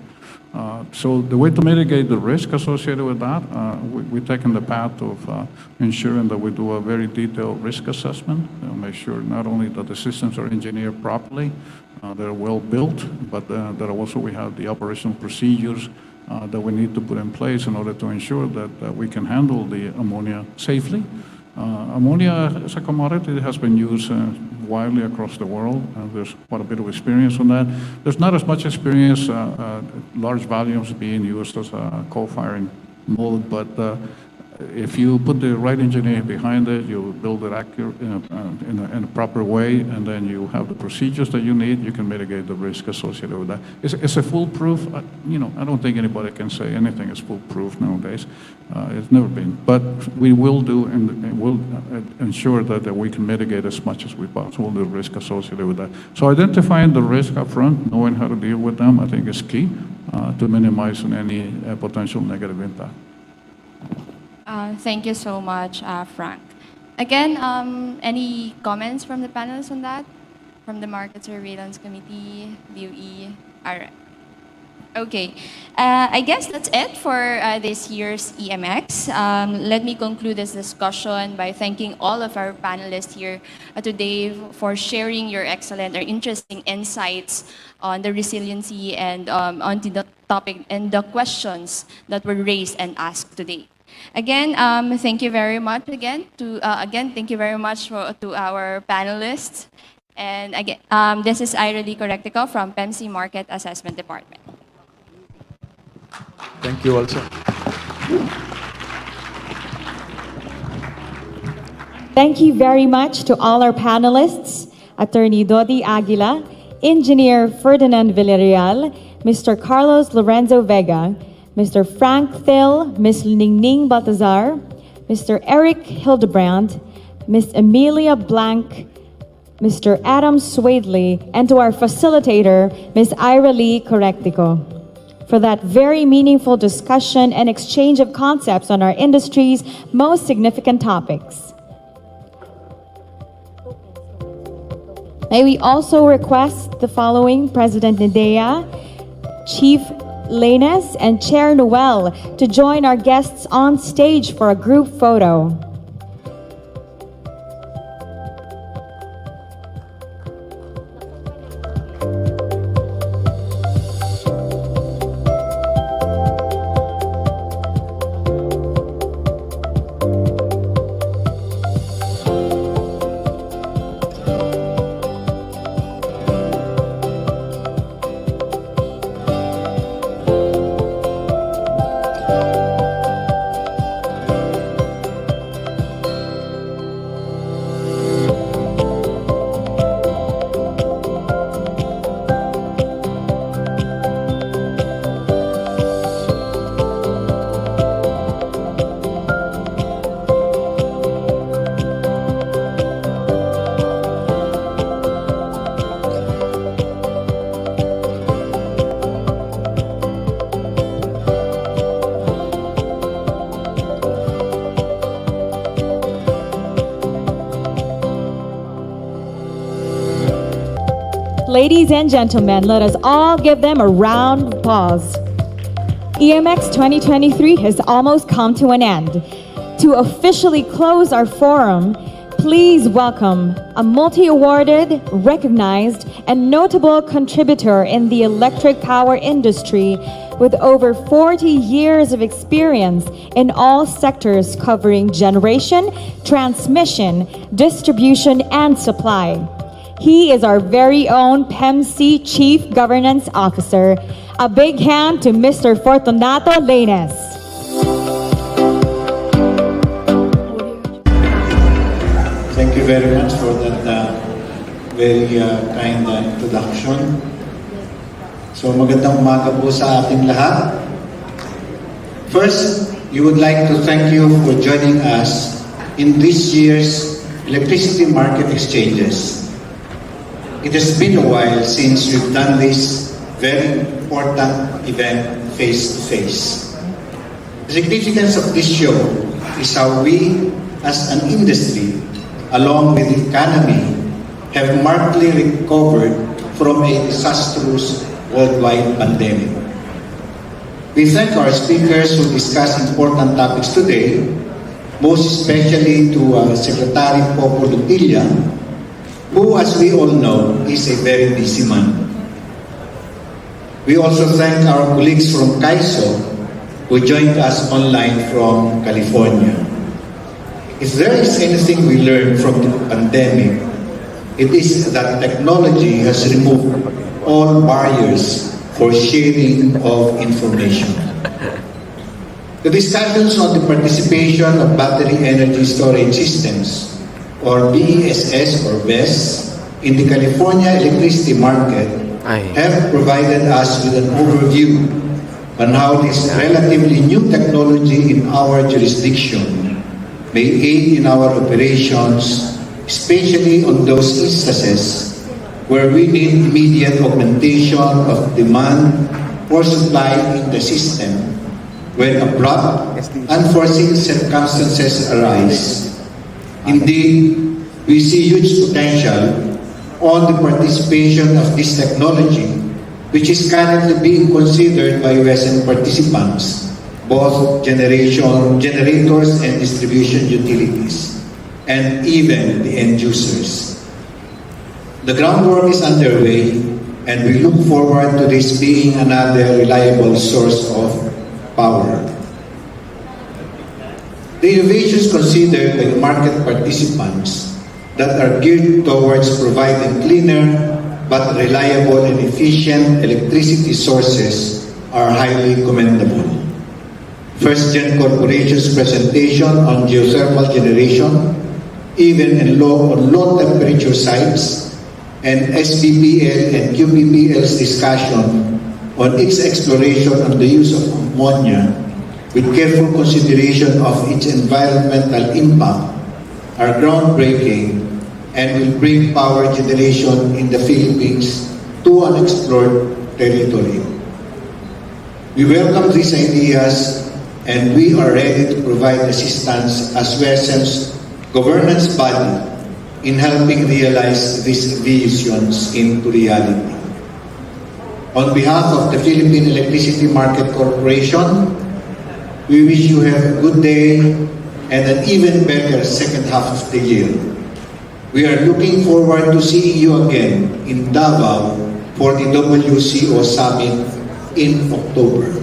So the way to mitigate the risk associated with that, we've taken the path of ensuring that we do a very detailed risk assessment, make sure not only that the systems are engineered properly, they're well built, but that also we have the operational procedures that we need to put in place in order to ensure that we can handle the ammonia safely. Ammonia as a commodity has been used widely across the world. There's quite a bit of experience on that. There's not as much experience, large volumes being used as a coal-firing mode, but if you put the right engineer behind it, you build it accurate in a proper way, and then you have the procedures that you need, you can mitigate the risk associated with that. It's a foolproof, I don't think anybody can say anything is foolproof nowadays. It's never been, but we will do and we'll ensure that we can mitigate as much as we possible the risk associated with that. So identifying the risk up front, knowing how to deal with them, I think is key to minimizing any potential negative impact. Thank you so much, Frank. Again, any comments from the panelists on that? From the Market Surveillance Committee, DOE? All right. Okay. I guess that's it for this year's EMX. Let me conclude this discussion by thanking all of our panelists here today for sharing your excellent or interesting insights on the resiliency and on the topic and the questions that were raised and asked today. Again, thank you very much thank you very much to our panelists. And again, this is Ira Lee Correctico from PEMC Market Assessment Department. Thank you also. Thank you very much to all our panelists, Attorney Dodi Aguila, Engineer Ferdinand Villarreal, Mr. Carlos Lorenzo Vega, Mr. Frank Thill, Ms. Ningning Baltazar, Mr. Eric Hildebrand, Ms. Amelia Blank, Mr. Adam Swadley, and to our facilitator, Ms. Ira Lee Correctico, for that very meaningful discussion and exchange of concepts on our industry's most significant topics. May we also request the following: President Nadea, Chief Lanes, and Chair Noel to join our guests on stage for a group photo. ladies and gentlemen, let us all give them a round of applause. EMX 2023 has almost come to an end. To officially close our forum, please welcome a multi-awarded, recognized, and notable contributor in the electric power industry with over 40 years of experience in all sectors covering generation, transmission, distribution, and supply. He is our very own PEMC Chief Governance Officer. A big hand to Mr. Fortunato Lainez. Thank you very much for that very kind introduction. So magandang umaga po sa ating lahat. First, we would like to thank you for joining us in this year's electricity market exchanges. It has been a while since we've done this very important event face-to-face. The significance of this show is how we, as an industry, along with the economy, have markedly recovered from a disastrous worldwide pandemic. We thank our speakers who discuss important topics today, most especially to Secretary Popo Lotilla, who, as we all know, is a very busy man. We also thank our colleagues from CAISO who joined us online from California. If there is anything we learned from the pandemic, it is that technology has removed all barriers for sharing of information. The discussions on the participation of battery energy storage systems, or BESS or BESS, in the California electricity market have provided us with an overview on how this relatively new technology in our jurisdiction may aid in our operations, especially on those instances where we need immediate augmentation of demand or supply in the system when abrupt, unforeseen circumstances arise. Indeed, we see huge potential on the participation of this technology, which is currently being considered by Western participants, both generators and distribution utilities, and even the end users. The groundwork is underway, and we look forward to this being another reliable source of power. The innovations considered by the market participants that are geared towards providing cleaner but reliable and efficient electricity sources are highly commendable. First-gen Corporation's presentation on geothermal generation, even in low temperature sites, and SPPL and QPPL's discussion on its exploration on the use of ammonia with careful consideration of its environmental impact are groundbreaking and will bring power generation in the Philippines to unexplored territory. We welcome these ideas and we are ready to provide assistance as Western's governance body in helping realize these visions into reality. On behalf of the Philippine Electricity Market Corporation, we wish you have a good day and an even better second half of the year. We are looking forward to seeing you again in Davao for the WCO Summit in October.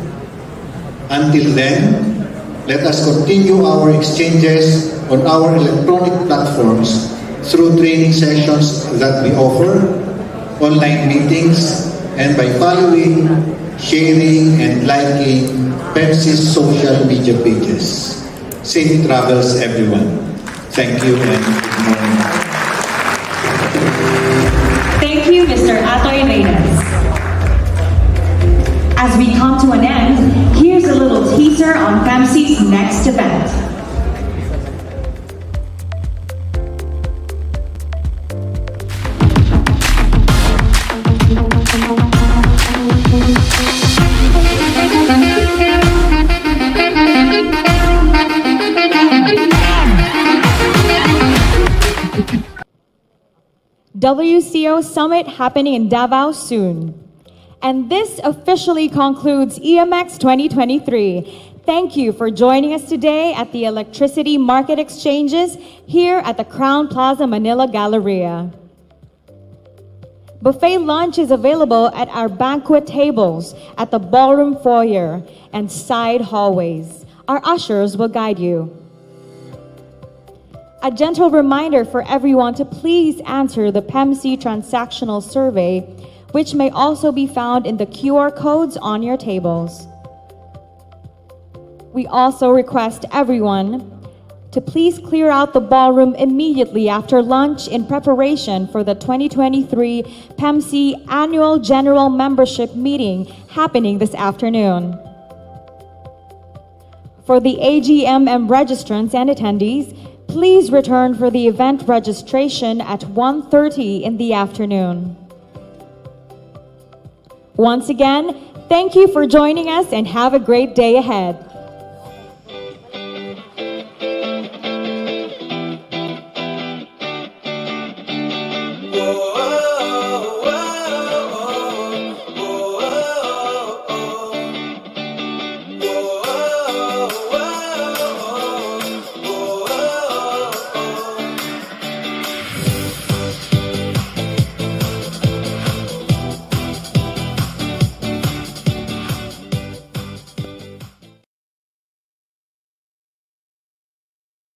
Until then, let us continue our exchanges on our electronic platforms through training sessions that we offer, online meetings, and by following, sharing, and liking PEMC's social media pages. Safe travels, everyone. Thank you and good morning. Thank you, Mr. Atoy Lainez. As we come to an end, here's a little teaser on PEMC's next event. WCO Summit happening in Davao soon. And this officially concludes EMX 2023. Thank you for joining us today at the Electricity Market Exchanges here at the Crowne Plaza Manila Galleria. Buffet lunch is available at our banquet tables at the ballroom foyer and side hallways. Our ushers will guide you. A gentle reminder for everyone to please answer the PEMC transactional survey, which may also be found in the QR codes on your tables. We also request everyone to please clear out the ballroom immediately after lunch in preparation for the 2023 PEMC Annual General Membership Meeting happening this afternoon. For the AGMM registrants and attendees, please return for the event registration at 1:30 in the afternoon. Once again, thank you for joining us and have a great day ahead.